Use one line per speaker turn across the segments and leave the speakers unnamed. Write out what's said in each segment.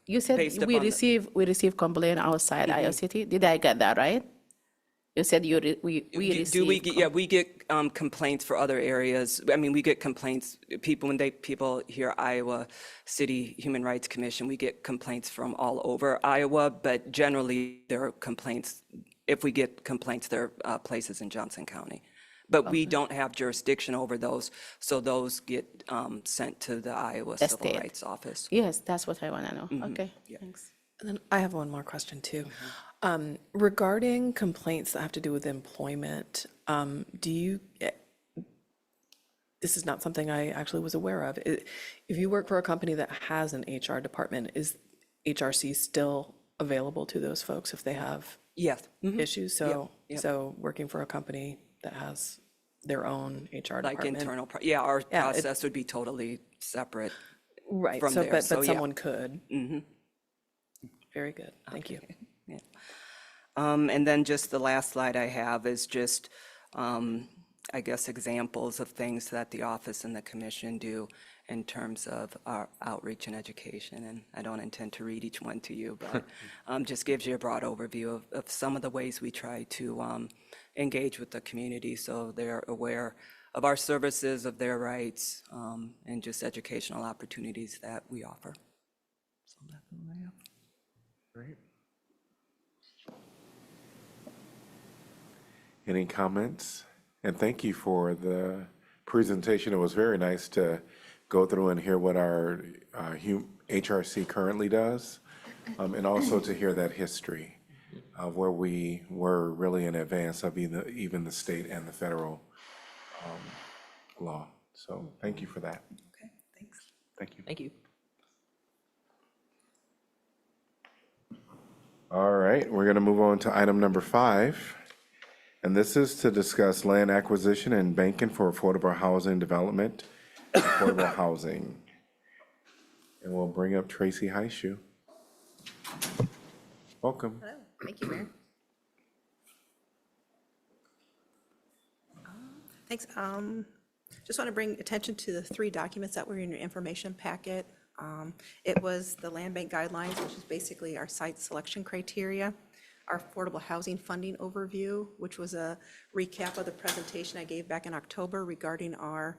You said
based
we
upon
receive complaint outside Iowa City. Did I get that right? You said we
do we
receive.
get, yeah, we get complaints for other areas. I mean, we get complaints, people hear Iowa City Human Rights Commission, we get complaints from all over Iowa, but generally there are complaints, if we get complaints, there are places in Johnson County. But we don't have jurisdiction over those, so those get sent to the Iowa
The
Civil
state.
Rights Office.
Yes, that's what I want to know. Okay, thanks.
And then I have one more question too. Regarding complaints that have to do with employment, this is not something I actually was aware of. If you work for a company that has an HR department, is HRC still available to those folks if they have
Yes.
issues? So,
yep.
so working for a company that has their own HR
Like
department.
internal, yeah, our
Yeah,
process would be totally separate.
Right,
from
so,
there,
but
so, yeah.
someone could. Very good, thank you.
Yeah. And then just the last slide I have is just, I guess, examples of things that the office and the commission do in terms of our outreach and education. And I don't intend to read each one to you, but just gives you a broad overview of some of the ways we try to engage with the community so they're aware of our services, of their rights, and just educational opportunities that we offer. So that's all I have.
Great. Any comments? And thank you for the presentation. It was very nice to go through and hear what our HRC currently does, and also to hear that history of where we were really in advance of even the state and the federal law. So thank you for that.
Okay, thanks.
Thank you.
Thank you.
All right, we're going to move on to item number 5. And this is to discuss land acquisition and banking for affordable housing development, affordable housing. And we'll bring up Tracy Heishu. Welcome.
Hello, thank you, Mayor. Thanks. Just want to bring attention to the 3 documents that were in your information packet. It was the land bank guidelines, which is basically our site selection criteria, our affordable housing funding overview, which was a recap of the presentation I gave back in October regarding our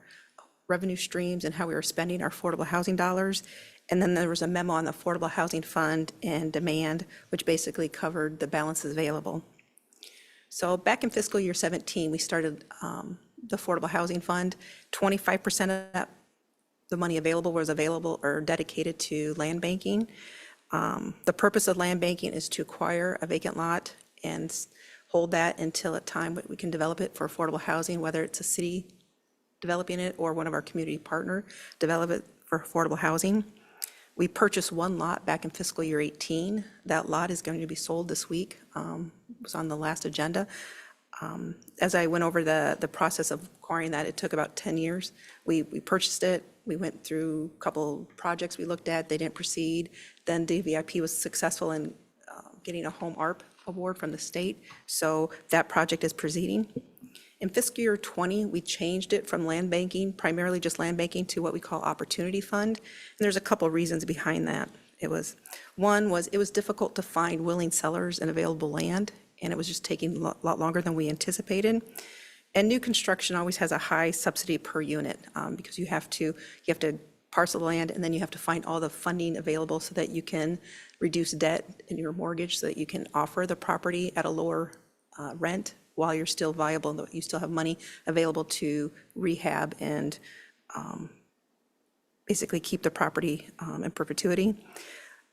revenue streams and how we were spending our affordable housing dollars. And then there was a memo on the Affordable Housing Fund and demand, which basically covered the balances available. So back in fiscal year 17, we started the Affordable Housing Fund. 25% of that, the money available was available or dedicated to land banking. The purpose of land banking is to acquire a vacant lot and hold that until a time that we can develop it for affordable housing, whether it's a city developing it or one of our community partner develop it for affordable housing. We purchased 1 lot back in fiscal year 18. That lot is going to be sold this week. It was on the last agenda. As I went over the process of acquiring that, it took about 10 years. We purchased it. We went through a couple projects we looked at. They didn't proceed. Then DVIP was successful in getting a home ARP award from the state. So that project is proceeding. In fiscal year 20, we changed it from land banking, primarily just land banking, to what we call Opportunity Fund. And there's a couple reasons behind that. One was it was difficult to find willing sellers and available land, and it was just taking a lot longer than we anticipated. And new construction always has a high subsidy per unit because you have to parcel the land, and then you have to find all the funding available so that you can reduce debt in your mortgage, so that you can offer the property at a lower rent while you're still viable, and you still have money available to rehab and basically keep the property in perpetuity.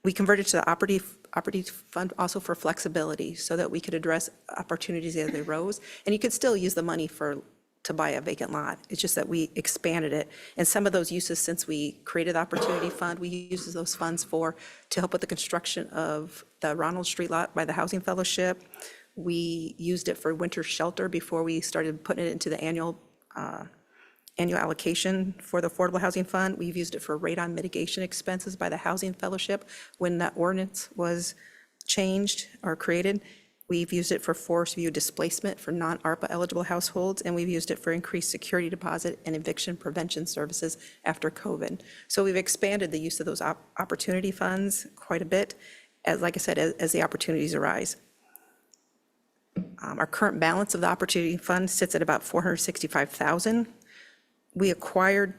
We converted to the operating fund also for flexibility, so that we could address opportunities as they arose. And you could still use the money to buy a vacant lot. It's just that we expanded it. And some of those uses, since we created the Opportunity Fund, we use those funds to help with the construction of the Ronald Street lot by the Housing Fellowship. We used it for winter shelter before we started putting it into the annual allocation for the Affordable Housing Fund. We've used it for radon mitigation expenses by the Housing Fellowship when that ordinance was changed or created. We've used it for forced view displacement for non-ARPA eligible households, and we've used it for increased security deposit and eviction prevention services after COVID. So we've expanded the use of those opportunity funds quite a bit, as, like I said, as the opportunities arise. Our current balance of the opportunity fund sits at about $465,000. We acquired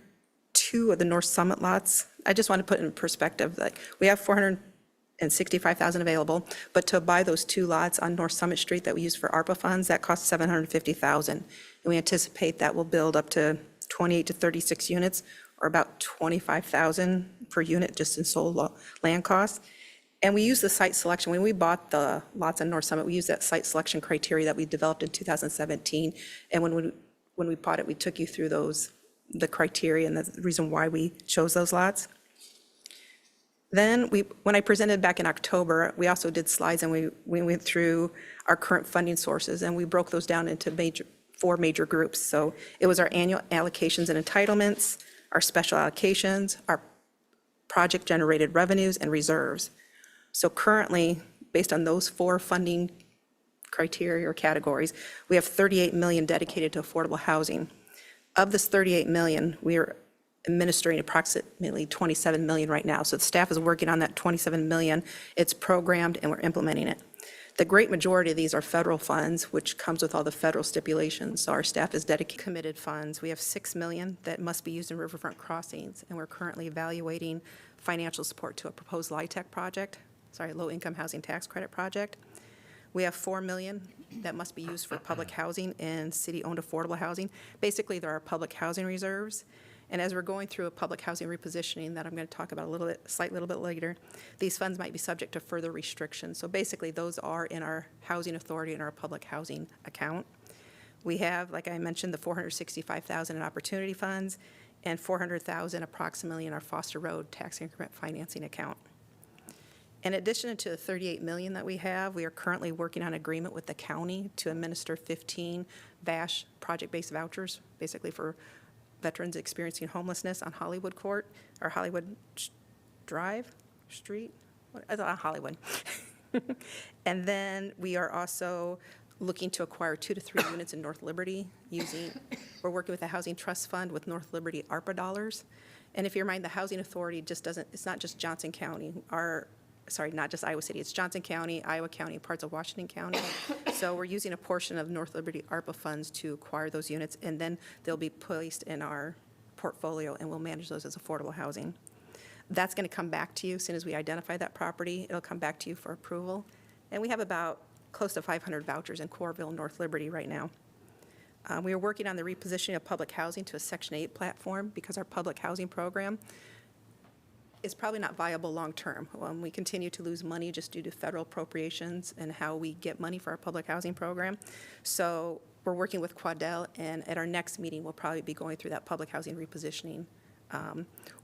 2 of the North Summit lots. I just want to put in perspective, like, we have $465,000 available, but to buy those 2 lots on North Summit Street that we use for ARPA funds, that costs $750,000. And we anticipate that will build up to 28 to 36 units, or about $25,000 per unit just in sold land costs. And we use the site selection. When we bought the lots on North Summit, we used that site selection criteria that we developed in 2017. And when we bought it, we took you through the criteria and the reason why we chose those lots. Then when I presented back in October, we also did slides, and we went through our current funding sources, and we broke those down into 4 major groups. So it was our annual allocations and entitlements, our special allocations, our project-generated revenues, and reserves. So currently, based on those 4 funding criteria or categories, we have $38 million dedicated to affordable housing. Of this $38 million, we are administering approximately $27 million right now. So the staff is working on that $27 million. It's programmed, and we're implementing it. The great majority of these are federal funds, which comes with all the federal stipulations. So our staff is dedicated committed funds. We have $6 million that must be used in riverfront crossings, and we're currently evaluating financial support to a proposed LIHTC project, low-income housing tax credit project. We have $4 million that must be used for public housing and city-owned affordable housing. Basically, there are public housing reserves. And as we're going through a public housing repositioning that I'm going to talk about a slight little bit later, these funds might be subject to further restrictions. So basically, those are in our housing authority and our public housing account. We have, like I mentioned, the $465,000 in opportunity funds and $400,000 approximately in our Foster Road tax increment financing account. In addition to the $38 million that we have, we are currently working on agreement with the county to administer 15 VASH project-based vouchers, basically for veterans experiencing homelessness on Hollywood Court, or Hollywood Street, Hollywood. And then we are also looking to acquire 2 to 3 units in North Liberty we're working with the Housing Trust Fund with North Liberty ARPA dollars. And if you remind, the Housing Authority it's not just Johnson County, not just Iowa City, it's Johnson County, Iowa County, parts of Washington County. So we're using a portion of North Liberty ARPA funds to acquire those units, and then they'll be placed in our portfolio, and we'll manage those as affordable housing. That's going to come back to you as soon as we identify that property. It'll come back to you for approval. And we have about close to 500 vouchers in Coralville, North Liberty right now. We are working on the repositioning of public housing to a Section 8 platform because our public housing program is probably not viable long-term. We continue to lose money just due to federal appropriations and how we get money for our public housing program. So we're working with Quadell, and at our next meeting, we'll probably be going through that public housing repositioning,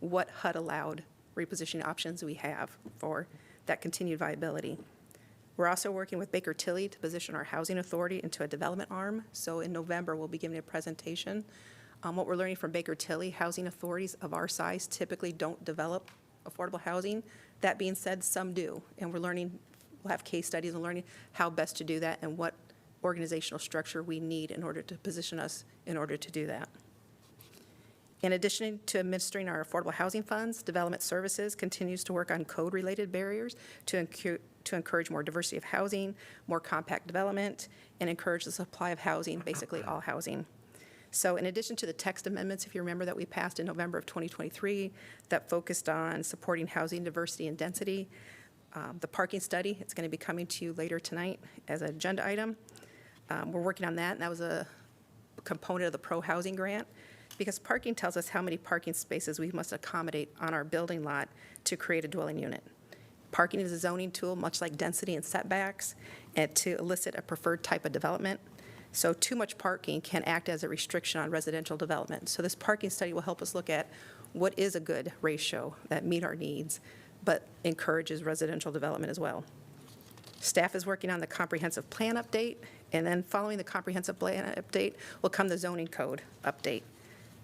what HUD-allowed repositioning options we have for that continued viability. We're also working with Baker Tilly to position our housing authority into a development arm. So in November, we'll be giving a presentation. What we're learning from Baker Tilly, housing authorities of our size typically don't develop affordable housing. That being said, some do. And we'll have case studies and learning how best to do that and what organizational structure we need in order to position us in order to do that. In addition to administering our affordable housing funds, Development Services continues to work on code-related barriers to encourage more diversity of housing, more compact development, and encourage the supply of housing, basically all housing. So in addition to the text amendments, if you remember, that we passed in November of 2023 that focused on supporting housing diversity and density, the parking study, it's going to be coming to you later tonight as an agenda item. We're working on that, and that was a component of the pro-housing grant, because parking tells us how many parking spaces we must accommodate on our building lot to create a dwelling unit. Parking is a zoning tool, much like density and setbacks, and to elicit a preferred type of development. So too much parking can act as a restriction on residential development. So this parking study will help us look at what is a good ratio that meet our needs, but encourages residential development as well. Staff is working on the comprehensive plan update, and then following the comprehensive plan update will come the zoning code update.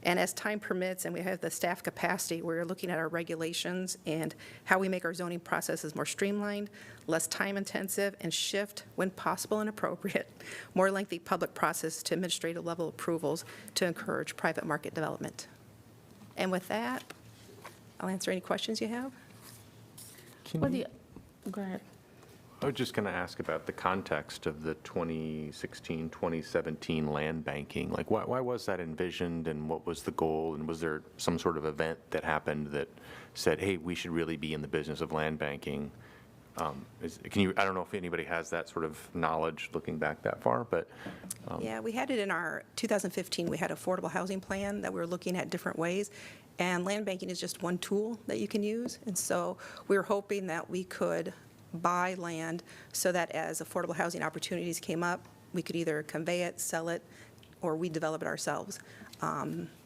And as time permits and we have the staff capacity, we're looking at our regulations and how we make our zoning processes more streamlined, less time-intensive, and shift, when possible and appropriate, more lengthy public process to administrative level approvals to encourage private market development. And with that, I'll answer any questions you have.
What do you, go ahead.
I was just going to ask about the context of the 2016, 2017 land banking. Like, why was that envisioned, and what was the goal? And was there some sort of event that happened that said, hey, we should really be in the business of land banking? I don't know if anybody has that sort of knowledge looking back that far, but
Yeah, we had it in our 2015, we had affordable housing plan that we were looking at different ways, and land banking is just one tool that you can use. And so we were hoping that we could buy land so that as affordable housing opportunities came up, we could either convey it, sell it, or we develop it ourselves.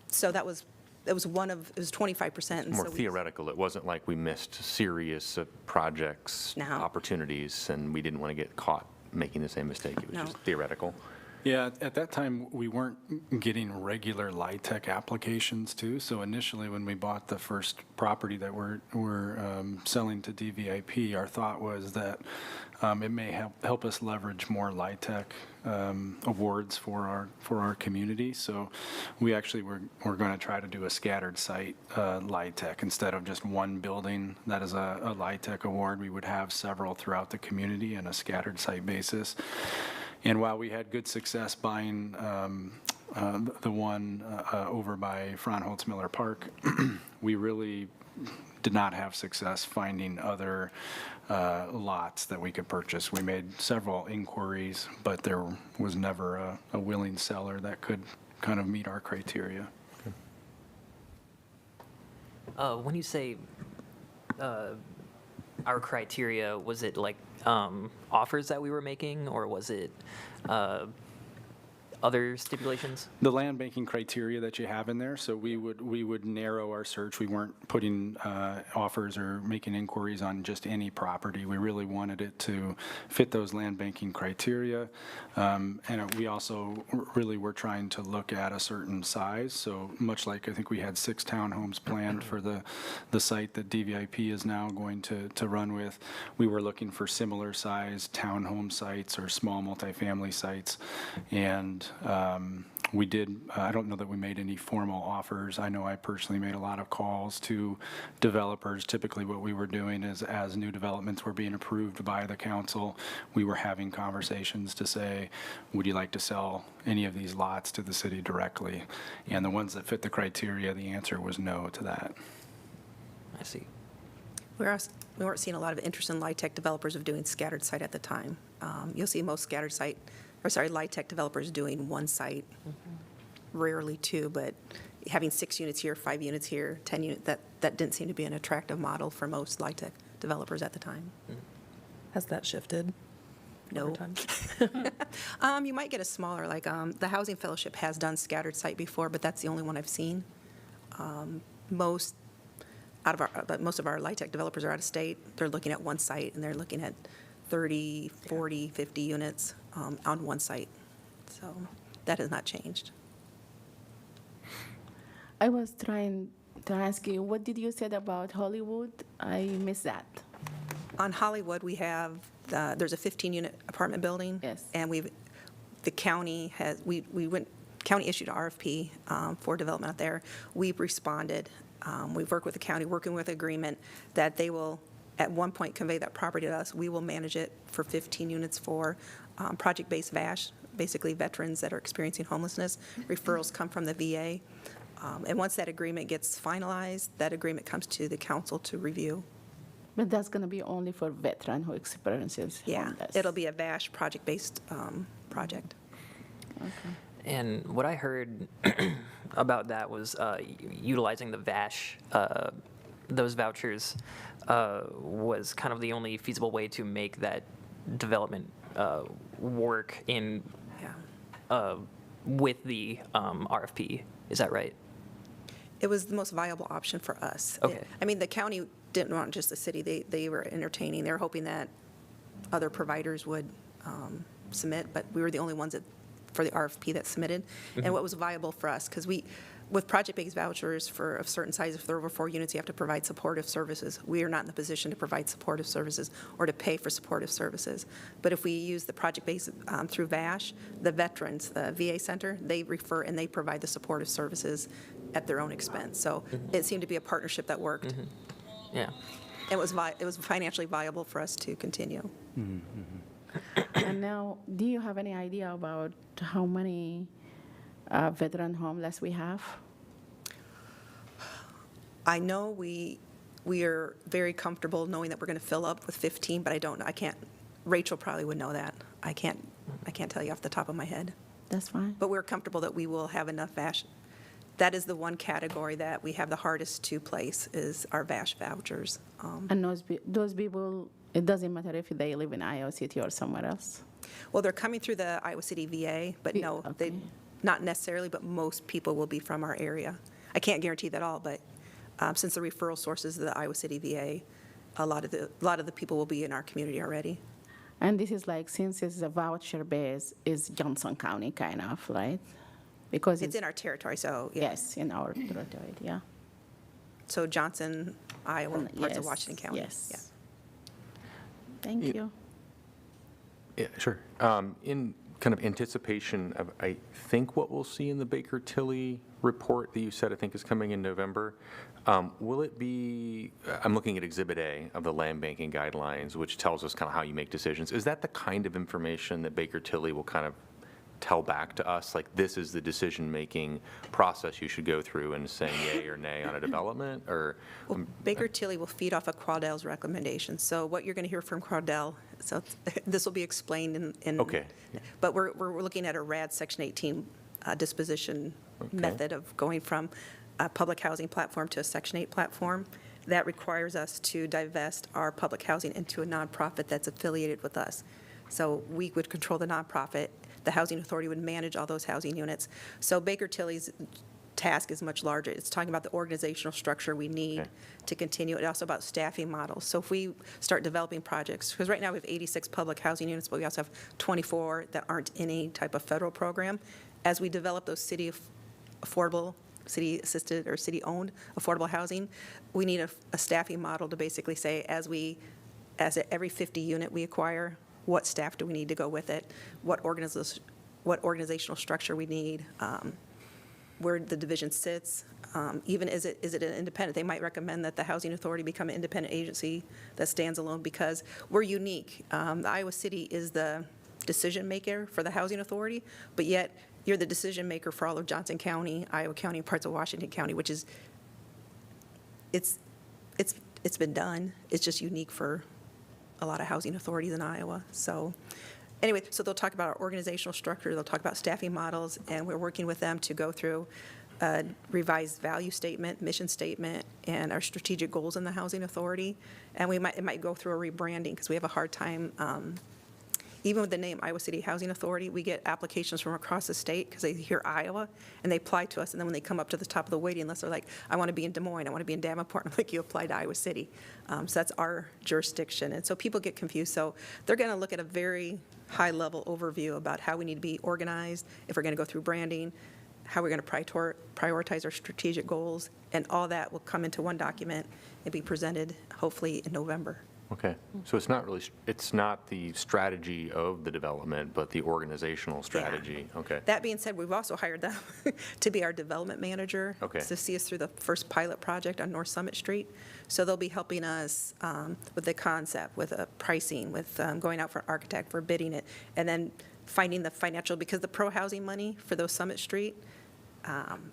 So it was 25%. and
more
so we-
theoretical. It wasn't like we missed serious projects,
No.
opportunities, and we didn't want to get caught making the same mistake. It was
No.
just theoretical.
Yeah, at that time, we weren't getting regular LIHTC applications too. So initially, when we bought the first property that we're selling to DVIP, our thought was that it may help us leverage more LIHTC awards for our community. So we actually we're going to try to do a scattered site LIHTC instead of just one building that is a LIHTC award. We would have several throughout the community on a scattered site basis. And while we had good success buying the one over by Fraunholz Miller Park, we really did not have success finding other lots that we could purchase. We made several inquiries, but there was never a willing seller that could kind of meet our criteria.
When you say our criteria, was it like offers that we were making, or was it other stipulations?
The land banking criteria that you have in there, so we would narrow our search. We weren't putting offers or making inquiries on just any property. We really wanted it to fit those land banking criteria. And we also really were trying to look at a certain size. So much like I think we had 6 townhomes planned for the site that DVIP is now going to run with, we were looking for similar size townhome sites or small multifamily sites. And we did, I don't know that we made any formal offers. I know I personally made a lot of calls to developers. Typically what we were doing is as new developments were being approved by the council, we were having conversations to say, would you like to sell any of these lots to the city directly? And the ones that fit the criteria, the answer was no to that.
I see.
We weren't seeing a lot of interest in LIHTC developers of doing scattered site at the time. You'll see most LIHTC developers doing one site, rarely two, but having 6 units here, 5 units here, 10 units, that didn't seem to be an attractive model for most LIHTC developers at the time.
Has that shifted
No.
over time?
You might get a smaller, like, the Housing Fellowship has done scattered site before, but that's the only one I've seen. Most of our LIHTC developers are out of state. They're looking at one site, and they're looking at 30, 40, 50 units on one site. So that has not changed.
I was trying to ask you, what did you say about Hollywood? I missed that.
On Hollywood, we have, there's a 15-unit apartment building.
Yes.
And the county has, county issued an RFP for development out there. We've responded. We've worked with the county, working with agreement that they will, at one point, convey that property to us. We will manage it for 15 units for project-based VASH, basically veterans that are experiencing homelessness. Referrals come from the VA. And once that agreement gets finalized, that agreement comes to the council to review.
But that's going to be only for veteran who experiences
Yeah,
homeless.
it'll be a VASH project-based project.
And what I heard about that was utilizing the VASH, those vouchers, was kind of the only feasible way to make that development work in
Yeah.
with the RFP. Is that right?
It was the most viable option for us.
Okay.
I mean, the county didn't want just the city. They were entertaining. They were hoping that other providers would submit, but we were the only ones for the RFP that submitted. And what was viable for us, because with project-based vouchers for a certain size, if they're over 4 units, you have to provide supportive services. We are not in the position to provide supportive services or to pay for supportive services. But if we use the project-based through VASH, the veterans, the VA center, they refer and they provide the supportive services at their own expense. So it seemed to be a partnership that worked.
Yeah.
It was financially viable for us to continue.
And now, do you have any idea about how many veteran homeless we have?
I know we are very comfortable knowing that we're going to fill up with 15, but I don't know. I can't. Rachel probably would know that. I can't tell you off the top of my head.
That's fine.
But we're comfortable that we will have enough VASH. That is the one category that we have the hardest to place is our VASH vouchers.
And those people, it doesn't matter if they live in Iowa City or somewhere else.
Well, they're coming through the Iowa City VA, but no, they,
Okay.
not necessarily, but most people will be from our area. I can't guarantee that all, but since the referral source is the Iowa City VA, a lot of the people will be in our community already.
And this is like, since it's a voucher base, is Johnson County kind of, right? Because
It's in our territory, so, yeah.
yes, in our territory, yeah.
So Johnson, Iowa, parts of
Yes,
Washington County.
yes.
Yeah.
Thank you.
Yeah, sure. In kind of anticipation of, I think, what we'll see in the Baker Tilly report that you said, I think, is coming in November, will it be, I'm looking at Exhibit A of the land banking guidelines, which tells us kind of how you make decisions. Is that the kind of information that Baker Tilly will kind of tell back to us, like, this is the decision-making process you should go through in saying yay or nay on a development, or?
Well, Baker Tilly will feed off of Crawdell's recommendations. So what you're going to hear from Crawdell, so this will be explained in.
Okay.
But we're looking at a RAD Section 18 disposition method of going from a public housing platform to a Section 8 platform. That requires us to divest our public housing into a nonprofit that's affiliated with us. So we would control the nonprofit. The housing authority would manage all those housing units. So Baker Tilly's task is much larger. It's talking about the organizational structure we need
Okay.
to continue. It's also about staffing models. So if we start developing projects, because right now we have 86 public housing units, but we also have 24 that aren't in any type of federal program. As we develop those affordable, city-assisted or city-owned affordable housing, we need a staffing model to basically say, as every 50 unit we acquire, what staff do we need to go with it? What organizational structure we need? Where the division sits? Even is it an independent? They might recommend that the housing authority become an independent agency that stands alone because we're unique. The Iowa City is the decision maker for the housing authority, but yet you're the decision maker for all of Johnson County, Iowa County, and parts of Washington County, which is it's been done. It's just unique for a lot of housing authorities in Iowa. So anyway, so they'll talk about our organizational structure, they'll talk about staffing models, and we're working with them to go through a revised value statement, mission statement, and our strategic goals in the housing authority. And it might go through a rebranding because we have a hard time, even with the name Iowa City Housing Authority, we get applications from across the state because they hear Iowa and they apply to us. And then when they come up to the top of the waiting list, they're like, I want to be in Des Moines, I want to be in Davenport. I'm like, you applied to Iowa City. So that's our jurisdiction. And so people get confused. So they're going to look at a very high-level overview about how we need to be organized, if we're going to go through branding, how we're going to prioritize our strategic goals, and all that will come into one document and be presented hopefully in November.
Okay, so it's not the strategy of the development, but the organizational strategy, okay.
That being said, we've also hired them to be our development manager.
Okay.
To see us through the first pilot project on North Summit Street. So they'll be helping us with the concept, with pricing, with going out for an architect, for bidding it, and then finding the financial, because the pro-housing money for those Summit Street,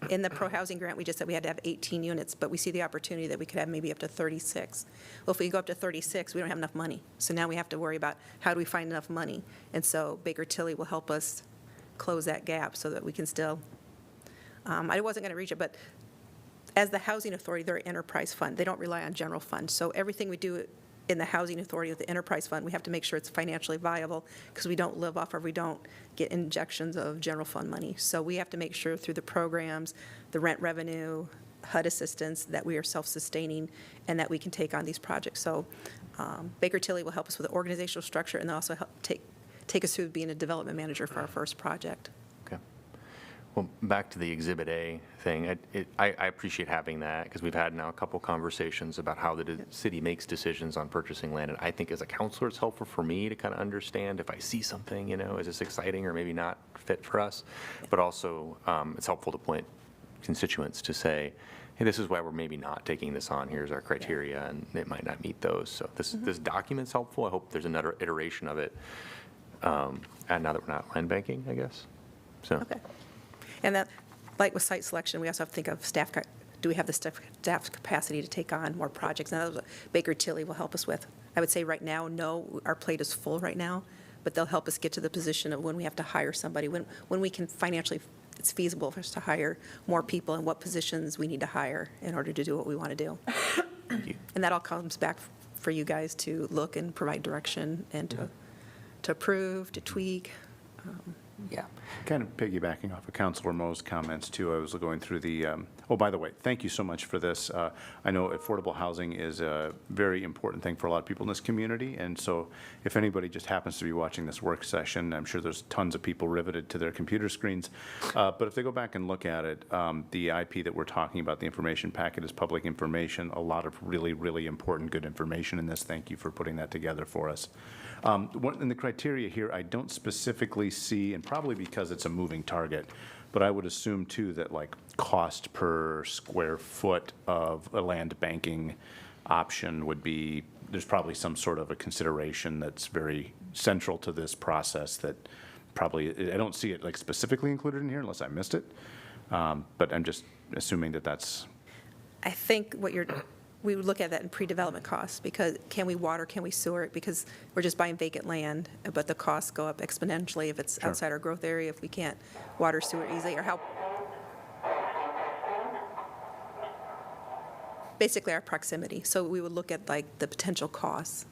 in the pro-housing grant, we just said we had to have 18 units, but we see the opportunity that we could have maybe up to 36. Well, if we go up to 36, we don't have enough money. So now we have to worry about how do we find enough money? And so Baker Tilly will help us close that gap so that we can still, I wasn't going to reach it, but as the housing authority, they're an enterprise fund. They don't rely on general fund. So everything we do in the housing authority with the enterprise fund, we have to make sure it's financially viable because we don't live off or we don't get injections of general fund money. So we have to make sure through the programs, the rent revenue, HUD assistance, that we are self-sustaining and that we can take on these projects. So Baker Tilly will help us with the organizational structure and they'll also help take us through being a development manager for our first project.
Okay. Well, back to the Exhibit A thing, I appreciate having that, because we've had now a couple conversations about how the city makes decisions on purchasing land, and I think as a counselor, it's helpful for me to kind of understand if I see something, is this exciting or maybe not fit for us? But also, it's helpful to point constituents to say, hey, this is why we're maybe not taking this on, here's our criteria, and it might not meet those. So this document's helpful, I hope there's another iteration of it, and now that we're not land banking, I guess, so.
Okay. And that, like with site selection, we also have to think of staff, do we have the staff's capacity to take on more projects? And that's what Baker Tilly will help us with. I would say right now, no, our plate is full right now, but they'll help us get to the position of when we have to hire somebody, when we can financially, it's feasible for us to hire more people and what positions we need to hire in order to do what we want to do. And that all comes back for you guys to look and provide direction and to approve, to tweak.
Yeah.
Kind of piggybacking off of Councilor Mo's comments too, I was going through the, oh, by the way, thank you so much for this. I know affordable housing is a very important thing for a lot of people in this community, and so if anybody just happens to be watching this work session, I'm sure there's tons of people riveted to their computer screens, but if they go back and look at it, the IP that we're talking about, the information packet is public information, a lot of really, really important, good information in this. Thank you for putting that together for us. In the criteria here, I don't specifically see, and probably because it's a moving target, but I would assume too that like cost per square foot of a land banking option would be, there's probably some sort of a consideration that's very central to this process that probably, I don't see it like specifically included in here unless I missed it. But I'm just assuming that that's.
I think we would look at that in pre-development costs, because can we water, can we sewer it? Because we're just buying vacant land, but the costs go up exponentially if it's outside our growth area, if we can't water, sewer easily, or how. Basically our proximity. So we would look at like the potential costs.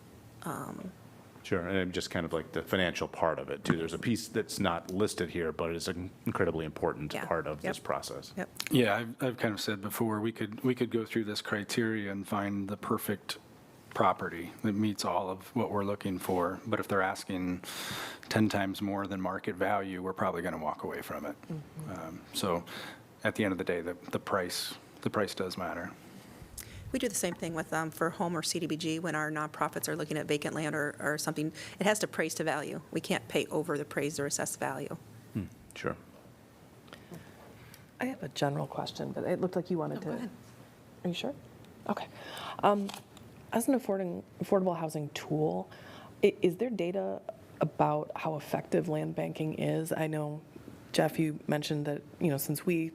Sure, and just kind of like the financial part of it too. There's a piece that's not listed here, but it's an incredibly important
Yeah.
part of
Yep.
this process.
Yep.
Yeah, I've kind of said before, we could go through this criteria and find the perfect property that meets all of what we're looking for. But if they're asking 10 times more than market value, we're probably going to walk away from it. So at the end of the day, the price does matter.
We do the same thing with, for home or CDBG, when our nonprofits are looking at vacant land or something, it has to price to value. We can't pay over the appraised or assessed value.
Sure.
I have a general question, but it looked like you wanted to.
go ahead.
Are you sure? Okay. As an affordable housing tool, is there data about how effective land banking is? I know, Jeff, you mentioned that, since we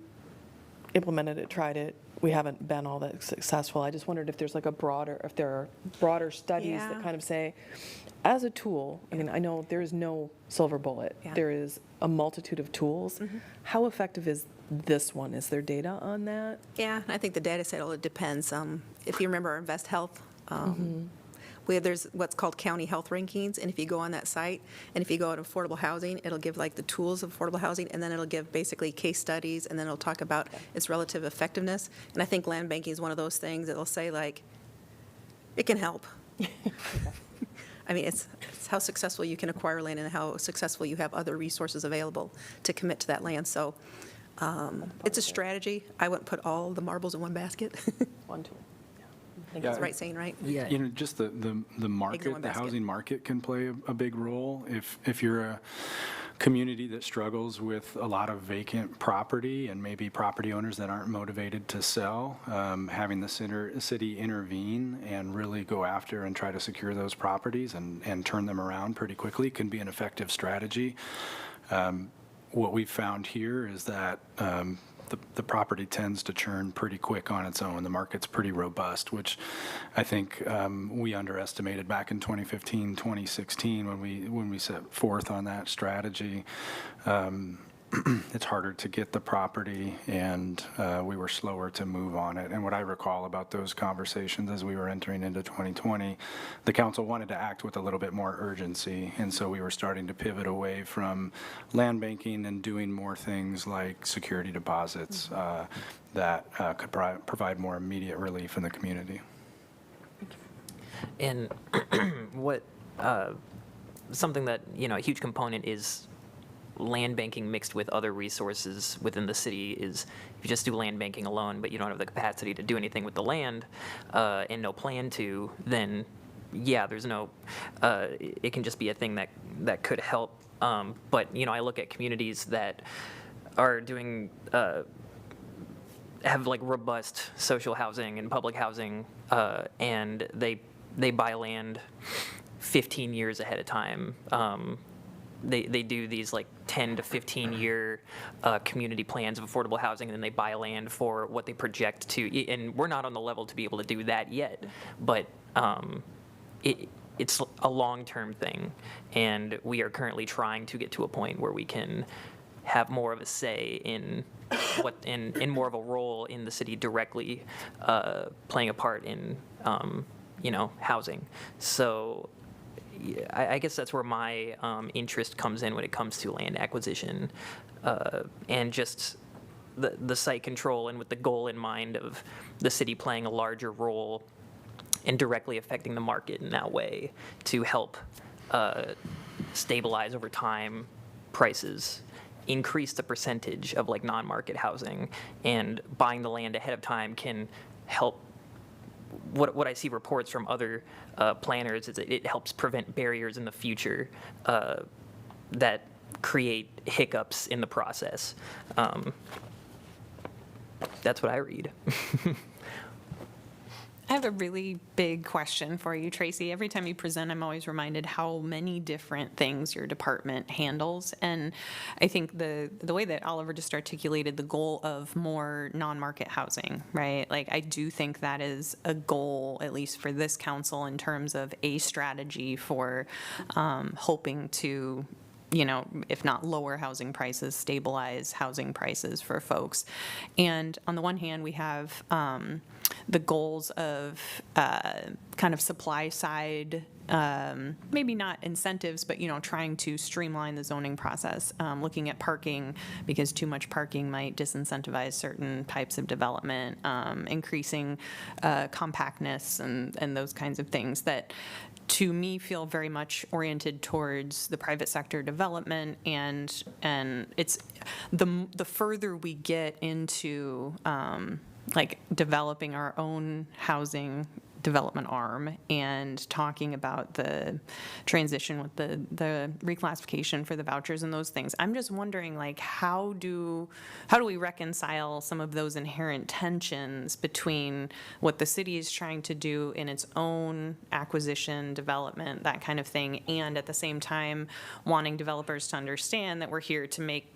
implemented it, tried it, we haven't been all that successful. I just wondered if there's like if there are broader studies that
Yeah.
kind of say, as a tool, I know there is no silver bullet.
Yeah.
There is a multitude of tools. How effective is this one? Is there data on that?
Yeah, I think the data set, it depends. If you remember our Invest Health, there's what's called county health rankings, and if you go on that site, and if you go to affordable housing, it'll give like the tools of affordable housing, and then it'll give basically case studies, and then it'll talk about its relative effectiveness. And I think land banking is one of those things that'll say like, it can help. I mean, it's how successful you can acquire land and how successful you have other resources available to commit to that land. So it's a strategy. I wouldn't put all the marbles in one basket.
One tool.
I think that's the right saying, right?
Yeah.
Just the market,
one
the
basket.
housing market can play a big role. If you're a community that struggles with a lot of vacant property and maybe property owners that aren't motivated to sell, having the city intervene and really go after and try to secure those properties and turn them around pretty quickly can be an effective strategy. What we've found here is that the property tends to churn pretty quick on its own. The market's pretty robust, which I think we underestimated back in 2015, 2016 when we set forth on that strategy. It's harder to get the property, and we were slower to move on it. And what I recall about those conversations as we were entering into 2020, the council wanted to act with a little bit more urgency, and so we were starting to pivot away from land banking and doing more things like security deposits that could provide more immediate relief in the community.
And what something that a huge component is land banking mixed with other resources within the city is, if you just do land banking alone, but you don't have the capacity to do anything with the land and no plan to, then yeah, there's no, it can just be a thing that could help. But, I look at communities that are doing, have like robust social housing and public housing, and they buy land 15 years ahead of time. They do these like 10 to 15 year community plans of affordable housing, and then they buy land for what they project to. And we're not on the level to be able to do that yet, but it's a long-term thing, and we are currently trying to get to a point where we can have more of a say in in more of a role in the city directly playing a part in housing. So I guess that's where my interest comes in when it comes to land acquisition and just the site control, and with the goal in mind of the city playing a larger role and directly affecting the market in that way to help stabilize over time prices, increase the percentage of like non-market housing, and buying the land ahead of time can help. What I see reports from other planners is that it helps prevent barriers in the future that create hiccups in the process. That's what I read.
I have a really big question for you, Tracy. Every time you present, I'm always reminded how many different things your department handles. And I think the way that Oliver just articulated the goal of more non-market housing, right? Like, I do think that is a goal, at least for this council, in terms of a strategy for hoping to, if not lower housing prices, stabilize housing prices for folks. And on the one hand, we have the goals of kind of supply side, maybe not incentives, but, trying to streamline the zoning process, looking at parking, because too much parking might disincentivize certain types of development, increasing compactness and those kinds of things that, to me, feel very much oriented towards the private sector development, and it's the further we get into like developing our own housing development arm and talking about the transition with the reclassification for the vouchers and those things. I'm just wondering, like, how do we reconcile some of those inherent tensions between what the city is trying to do in its own acquisition, development, that kind of thing, and at the same time wanting developers to understand that we're here to make,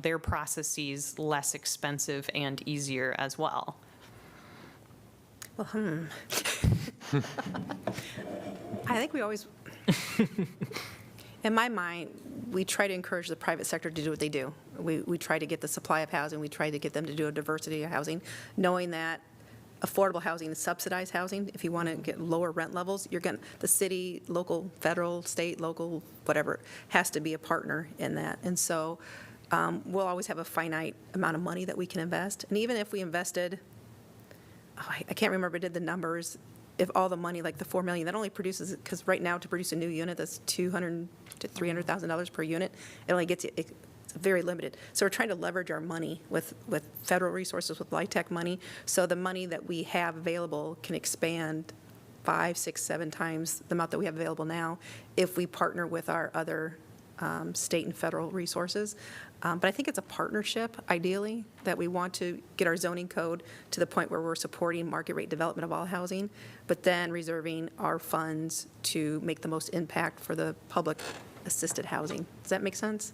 their processes less expensive and easier as well?
Well, I think we always, in my mind, we try to encourage the private sector to do what they do. We try to get the supply of housing. We try to get them to do a diversity of housing, knowing that affordable housing is subsidized housing. If you want to get lower rent levels, the city, local, federal, state, local, whatever, has to be a partner in that. And so we'll always have a finite amount of money that we can invest. And even if we invested, I can't remember, did the numbers, if all the money, like the $4 million, that only produces, because right now to produce a new unit, that's $200,000 to $300,000 per unit. It only gets, it's very limited. So we're trying to leverage our money with federal resources, with LIHTC money, so the money that we have available can expand 5, 6, 7 times the amount that we have available now if we partner with our other state and federal resources. But I think it's a partnership, ideally, that we want to get our zoning code to the point where we're supporting market rate development of all housing, but then reserving our funds to make the most impact for the public assisted housing. Does that make sense?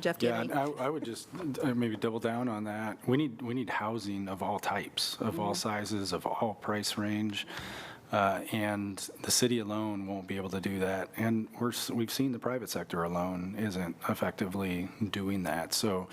Jeff, do you
Yeah,
have any?
I would just maybe double down on that. We need housing of all types, of all sizes, of all price range. And the city alone won't be able to do that. And we've seen the private sector alone isn't effectively doing that. So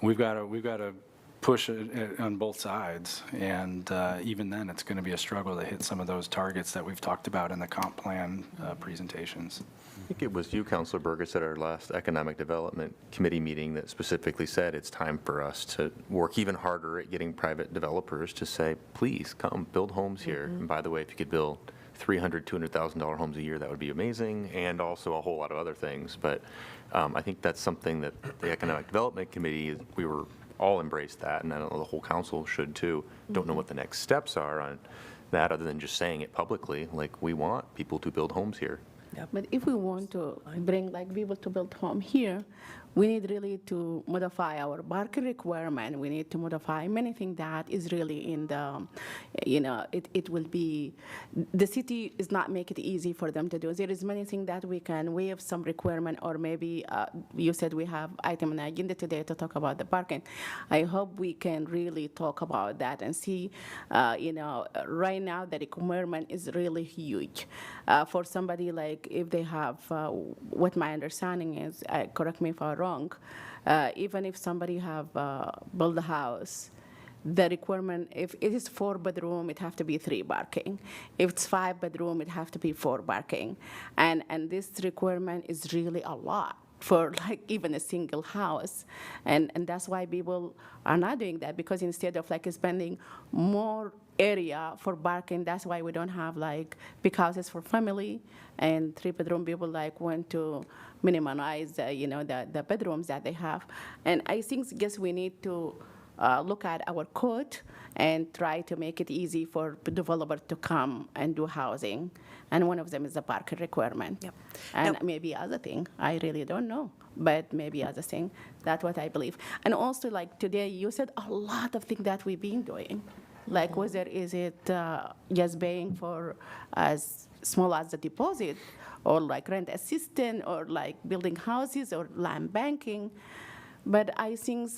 we've got to push it on both sides. And even then, it's going to be a struggle to hit some of those targets that we've talked about in the comp plan presentations.
I think it was you, Councilor Burgess, at our last Economic Development Committee meeting that specifically said it's time for us to work even harder at getting private developers to say, please come build homes here. And by the way, if you could build $300,000, $200,000 homes a year, that would be amazing, and also a whole lot of other things. But I think that's something that the Economic Development Committee, we were all embraced that, and I know the whole council should too. Don't know what the next steps are on that, other than just saying it publicly, like, we want people to build homes here.
But if we want to bring like people to build home here, we need really to modify our parking requirement. We need to modify many things that is really in the, it will be, the city is not make it easy for them to do. There is many things that we can waive some requirement, or maybe you said we have item on the agenda today to talk about the parking. I hope we can really talk about that and see, right now the requirement is really huge. For somebody like if they have, what my understanding is, correct me if I'm wrong, even if somebody have built a house, the requirement, if it is 4-bedroom, it have to be 3 parking. If it's 5-bedroom, it have to be 4 parking. And this requirement is really a lot for like even a single house. And that's why people are not doing that, because instead of like spending more area for parking, that's why we don't have like big houses for family, and 3-bedroom people like want to minimize, the bedrooms that they have. And I think, guess we need to look at our code and try to make it easy for developer to come and do housing. And one of them is the parking requirement.
Yep.
And
Now-
maybe other thing, I really don't know, but maybe other thing. That's what I believe. And also, like today, you said a lot of things that we've been doing. Like whether is it just paying for as small as the deposit, or like rent assistance, or like building houses, or land banking. But I think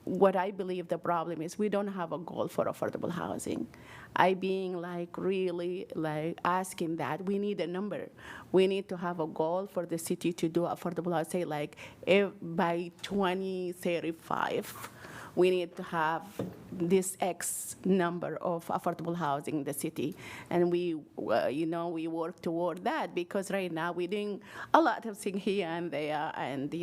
what I believe the problem is, we don't have a goal for affordable housing. I being like really like asking that we need a number. We need to have a goal for the city to do affordable housing, say like if by 2035, we need to have this X number of affordable housing in the city. And we work toward that, because right now we're doing a lot of things here and there, and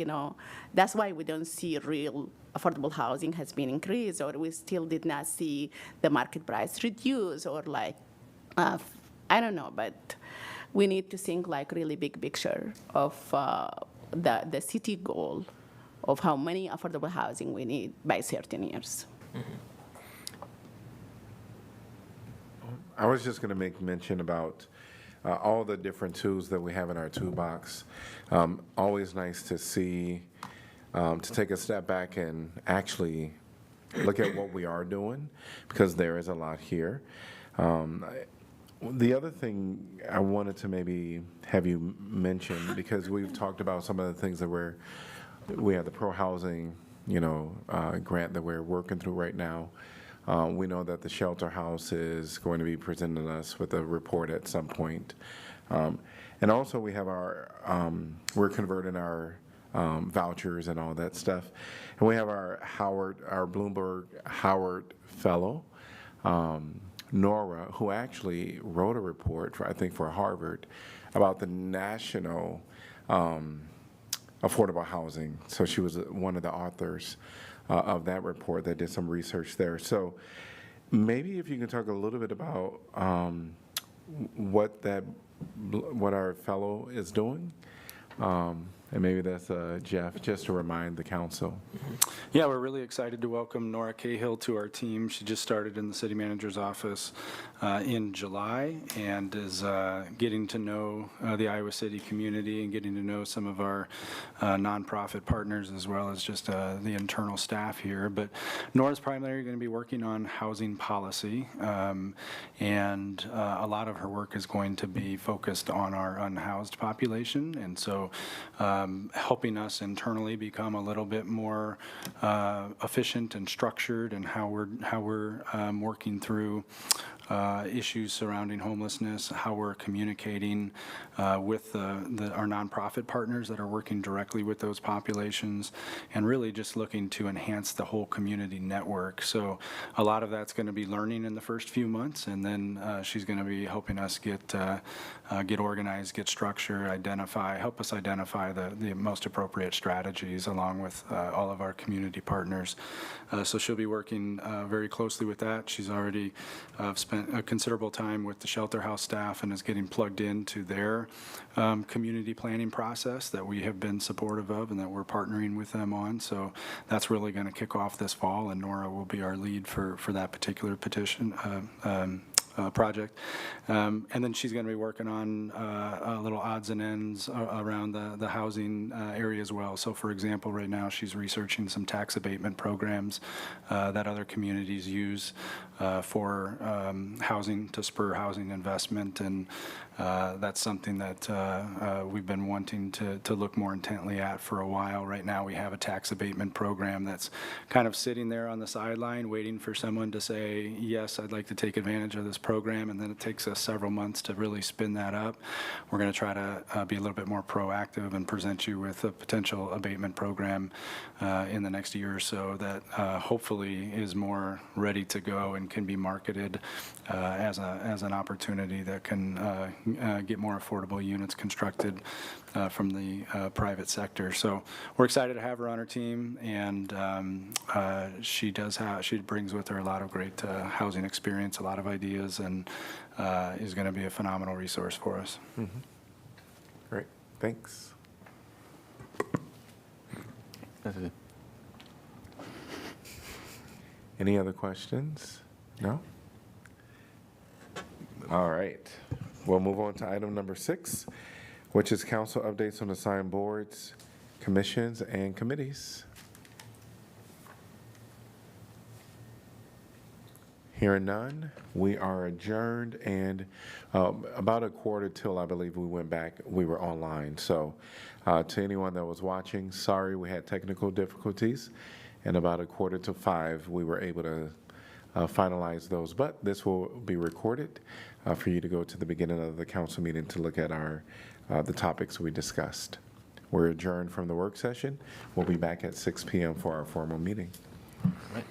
that's why we don't see real affordable housing has been increased, or we still did not see the market price reduce, or like, I don't know, but we need to think like really big picture of the city goal of how many affordable housing we need by certain years.
I was just going to make mention about all the different tools that we have in our toolbox. Always nice to see, to take a step back and actually look at what we are doing, because there is a lot here. The other thing I wanted to maybe have you mention, because we've talked about some of the things that we have the pro-housing, grant that we're working through right now. We know that the shelter house is going to be presenting us with a report at some point. And also we have we're converting our vouchers and all that stuff. And we have our Bloomberg Howard Fellow, Nora, who actually wrote a report for Harvard about the national affordable housing. So she was one of the authors of that report that did some research there. So maybe if you can talk a little bit about what our fellow is doing. And maybe that's Jeff, just to remind the council.
Yeah, we're really excited to welcome Nora Cahill to our team. She just started in the city manager's office in July, and is getting to know the Iowa City community and getting to know some of our nonprofit partners, as well as just the internal staff here. But Nora's primarily going to be working on housing policy, and a lot of her work is going to be focused on our unhoused population, and so helping us internally become a little bit more efficient and structured, and how we're working through issues surrounding homelessness, how we're communicating with our nonprofit partners that are working directly with those populations, and really just looking to enhance the whole community network. So a lot of that's going to be learning in the first few months, and then she's going to be helping us get organized, get structured, help us identify the most appropriate strategies, along with all of our community partners. So she'll be working very closely with that. She's already spent spent a considerable time with the shelter house staff and is getting plugged into their community planning process that we have been supportive of and that we're partnering with them on. So that's really going to kick off this fall, and Nora will be our lead for that particular project. And then she's going to be working on little odds and ends around the housing area as well. So for example, right now she's researching some tax abatement programs that other communities use for housing, to spur housing investment. And that's something that we've been wanting to look more intently at for a while. Right now we have a tax abatement program that's kind of sitting there on the sideline waiting for someone to say, yes, I'd like to take advantage of this program, and then it takes us several months to really spin that up. We're going to try to be a little bit more proactive and present you with a potential abatement program in the next year or so that hopefully is more ready to go and can be marketed as an opportunity that can get more affordable units constructed from the private sector. So we're excited to have her on our team, and she brings with her a lot of great housing experience, a lot of ideas, and is going to be a phenomenal resource for us.
Great, thanks.
That's it.
Any other questions? No? All right. We'll move on to item number 6, which is council updates on assigned boards, commissions, and committees. Hearing none, we are adjourned, and about a quarter till, I believe, we went back, we were online. So to anyone that was watching, sorry we had technical difficulties, and about a quarter to 5, we were able to finalize those. But this will be recorded for you to go to the beginning of the council meeting to look at the topics we discussed. We're adjourned from the work session. We'll be back at 6 p.m. for our formal meeting.
All right.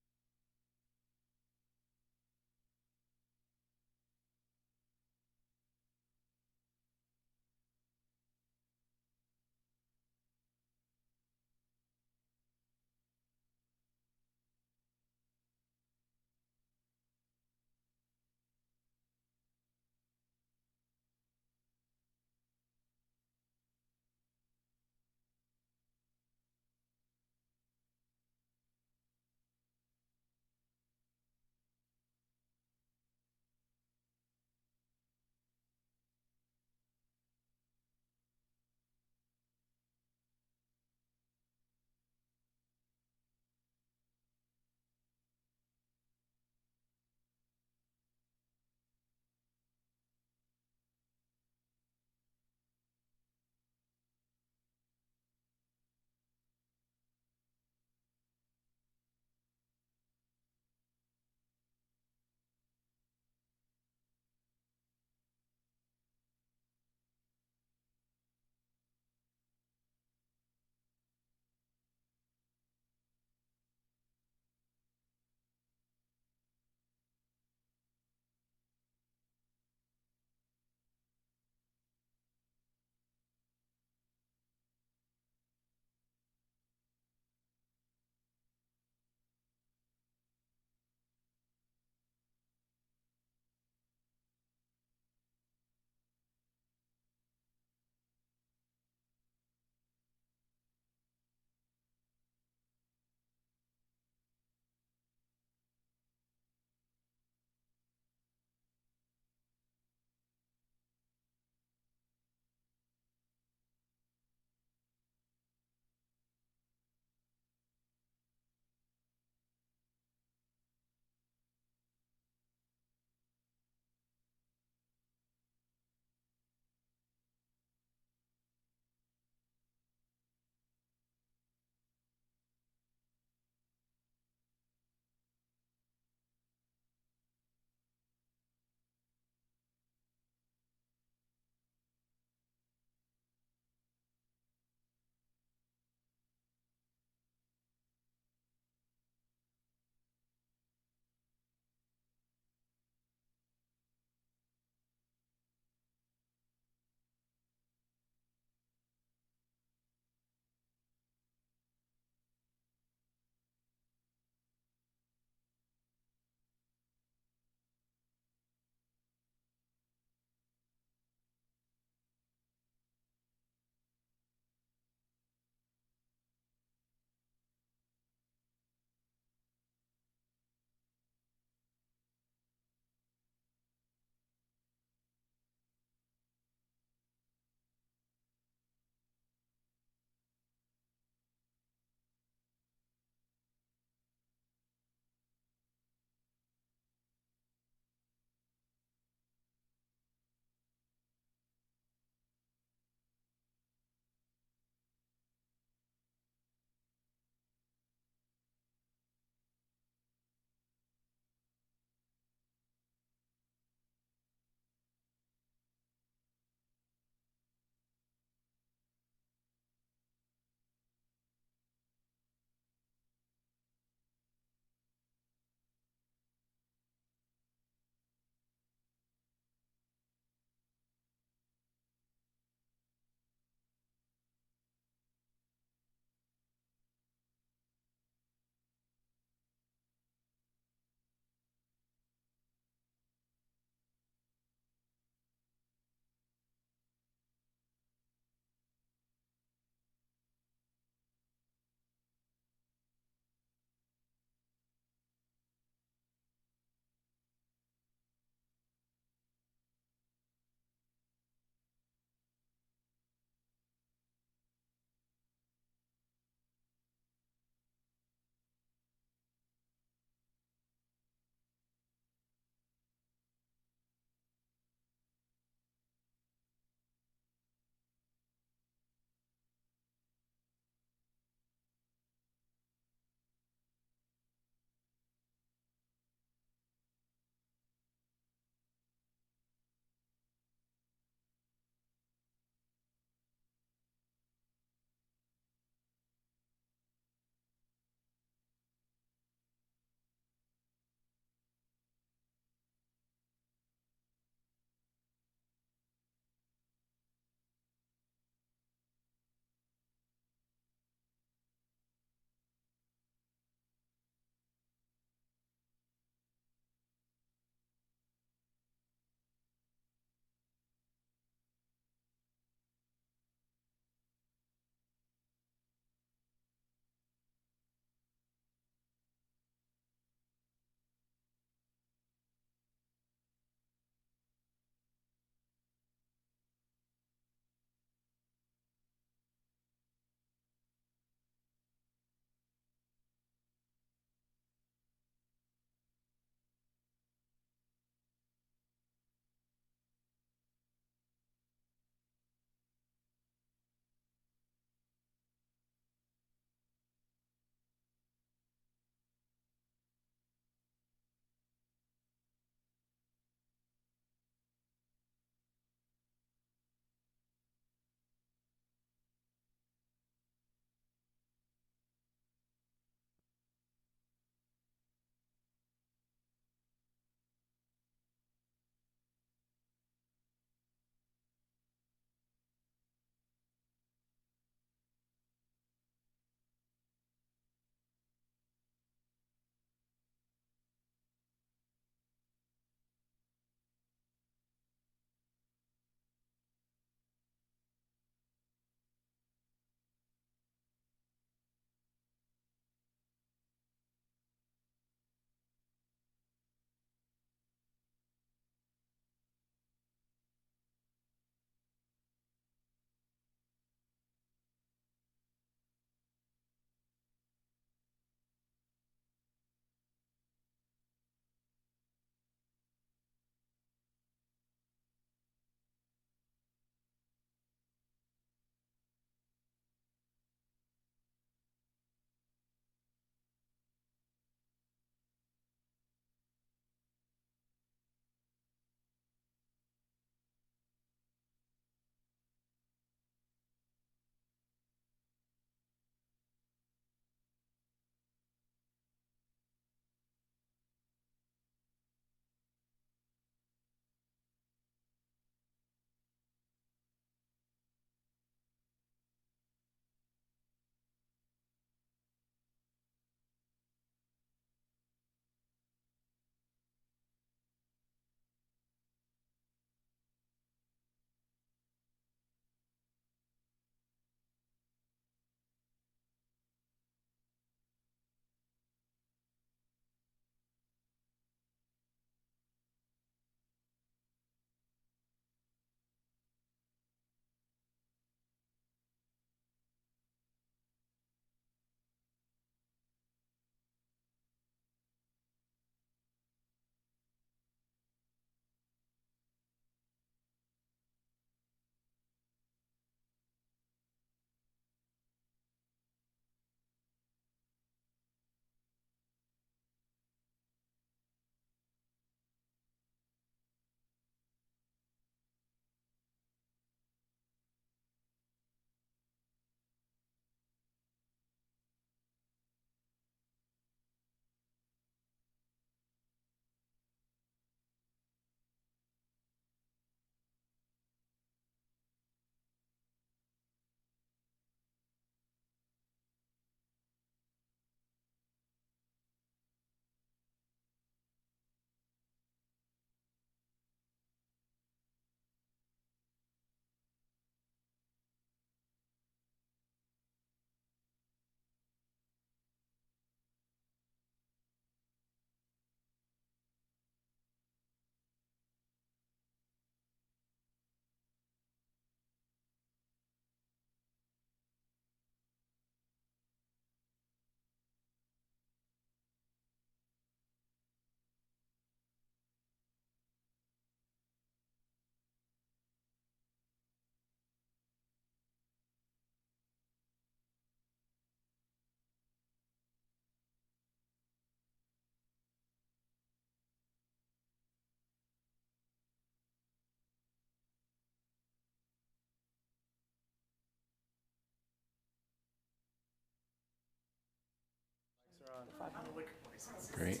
Great.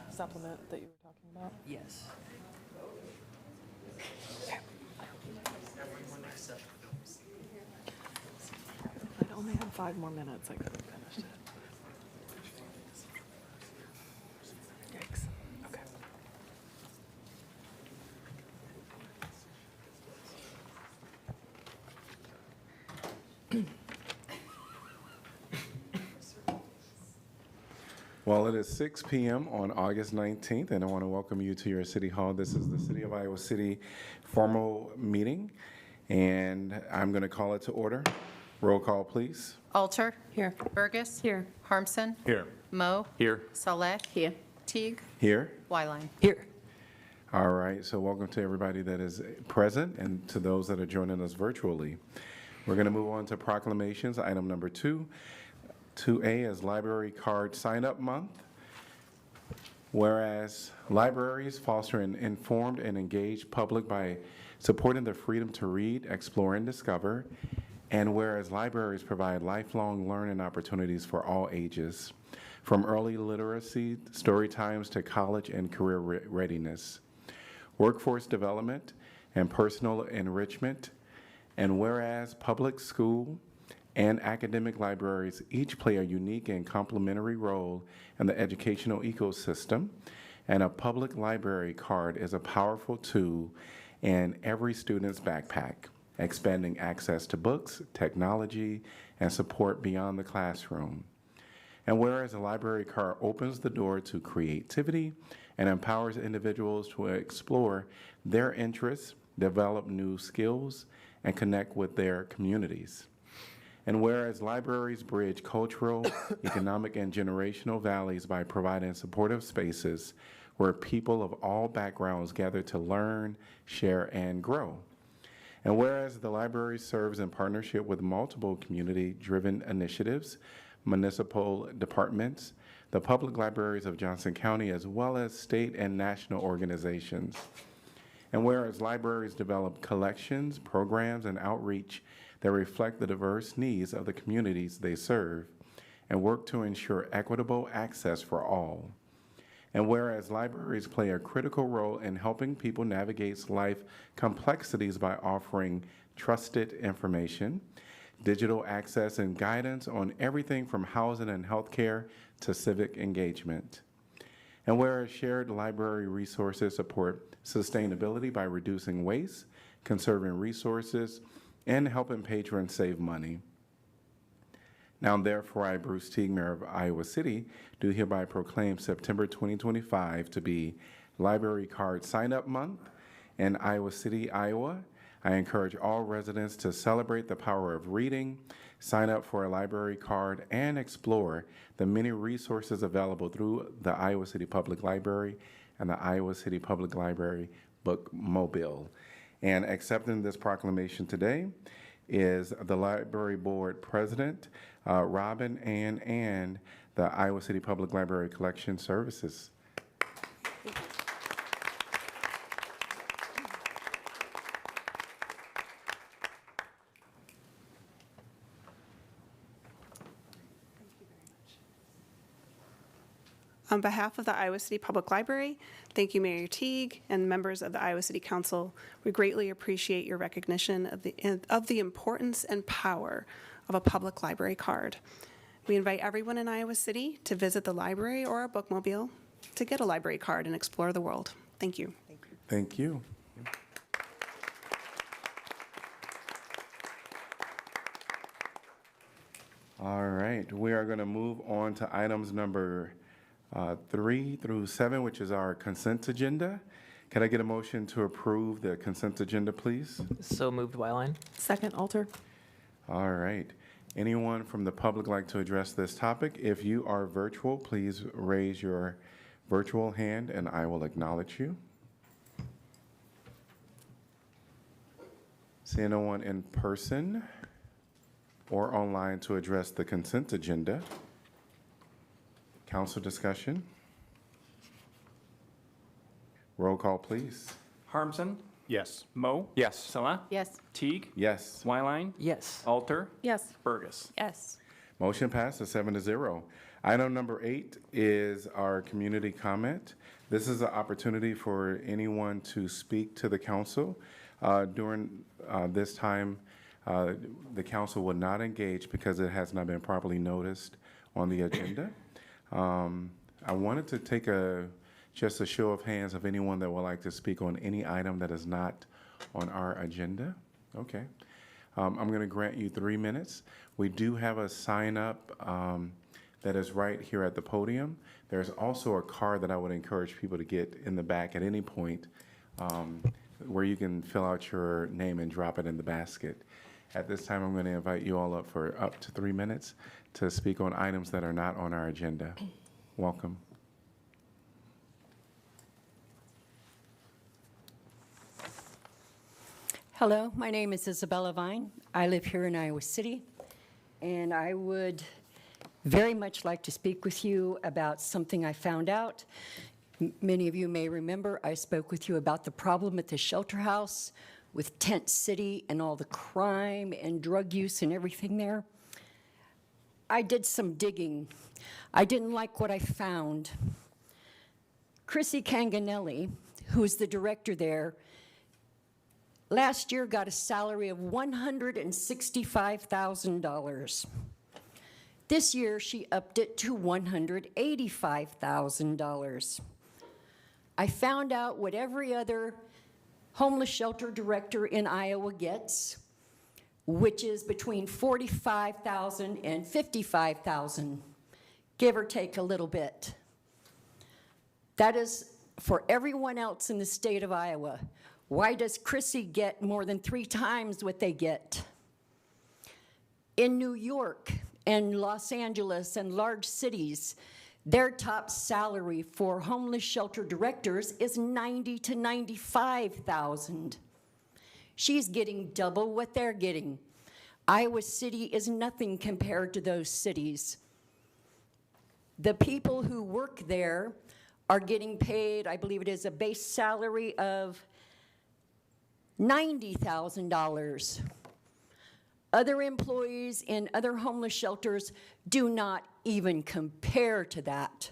Supplement that you were talking about?
Yes.
If I'd only had 5 more minutes, I could have finished it. Yikes. Okay.
Well, it is 6 p.m. on August 19th, and I want to welcome you to your City Hall. This is the City of Iowa City formal meeting, and I'm going to call it to order. Roll call, please.
Alter. Here. Burgess. Here. Harmson.
Here.
Mo.
Here.
Saleh.
Here.
Teague.
Here.
Wyline.
Here.
All right, so welcome to everybody that is present and to those that are joining us virtually. We're going to move on to proclamations. Item number 2. 2A is Library Card Sign-Up Month. Whereas libraries foster an informed and engaged public by supporting the freedom to read, explore, and discover, and whereas libraries provide lifelong learning opportunities for all ages, from early literacy, story times, to college and career readiness, workforce development, and personal enrichment, and whereas public school and academic libraries each play a unique and complementary role in the educational ecosystem, and a public library card is a powerful tool in every student's backpack, expanding access to books, technology, and support beyond the classroom. And whereas a library card opens the door to creativity and empowers individuals to explore their interests, develop new skills, and connect with their communities. And whereas libraries bridge cultural, economic, and generational valleys by providing supportive spaces where people of all backgrounds gather to learn, share, and grow. And whereas the library serves in partnership with multiple community-driven initiatives, municipal departments, the public libraries of Johnson County, as well as state and national organizations. And whereas libraries develop collections, programs, and outreach that reflect the diverse needs of the communities they serve, and work to ensure equitable access for all. And whereas libraries play a critical role in helping people navigate life complexities by offering trusted information, digital access, and guidance on everything from housing and healthcare to civic engagement. And whereas shared library resources support sustainability by reducing waste, conserving resources, and helping patrons save money. Now therefore, I, Bruce Teague, Mayor of Iowa City, do hereby proclaim September 2025 to be Library Card Sign-Up Month in Iowa City, Iowa. I encourage all residents to celebrate the power of reading, sign up for a library card, and explore the many resources available through the Iowa City Public Library and the Iowa City Public Library Bookmobile. And accepting this proclamation today is the Library Board President, Robin Ann, and the Iowa City Public Library Collection Services.
On behalf of the Iowa City Public Library, thank you, Mayor Teague, and members of the Iowa City Council. We greatly appreciate your recognition of the importance and power of a public library card. We invite everyone in Iowa City to visit the library or our bookmobile to get a library card and explore the world. Thank you.
Thank you. All right, we are going to move on to items number 3 through 7, which is our consent agenda. Can I get a motion to approve the consent agenda, please?
So moved, Wyline.
Second, Alter.
All right. Anyone from the public like to address this topic? If you are virtual, please raise your virtual hand and I will acknowledge you. Seeing no one in person or online to address the consent agenda. Council discussion. Roll call, please.
Harmson.
Yes.
Mo.
Yes.
Salah.
Yes.
Teague.
Yes.
Wyline.
Yes.
Alter.
Yes.
Burgess.
Yes.
Motion passes 7-0. Item number 8 is our community comment. This is an opportunity for anyone to speak to the council. During this time, the council will not engage because it has not been properly noticed on the agenda. I wanted to take just a show of hands of anyone that would like to speak on any item that is not on our agenda. Okay. I'm going to grant you 3 minutes. We do have a sign up that is right here at the podium. There's also a card that I would encourage people to get in the back at any point where you can fill out your name and drop it in the basket. At this time, I'm going to invite you all up for up to 3 minutes to speak on items that are not on our agenda. Welcome.
Hello, my name is Isabella Vine. I live here in Iowa City, and I would very much like to speak with you about something I found out. Many of you may remember I spoke with you about the problem at the shelter house with Tent City and all the crime and drug use and everything there. I did some digging. I didn't like what I found. Chrissy Canganelli, who's the director there, last year got a salary of $165,000. This year, she upped it to $185,000. I found out what every other homeless shelter director in Iowa gets, which is between $45,000 and $55,000, give or take a little bit. That is for everyone else in the state of Iowa. Why does Chrissy get more than 3 times what they get? In New York and Los Angeles and large cities, their top salary for homeless shelter directors is $90,000 to $95,000. She's getting double what they're getting. Iowa City is nothing compared to those cities. The people who work there are getting paid, I believe it is a base salary of $90,000. Other employees in other homeless shelters do not even compare to that.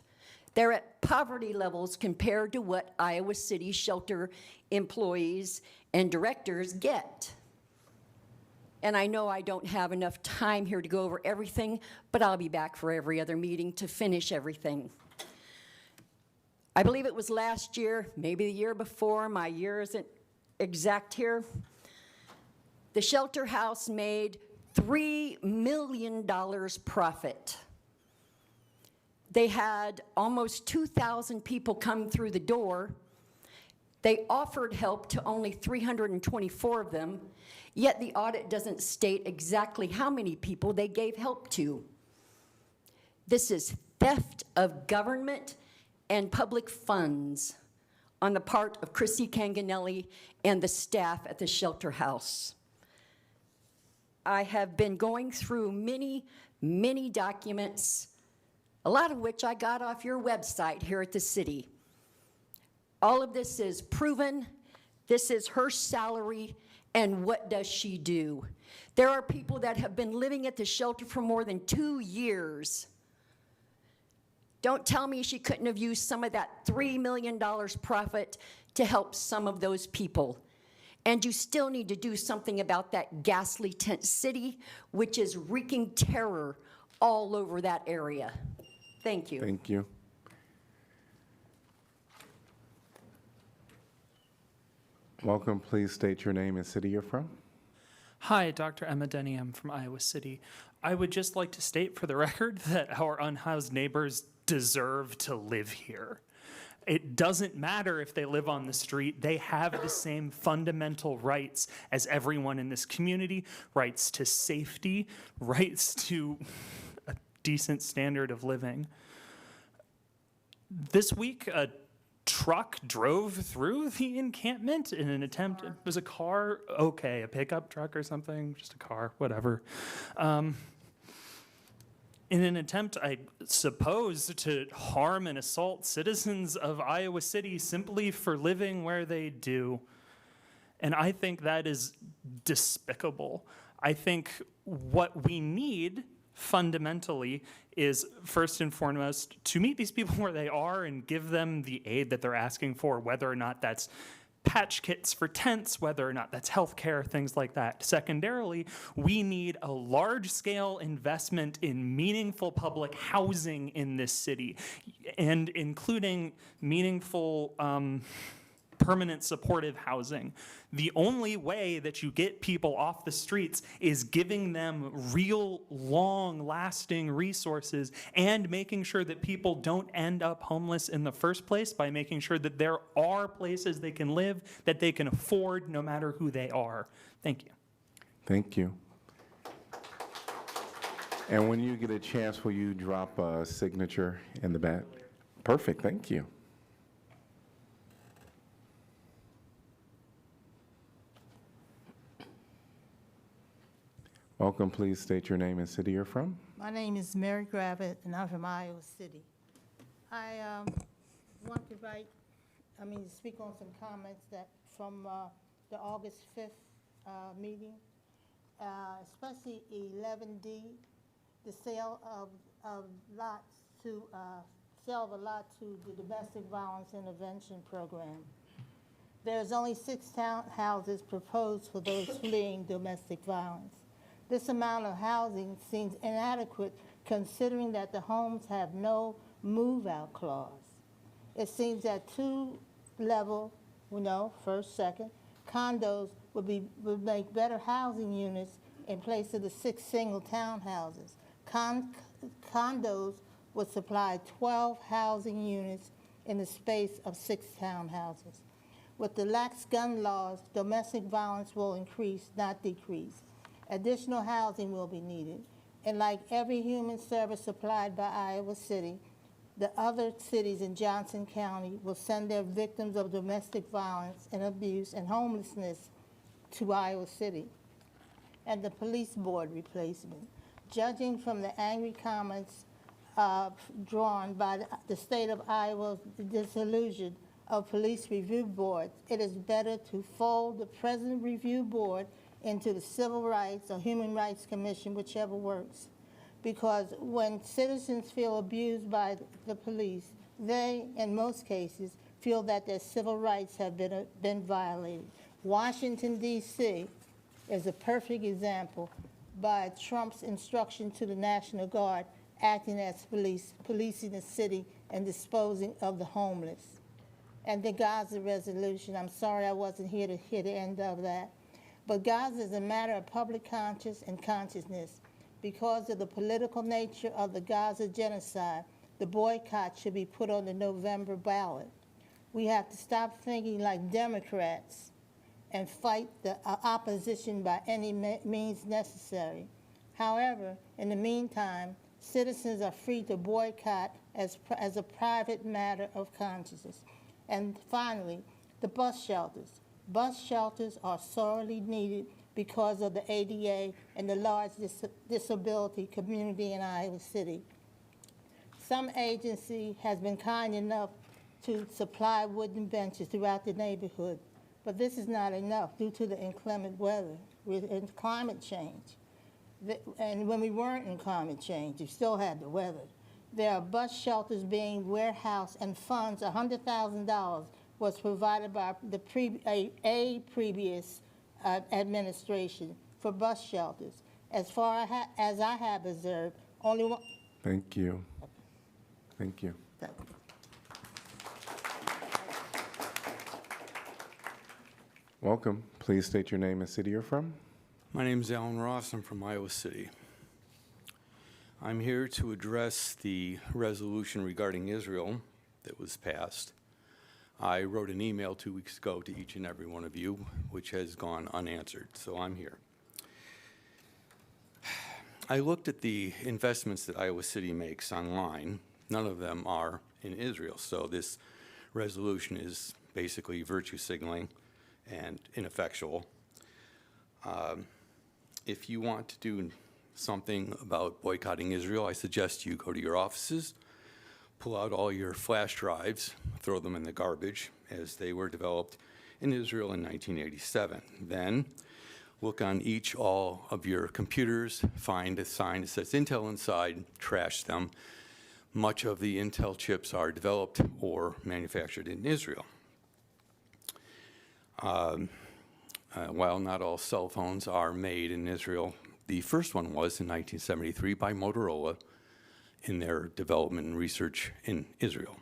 They're at poverty levels compared to what Iowa City shelter employees and directors get. And I know I don't have enough time here to go over everything, but I'll be back for every other meeting to finish everything. I believe it was last year, maybe the year before, my year isn't exact here. The shelter house made $3 million profit. They had almost 2,000 people come through the door. They offered help to only 324 of them, yet the audit doesn't state exactly how many people they gave help to. This is theft of government and public funds on the part of Chrissy Canganelli and the staff at the shelter house. I have been going through many, many documents, a lot of which I got off your website here at the city. All of this is proven. This is her salary, and what does she do? There are people that have been living at the shelter for more than 2 years. Don't tell me she couldn't have used some of that $3 million profit to help some of those people. And you still need to do something about that ghastly Tent City, which is wreaking terror all over that area. Thank you.
Thank you. Welcome. Please state your name and city you're from.
Hi, Dr. Emma Denny. I'm from Iowa City. I would just like to state for the record that our unhoused neighbors deserve to live here. It doesn't matter if they live on the street. They have the same fundamental rights as everyone in this community, rights to safety, rights to a decent standard of living. This week, a truck drove through the encampment in an attempt. It was a car, okay, a pickup truck or something, just a car, whatever. In an attempt, I suppose, to harm and assault citizens of Iowa City simply for living where they do. And I think that is despicable. I think what we need fundamentally is first and foremost to meet these people where they are and give them the aid that they're asking for, whether or not that's patch kits for tents, whether or not that's healthcare, things like that. Secondarily, we need a large-scale investment in meaningful public housing in this city, and including meaningful permanent supportive housing. The only way that you get people off the streets is giving them real, long-lasting resources and making sure that people don't end up homeless in the first place by making sure that there are places they can live, that they can afford, no matter who they are. Thank you.
Thank you. And when you get a chance, will you drop a signature in the back? Perfect, thank you. Welcome, please state your name and city you're from.
My name is Mary Gravitt, and I'm from Iowa City. I want to speak on some comments that from the August 5th meeting, especially 11D, the sale of lots to sell of a lot to the Domestic Violence Intervention Program. There's only 6 townhouses proposed for those fleeing domestic violence. This amount of housing seems inadequate considering that the homes have no move-out clause. It seems that 2-level, first, second, condos would make better housing units in place of the 6 single townhouses. Condos would supply 12 housing units in the space of 6 townhouses. With the lax gun laws, domestic violence will increase, not decrease. Additional housing will be needed. And like every human service supplied by Iowa City, the other cities in Johnson County will send their victims of domestic violence and abuse and homelessness to Iowa City. And the police board replacement. Judging from the angry comments drawn by the state of Iowa's disillusion of police review boards, it is better to fold the present review board into the Civil Rights or Human Rights Commission, whichever works. Because when citizens feel abused by the police, they, in most cases, feel that their civil rights have been violated. Washington, D.C. is a perfect example by Trump's instruction to the National Guard acting as police, policing the city and disposing of the homeless. And the Gaza resolution, I'm sorry I wasn't here to hear the end of that. But Gaza is a matter of public conscience and consciousness. Because of the political nature of the Gaza genocide, the boycott should be put on the November ballot. We have to stop thinking like Democrats and fight the opposition by any means necessary. However, in the meantime, citizens are free to boycott as a private matter of conscience. And finally, the bus shelters. Bus shelters are sorely needed because of the ADA and the large disability community in Iowa City. Some agency has been kind enough to supply wooden benches throughout the neighborhood, but this is not enough due to the inclement weather and climate change. And when we weren't in climate change, we still had the weather. There are bus shelters being warehoused, and funds, $100,000, was provided by the previous administration for bus shelters. As far as I have observed, only one.
Thank you. Thank you. Welcome. Please state your name and city you're from.
My name is Alan Ross. I'm from Iowa City. I'm here to address the resolution regarding Israel that was passed. I wrote an email 2 weeks ago to each and every one of you, which has gone unanswered, so I'm here. I looked at the investments that Iowa City makes online. None of them are in Israel, so this resolution is basically virtue signaling and ineffectual. If you want to do something about boycotting Israel, I suggest you go to your offices, pull out all your flash drives, throw them in the garbage as they were developed in Israel in 1987. Then look on all of your computers, find a sign that says Intel inside, trash them. Much of the Intel chips are developed or manufactured in Israel. While not all cell phones are made in Israel, the first one was in 1973 by Motorola in their development and research in Israel.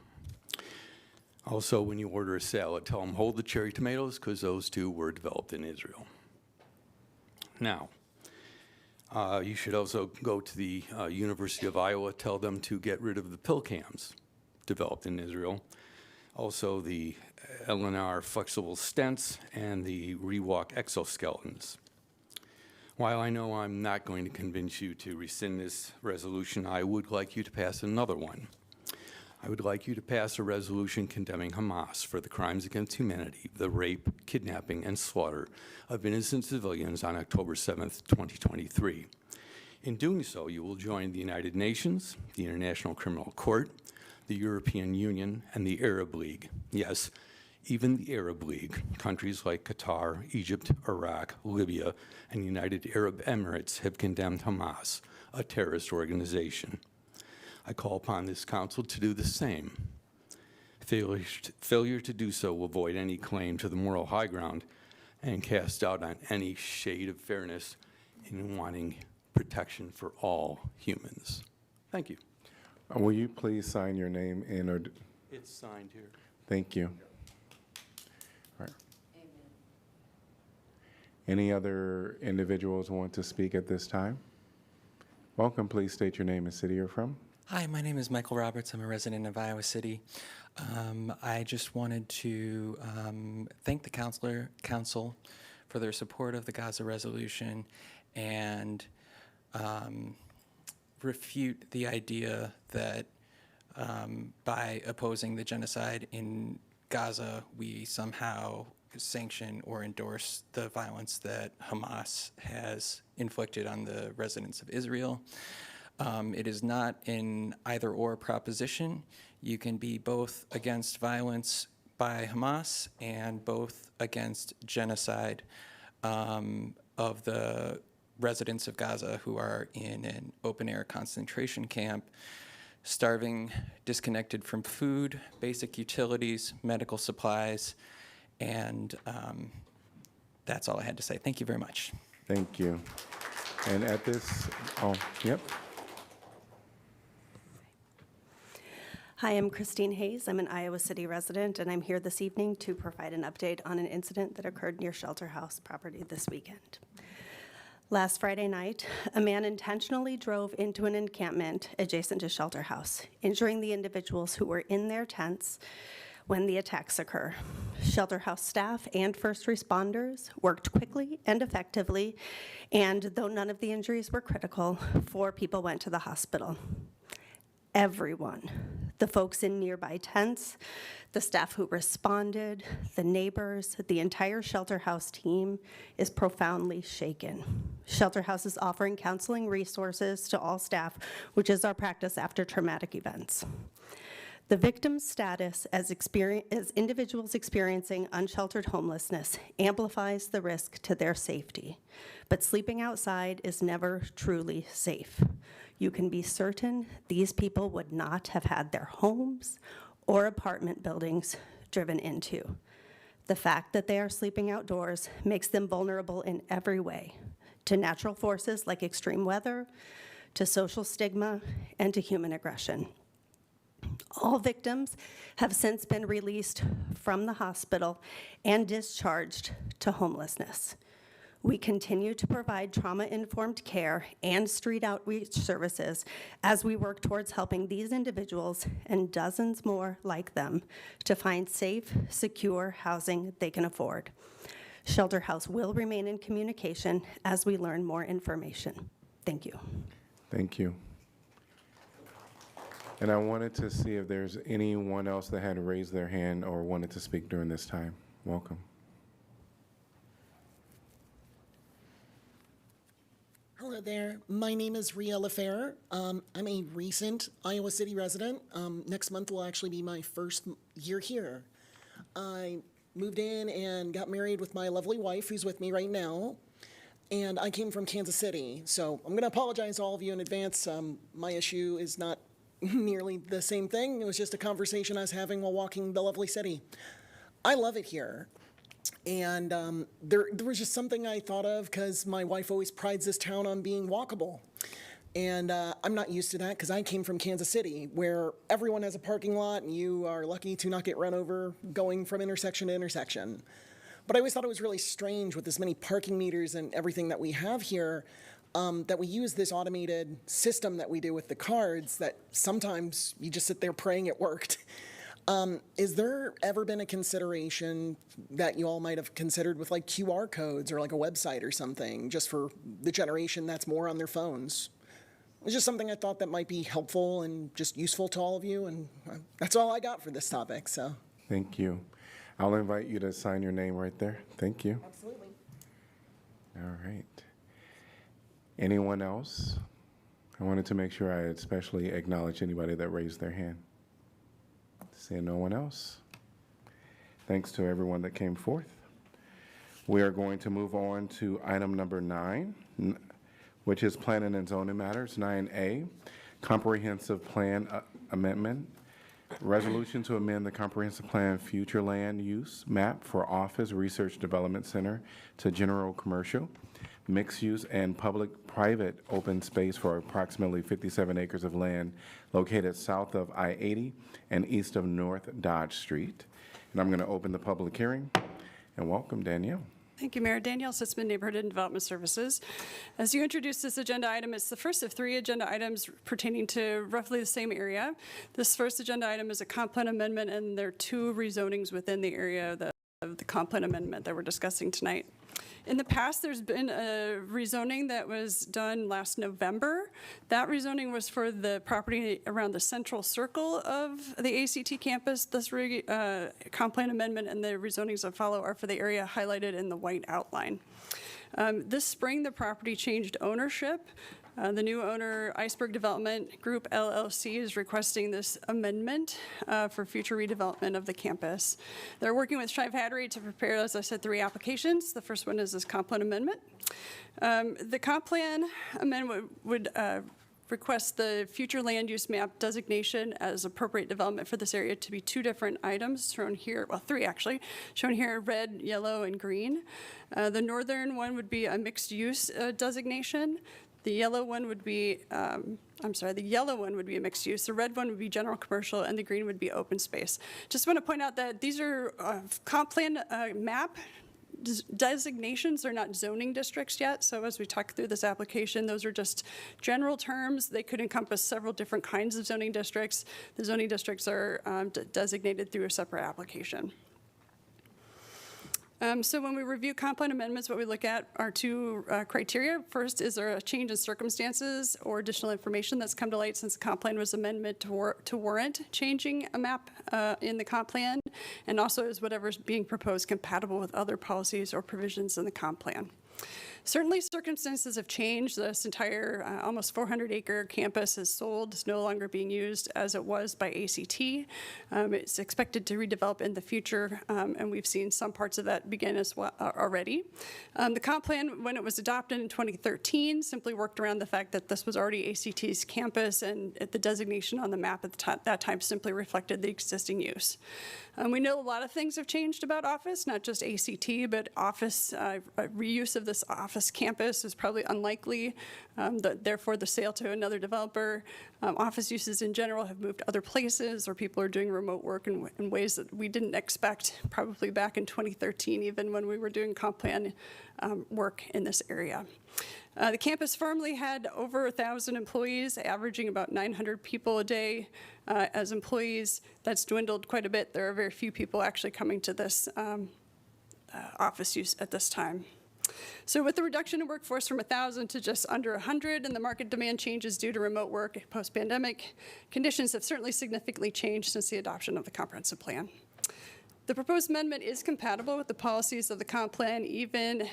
Also, when you order a salad, tell them hold the cherry tomatoes because those two were developed in Israel. Now, you should also go to the University of Iowa, tell them to get rid of the pill cams developed in Israel. Also, the LNR flexible stents and the ReWalk exoskeletons. While I know I'm not going to convince you to rescind this resolution, I would like you to pass another one. I would like you to pass a resolution condemning Hamas for the crimes against humanity, the rape, kidnapping, and slaughter of innocent civilians on October 7th, 2023. In doing so, you will join the United Nations, the International Criminal Court, the European Union, and the Arab League. Yes, even the Arab League, countries like Qatar, Egypt, Iraq, Libya, and United Arab Emirates have condemned Hamas, a terrorist organization. I call upon this council to do the same. Failure to do so will avoid any claim to the moral high ground and cast doubt on any shade of fairness in wanting protection for all humans. Thank you.
Will you please sign your name in or?
It's signed here.
Thank you. All right. Any other individuals want to speak at this time? Welcome. Please state your name and city you're from.
Hi, my name is Michael Roberts. I'm a resident of Iowa City. I just wanted to thank the council for their support of the Gaza resolution and refute the idea that by opposing the genocide in Gaza, we somehow sanction or endorse the violence that Hamas has inflicted on the residents of Israel. It is not an either-or proposition. You can be both against violence by Hamas and both against genocide of the residents of Gaza who are in an open-air concentration camp, starving, disconnected from food, basic utilities, medical supplies, and that's all I had to say. Thank you very much.
Thank you. And at this, yep.
Hi, I'm Christine Hayes. I'm an Iowa City resident, and I'm here this evening to provide an update on an incident that occurred near Shelter House property this weekend. Last Friday night, a man intentionally drove into an encampment adjacent to Shelter House, injuring the individuals who were in their tents when the attacks occur. Shelter House staff and first responders worked quickly and effectively, and though none of the injuries were critical, 4 people went to the hospital. Everyone, the folks in nearby tents, the staff who responded, the neighbors, the entire Shelter House team is profoundly shaken. Shelter House is offering counseling resources to all staff, which is our practice after traumatic events. The victim's status as individuals experiencing unsheltered homelessness amplifies the risk to their safety, but sleeping outside is never truly safe. You can be certain these people would not have had their homes or apartment buildings driven into. The fact that they are sleeping outdoors makes them vulnerable in every way, to natural forces like extreme weather, to social stigma, and to human aggression. All victims have since been released from the hospital and discharged to homelessness. We continue to provide trauma-informed care and street outreach services as we work towards helping these individuals and dozens more like them to find safe, secure housing they can afford. Shelter House will remain in communication as we learn more information. Thank you.
Thank you. And I wanted to see if there's anyone else that had raised their hand or wanted to speak during this time. Welcome.
Hello there. My name is Ria LaFerre. I'm a recent Iowa City resident. Next month will actually be my first year here. I moved in and got married with my lovely wife, who's with me right now. and I came from Kansas City, so I'm going to apologize to all of you in advance. My issue is not nearly the same thing. It was just a conversation I was having while walking the lovely city. I love it here. And there was just something I thought of because my wife always prides this town on being walkable. And I'm not used to that because I came from Kansas City, where everyone has a parking lot and you are lucky to not get run over going from intersection to intersection. But I always thought it was really strange with as many parking meters and everything that we have here, that we use this automated system that we do with the cards that sometimes you just sit there praying it worked. Is there ever been a consideration that you all might have considered with like QR codes or like a website or something, just for the generation that's more on their phones? It's just something I thought that might be helpful and just useful to all of you, and that's all I got for this topic, so.
Thank you. I'll invite you to sign your name right there. Thank you.
Absolutely.
All right. Anyone else? I wanted to make sure I especially acknowledge anybody that raised their hand. Seeing no one else. Thanks to everyone that came forth. We are going to move on to item number 9, which is Planning and Zoning Matters, 9A, Comprehensive Plan Amendment. Resolution to amend the Comprehensive Plan Future Land Use Map for Office Research Development Center to General Commercial, Mixed Use, and Public-Private Open Space for approximately 57 acres of land located south of I-80 and east of North Dodge Street. And I'm going to open the public hearing and welcome Danielle.
Thank you, Mayor. Danielle Sitzman, Neighborhood and Development Services. As you introduced this agenda item, it's the first of 3 agenda items pertaining to roughly the same area. This first agenda item is a comp plan amendment, and there are 2 rezonings within the area of the comp plan amendment that we're discussing tonight. In the past, there's been a rezoning that was done last November. That rezoning was for the property around the central circle of the ACT campus. This comp plan amendment and the rezonings that follow are for the area highlighted in the white outline. This spring, the property changed ownership. The new owner, Iceberg Development Group LLC, is requesting this amendment for future redevelopment of the campus. They're working with Shive Hattery to prepare, as I said, 3 applications. The first one is this comp plan amendment. The comp plan amendment would request the future land use map designation as appropriate development for this area to be 2 different items shown here, well, 3 actually, shown here, red, yellow, and green. The northern one would be a mixed use designation. The yellow one would be, the yellow one would be a mixed use, the red one would be general commercial, and the green would be open space. Just want to point out that these are comp plan map designations. They're not zoning districts yet, so as we talk through this application, those are just general terms. They could encompass several different kinds of zoning districts. The zoning districts are designated through a separate application. So when we review comp plan amendments, what we look at are 2 criteria. First, is there a change in circumstances or additional information that's come to light since the comp plan was amended to warrant changing a map in the comp plan? And also, is whatever's being proposed compatible with other policies or provisions in the comp plan? Certainly circumstances have changed. This entire almost 400-acre campus is sold. It's no longer being used as it was by ACT. It's expected to redevelop in the future, and we've seen some parts of that begin as well already. The comp plan, when it was adopted in 2013, simply worked around the fact that this was already ACT's campus, and the designation on the map at that time simply reflected the existing use. We know a lot of things have changed about office, not just ACT, but office reuse of this office campus is probably unlikely. Therefore, the sale to another developer. Office uses in general have moved other places, or people are doing remote work in ways that we didn't expect probably back in 2013, even when we were doing comp plan work in this area. The campus formerly had over 1,000 employees, averaging about 900 people a day as employees. That's dwindled quite a bit. There are very few people actually coming to this office use at this time. So with the reduction in workforce from 1,000 to just under 100 and the market demand changes due to remote work post-pandemic, conditions have certainly significantly changed since the adoption of the comprehensive plan. The proposed amendment is compatible with the policies of the comp plan. Even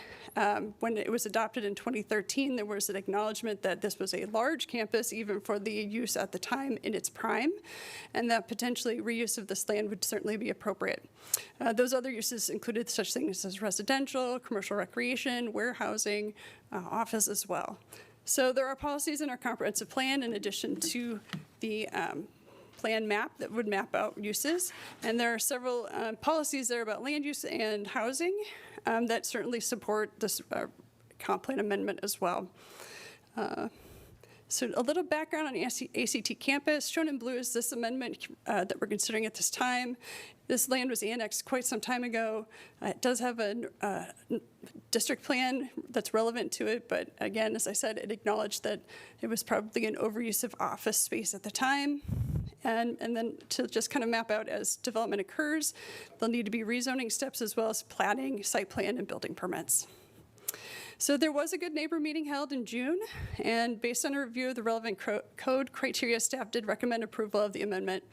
when it was adopted in 2013, there was an acknowledgement that this was a large campus, even for the use at the time in its prime, and that potentially reuse of this land would certainly be appropriate. Those other uses included such things as residential, commercial recreation, warehousing, office as well. So there are policies in our comprehensive plan in addition to the plan map that would map out uses. And there are several policies there about land use and housing that certainly support this comp plan amendment as well. So a little background on ACT campus. Shown in blue is this amendment that we're considering at this time. This land was annexed quite some time ago. It does have a district plan that's relevant to it, but again, as I said, it acknowledged that it was probably an overuse of office space at the time. And then to just kind of map out as development occurs, there'll need to be rezoning steps as well as planning, site plan, and building permits. So there was a good neighbor meeting held in June, and based on a review of the relevant code criteria, staff did recommend approval of the amendment.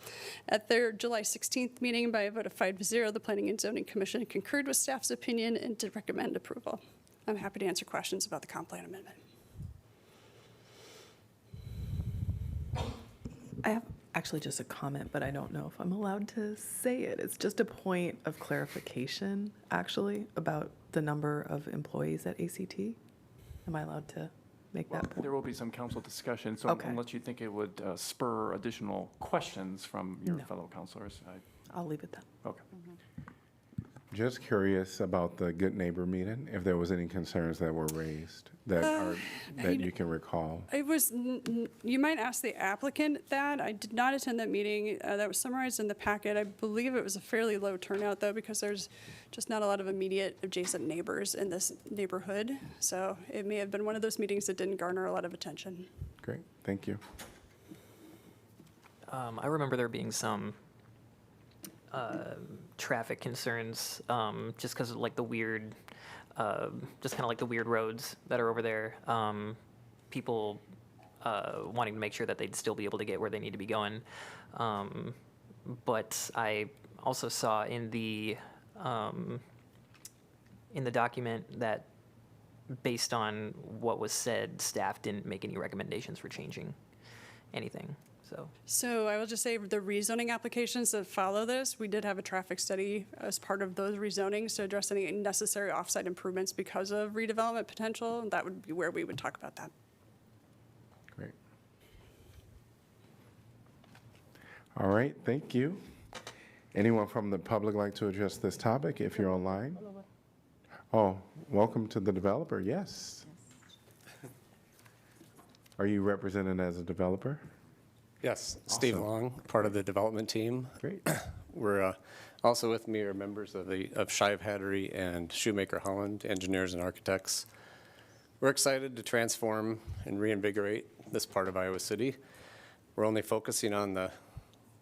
At their July 16th meeting, by a vote of 5-0, the Planning and Zoning Commission concurred with staff's opinion and did recommend approval. I'm happy to answer questions about the comp plan amendment.
I have actually just a comment, but I don't know if I'm allowed to say it. It's just a point of clarification, actually, about the number of employees at ACT. Am I allowed to make that point?
There will be some council discussion, so
Okay.
unless you think it would spur additional questions from your fellow councilors.
I'll leave it then.
Okay.
Just curious about the Good Neighbor meeting, if there was any concerns that were raised that you can recall.
It was, you might ask the applicant that. I did not attend that meeting. That was summarized in the packet. I believe it was a fairly low turnout, though, because there's just not a lot of immediate adjacent neighbors in this neighborhood. So it may have been one of those meetings that didn't garner a lot of attention.
Great, thank you.
I remember there being some traffic concerns, just because of like the weird, just kind of like the weird roads that are over there. People wanting to make sure that they'd still be able to get where they need to be going. But I also saw in the document that based on what was said, staff didn't make any recommendations for changing anything.
So I will just say the rezoning applications that follow this, we did have a traffic study as part of those rezonings to address any necessary offsite improvements because of redevelopment potential. And that would be where we would talk about that.
Great. All right, thank you. Anyone from the public like to address this topic if you're online? Oh, welcome to the developer, yes. Are you represented as a developer?
Yes, Steve Long, part of the development team.
Great.
We're also with me are members of Shive Hattery and Shoemaker Holland, engineers and architects. We're excited to transform and reinvigorate this part of Iowa City. We're only focusing on the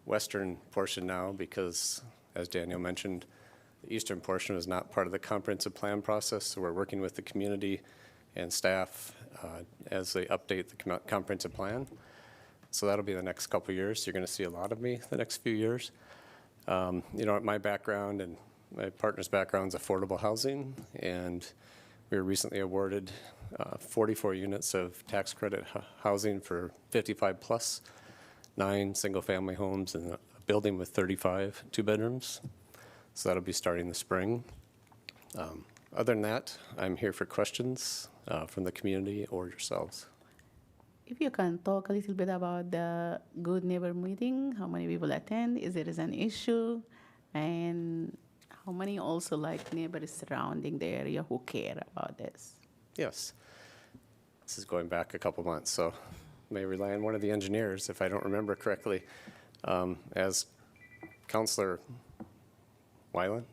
western portion now because, as Daniel mentioned, the eastern portion is not part of the comprehensive plan process, so we're working with the community and staff as they update the comprehensive plan. So that'll be the next couple of years. You're going to see a lot of me the next few years. You know, my background and my partner's background is affordable housing, and we were recently awarded 44 units of tax credit housing for 55 plus, 9 single-family homes, and a building with 35 two-bedrooms. So that'll be starting this spring. Other than that, I'm here for questions from the community or yourselves.
If you can talk a little bit about the Good Neighbor meeting, how many people attend, is it an issue, and how many also like neighbors surrounding the area who care about this?
Yes. This is going back a couple months, so may rely on one of the engineers if I don't remember correctly. As Councilor Weiland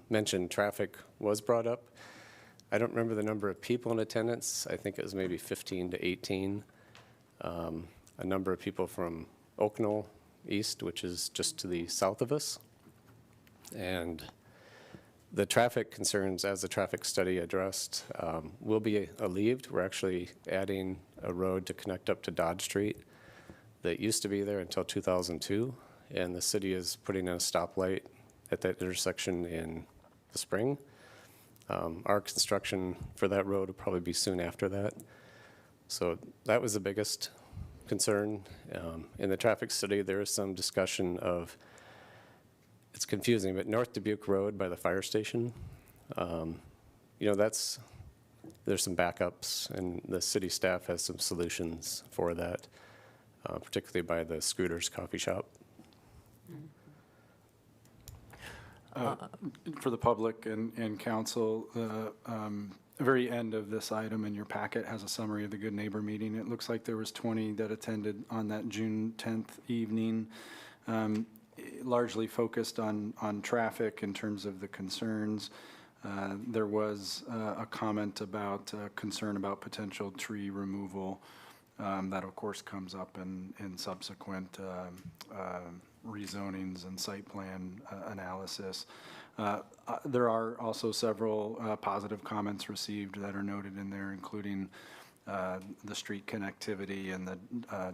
mentioned, traffic was brought up. I don't remember the number of people in attendance. I think it was maybe 15 to 18. A number of people from Oaknell East, which is just to the south of us. And the traffic concerns, as the traffic study addressed, will be alleviated. We're actually adding a road to connect up to Dodge Street that used to be there until 2002. and the city is putting in a stoplight at that intersection in the spring. Our construction for that road will probably be soon after that. So that was the biggest concern. In the traffic study, there is some discussion of, it's confusing, but North Dubuque Road by the fire station, there's some backups, and the city staff has some solutions for that, particularly by the Scooters Coffee Shop.
For the public and council, the very end of this item in your packet has a summary of the Good Neighbor meeting. It looks like there was 20 that attended on that June 10th evening, largely focused on traffic in terms of the concerns. There was a comment about concern about potential tree removal. That, of course, comes up in subsequent rezonings and site plan analysis. There are also several positive comments received that are noted in there, including the street connectivity and the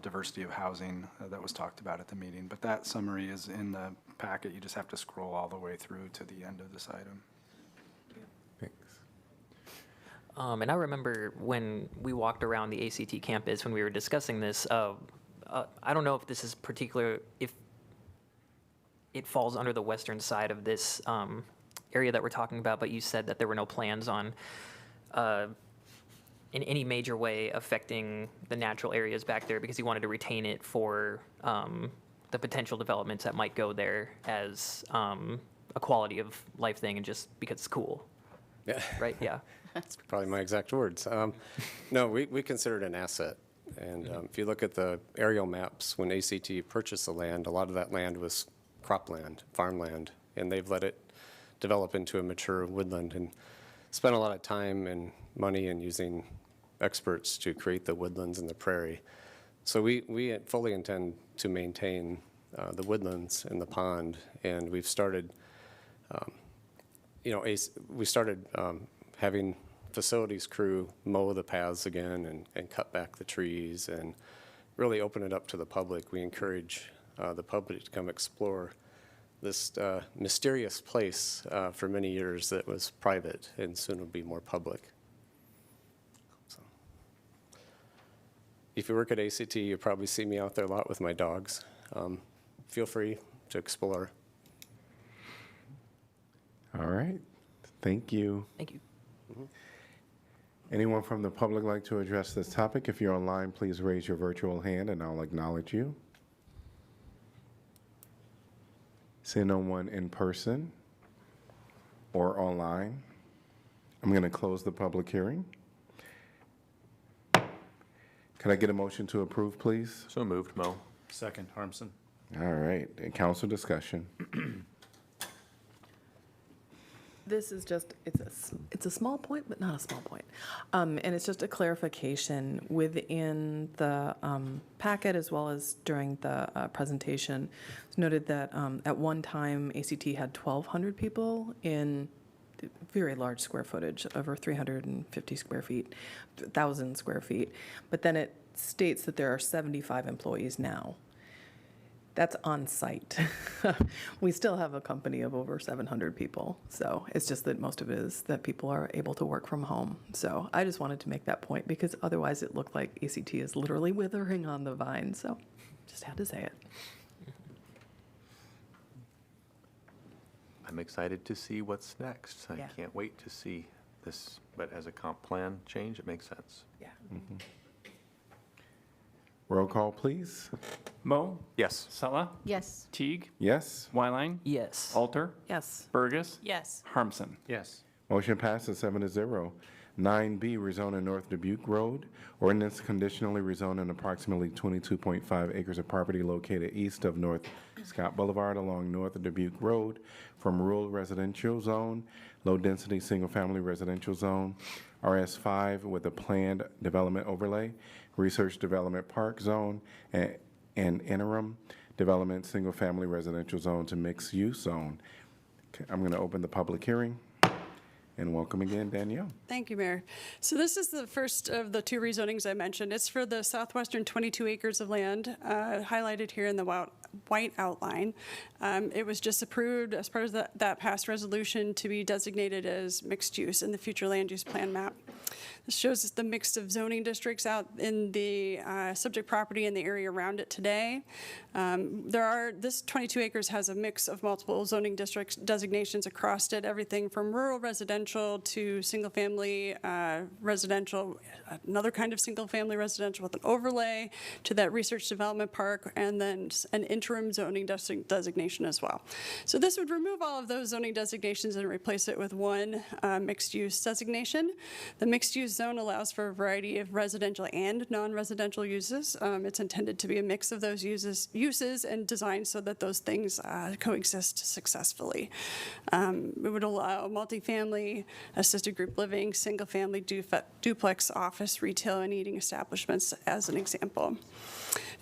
diversity of housing that was talked about at the meeting. But that summary is in the packet. You just have to scroll all the way through to the end of this item.
And I remember when we walked around the ACT campus when we were discussing this, I don't know if this is particular, if it falls under the western side of this area that we're talking about, but you said that there were no plans on in any major way affecting the natural areas back there because you wanted to retain it for the potential developments that might go there as a quality of life thing and just because it's cool.
Yeah.
Right? Yeah.
That's probably my exact words. No, we consider it an asset. And if you look at the aerial maps, when ACT purchased the land, a lot of that land was cropland, farmland, and they've let it develop into a mature woodland and spent a lot of time and money in using experts to create the woodlands and the prairie. So we fully intend to maintain the woodlands and the pond, and we've started, we started having facilities crew mow the paths again and cut back the trees and really open it up to the public. We encourage the public to come explore this mysterious place for many years that was private and soon will be more public. So, if you work at ACT, you'll probably see me out there a lot with my dogs. Feel free to explore.
All right. Thank you.
Thank you.
Anyone from the public like to address this topic? If you're online, please raise your virtual hand and I'll acknowledge you. Seeing no one in person or online, I'm going to close the public hearing. Can I get a motion to approve, please?
So moved, Mo.
Second, Harmson.
All right. Council discussion.
This is just, it's a small point, but not a small point. And it's just a clarification within the packet as well as during the presentation. It's noted that at one time, ACT had 1,200 people in very large square footage, over 350 square feet, 1,000 square feet. But then it states that there are 75 employees now. That's on site. We still have a company of over 700 people. So it's just that most of it is that people are able to work from home. So I just wanted to make that point because otherwise it looked like ACT is literally withering on the vine. So just had to say it.
I'm excited to see what's next. I
Yeah.
can't wait to see this, but as a comp plan change, it makes sense.
Yeah.
Mm-hmm. Roll call, please.
Mo?
Yes.
Sella?
Yes.
Teague?
Yes.
Wyline?
Yes.
Alter?
Yes.
Burgess?
Yes.
Harmson?
Yes.
Motion passes 7-0. 9B, rezoning North Dubuque Road. Ordinance conditionally rezoning approximately 22.5 acres of property located east of North Scott Boulevard along North Dubuque Road from rural residential zone, low-density single-family residential zone, RS5 with a planned development overlay, research development park zone, and interim development single-family residential zone to mixed-use zone. Okay, I'm going to open the public hearing. And welcome again, Danielle.
Thank you, Mayor. So this is the first of the two rezonings I mentioned. It's for the southwestern 22 acres of land highlighted here in the white outline. It was just approved as part of that past resolution to be designated as mixed use in the future land use plan map. This shows us the mix of zoning districts out in the subject property and the area around it today. This 22 acres has a mix of multiple zoning districts designations across it, everything from rural residential to single-family residential, another kind of single-family residential with an overlay, to that research development park, and then an interim zoning designation as well. So this would remove all of those zoning designations and replace it with one mixed-use designation. The mixed-use zone allows for a variety of residential and non-residential uses. It's intended to be a mix of those uses and designed so that those things coexist successfully. It would allow multifamily, assisted group living, single-family duplex, office, retail, and eating establishments as an example.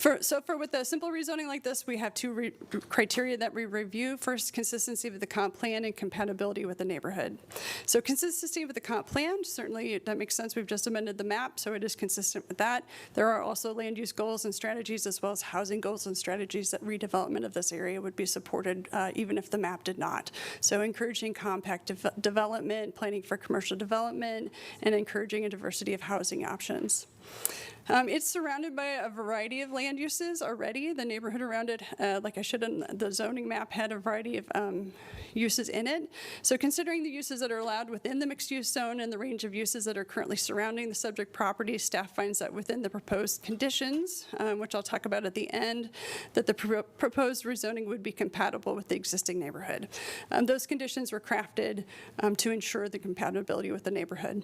With a simple rezoning like this, we have two criteria that we review. First, consistency with the comp plan and compatibility with the neighborhood. So consistency with the comp plan, certainly that makes sense. We've just amended the map, so it is consistent with that. There are also land use goals and strategies, as well as housing goals and strategies that redevelopment of this area would be supported even if the map did not. So encouraging compact development, planning for commercial development, and encouraging a diversity of housing options. It's surrounded by a variety of land uses already. The neighborhood around it, like I showed in the zoning map, had a variety of uses in it. So considering the uses that are allowed within the mixed-use zone and the range of uses that are currently surrounding the subject property, staff finds that within the proposed conditions, which I'll talk about at the end, that the proposed rezoning would be compatible with the existing neighborhood. Those conditions were crafted to ensure the compatibility with the neighborhood.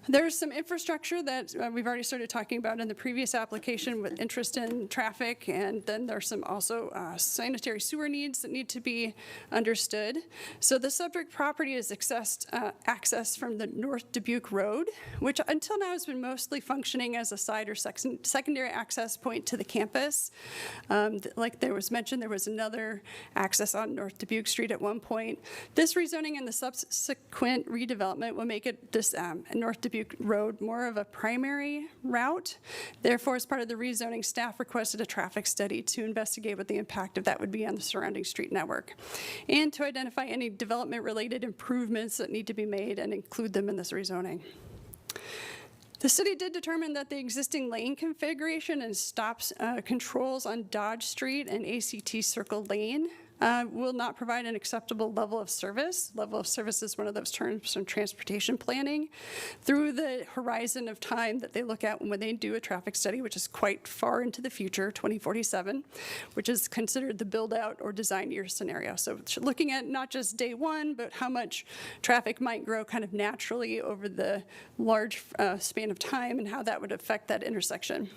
There's some infrastructure that we've already started talking about in the previous application with interest in traffic, and then there's some also sanitary sewer needs that need to be understood. So the subject property is accessed from the North Dubuque Road, which until now has been mostly functioning as a side or secondary access point to the campus. Like there was mentioned, there was another access on North Dubuque Street at one point. This rezoning and the subsequent redevelopment will make it this North Dubuque Road more of a primary route. Therefore, as part of the rezoning, staff requested a traffic study to investigate what the impact of that would be on the surrounding street network, and to identify any development-related improvements that need to be made and include them in this rezoning. The city did determine that the existing lane configuration and stops controls on Dodge Street and ACT Circle Lane will not provide an acceptable level of service. Level of service is one of those terms from transportation planning. Through the horizon of time that they look at when they do a traffic study, which is quite far into the future, 2047, which is considered the build out or design year scenario. So looking at not just day one, but how much traffic might grow kind of naturally over the large span of time and how that would affect that intersection.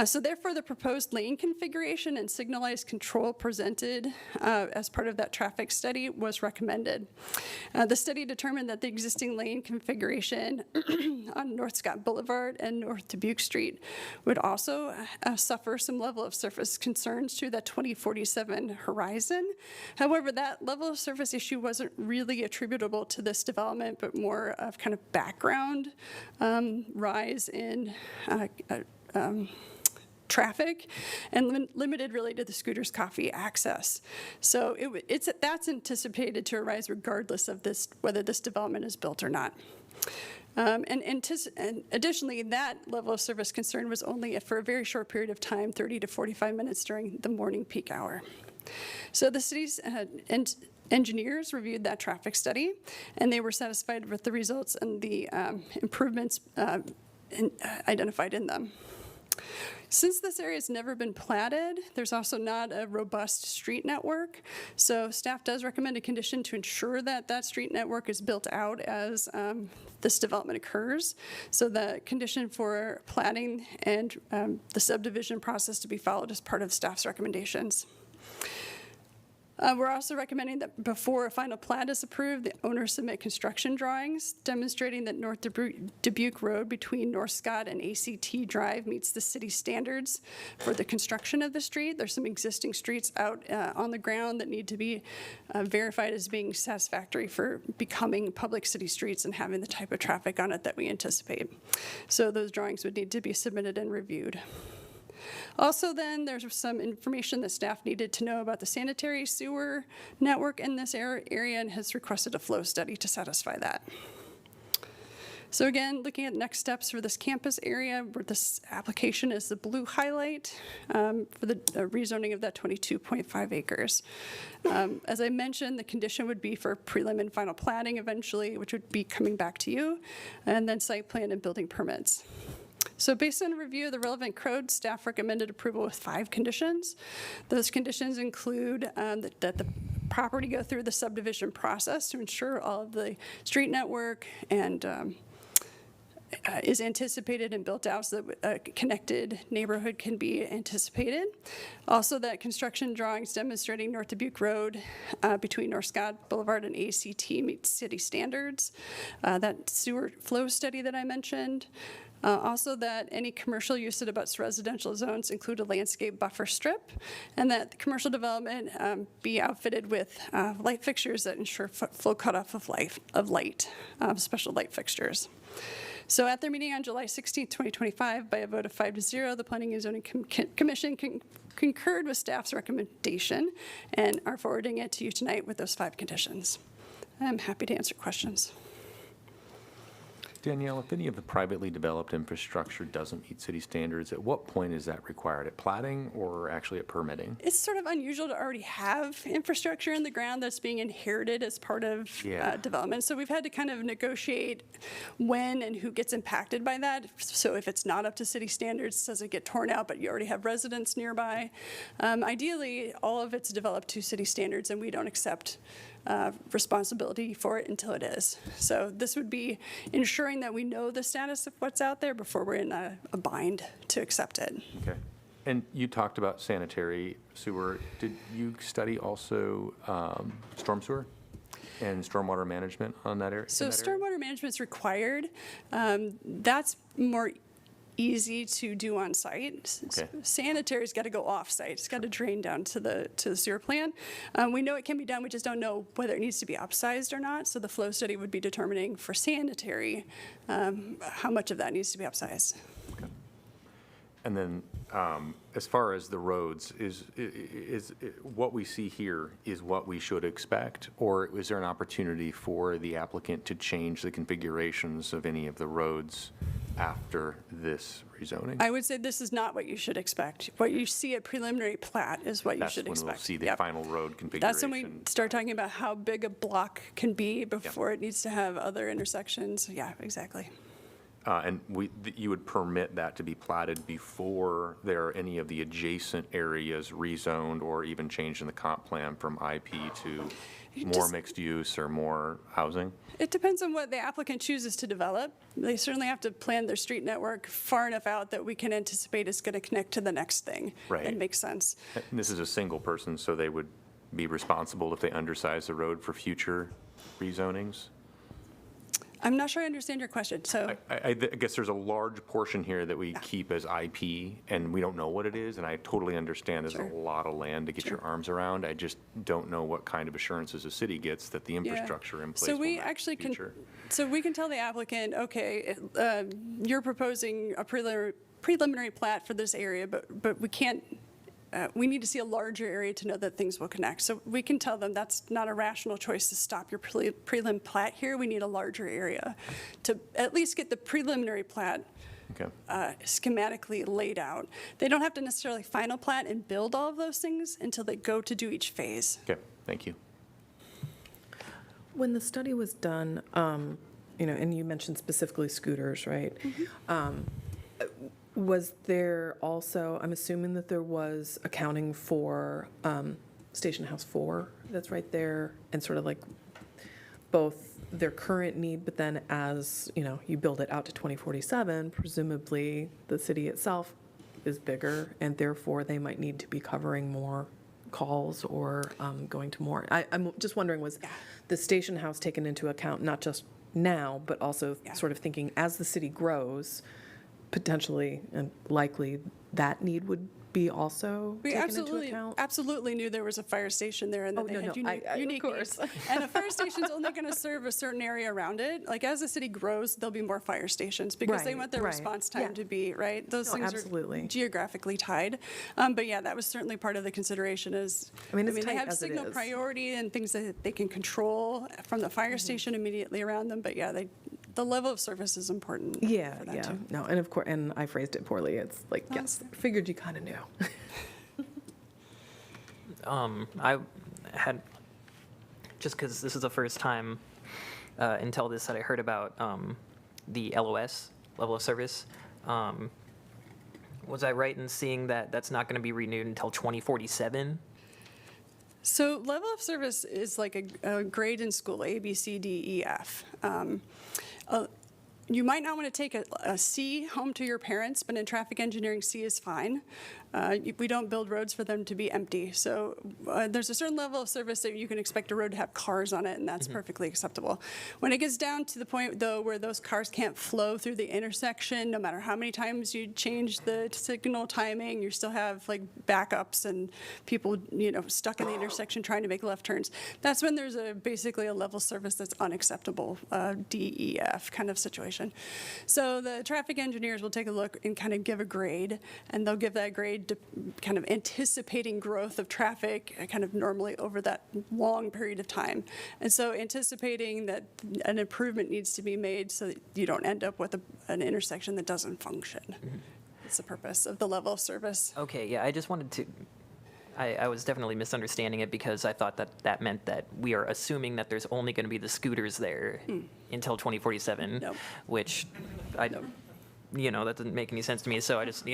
So therefore, the proposed lane configuration and signalized control presented as part of that traffic study was recommended. The study determined that the existing lane configuration on North Scott Boulevard and North Dubuque Street would also suffer some level of surface concerns through that 2047 horizon. However, that level of surface issue wasn't really attributable to this development, but more of kind of background rise in traffic and limited really to the Scooters Coffee access. So that's anticipated to arise regardless of whether this development is built or not. And additionally, that level of service concern was only for a very short period of time, 30 to 45 minutes during the morning peak hour. So the city's engineers reviewed that traffic study, and they were satisfied with the results and the improvements identified in them. Since this area has never been platted, there's also not a robust street network. So staff does recommend a condition to ensure that that street network is built out as this development occurs. So the condition for platting and the subdivision process to be followed as part of staff's recommendations. We're also recommending that before a final plat is approved, the owner submit construction drawings demonstrating that North Dubuque Road between North Scott and ACT Drive meets the city standards for the construction of the street. There's some existing streets out on the ground that need to be verified as being satisfactory for becoming public city streets and having the type of traffic on it that we anticipate. So those drawings would need to be submitted and reviewed. Also then, there's some information that staff needed to know about the sanitary sewer network in this area and has requested a flow study to satisfy that. So again, looking at next steps for this campus area, where this application is the blue highlight for the rezoning of that 22.5 acres. As I mentioned, the condition would be for prelim and final platting eventually, which would be coming back to you, and then site plan and building permits. So based on a review of the relevant code, staff recommended approval with 5 conditions. Those conditions include that the property go through the subdivision process to ensure all of the street network and is anticipated and built out so that a connected neighborhood can be anticipated. Also, that construction drawings demonstrating North Dubuque Road between North Scott Boulevard and ACT meets city standards. That sewer flow study that I mentioned. Also, that any commercial use that abuts residential zones include a landscape buffer strip, and that the commercial development be outfitted with light fixtures that ensure flow cutoff of light, special light fixtures. So at their meeting on July 16, 2025, by a vote of 5-0, the Planning and Zoning Commission concurred with staff's recommendation and are forwarding it to you tonight with those 5 conditions. I'm happy to answer questions.
Danielle, if any of the privately developed infrastructure doesn't meet city standards, at what point is that required? At platting or actually at permitting?
It's sort of unusual to already have infrastructure in the ground that's being inherited as part of development. So we've had to kind of negotiate when and who gets impacted by that. So if it's not up to city standards, does it get torn out, but you already have residents nearby? Ideally, all of it's developed to city standards, and we don't accept responsibility for it until it is. So this would be ensuring that we know the status of what's out there before we're in a bind to accept it.
Okay. And you talked about sanitary sewer. Did you study also storm sewer and stormwater management on that area?
So stormwater management is required. That's more easy to do on site.
Okay.
Sanitary's got to go off site. It's got to drain down to the sewer plant. We know it can be done. We just don't know whether it needs to be upsized or not. So the flow study would be determining for sanitary how much of that needs to be upsized.
Okay. And then as far as the roads, is what we see here is what we should expect, or is there an opportunity for the applicant to change the configurations of any of the roads after this rezoning?
I would say this is not what you should expect. What you see at preliminary plat is what you should
That's when
expect.
we'll see the final road configuration.
That's when we start talking about how big a block can be before it needs to have other intersections. Yeah, exactly.
And you would permit that to be platted before there are any of the adjacent areas rezoned or even changed in the comp plan from IP to more mixed use or more housing?
It depends on what the applicant chooses to develop. They certainly have to plan their street network far enough out that we can anticipate it's going to connect to the next thing.
Right.
And makes sense.
And this is a single person, so they would be responsible if they undersize the road for future rezonings?
I'm not sure I understand your question, so.
I guess there's a large portion here that we keep as IP, and we don't know what it is, and I totally understand there's a lot of land to get your arms around. I just don't know what kind of assurances a city gets that the infrastructure in place
So
will
we
match
actually
the future.
So we can tell the applicant, okay, you're proposing a preliminary plat for this area, but we can't, we need to see a larger area to know that things will connect. So we can tell them that's not a rational choice to stop your prelim plat here. We need a larger area to at least get the preliminary plat schematically laid out. They don't have to necessarily final plat and build all of those things until they go to do each phase.
Okay, thank you.
When the study was done, and you mentioned specifically scooters, right? Was there also, I'm assuming that there was accounting for Station House 4 that's right there, and sort of like both their current need, but then as, you build it out to 2047, presumably the city itself is bigger, and therefore they might need to be covering more calls or going to more. I'm just wondering, was the Station House taken into account, not just now, but also sort of thinking as the city grows, potentially and likely that need would be also
We
taken into account?
absolutely knew there was a fire station there and that
Oh,
they
no,
had
no,
unique
of
needs.
course.
And a fire station's only going to serve a certain area around it. Like as the city grows, there'll be more fire stations because they
Right,
want their
right.
response time
Yeah.
to be, right? Those
No,
things
absolutely.
are geographically tied. But yeah, that was certainly part of the consideration is,
I mean, it's
they
tight
have
as it
signal
is.
priority and things that they can control from the
Mm-hmm.
fire station immediately around them. But yeah, the level of service is important.
Yeah,
for that
yeah.
too.
No, and of course, and I phrased it poorly. It's like, yes, figured you kind of knew.
I had, just because this is the first time until this that I heard about the LOS, level of service. Was I right in seeing that that's not going to be renewed until 2047?
So level of service is like a grade in school, A, B, C, D, E, F. You might not want to take a C home to your parents, but in traffic engineering, C is fine. We don't build roads for them to be empty. So there's a certain level of service that you can expect a road to have cars on it, and that's perfectly acceptable. When it gets down to the point, though, where those cars can't flow through the intersection, no matter how many times you change the signal timing, you still have like backups and people, stuck in the intersection trying to make left turns. That's when there's basically a level of service that's unacceptable, D, E, F kind of situation. So the traffic engineers will take a look and kind of give a grade, and they'll give that grade to kind of anticipating growth of traffic kind of normally over that long period of time. And so anticipating that an improvement needs to be made so that you don't end up with an intersection that doesn't function. It's the purpose of the level of service.
Okay, yeah, I just wanted to, I was definitely misunderstanding it because I thought that meant that we are assuming that there's only going to be the scooters there until 2047,
Nope.
which that doesn't make any sense to me. So I just,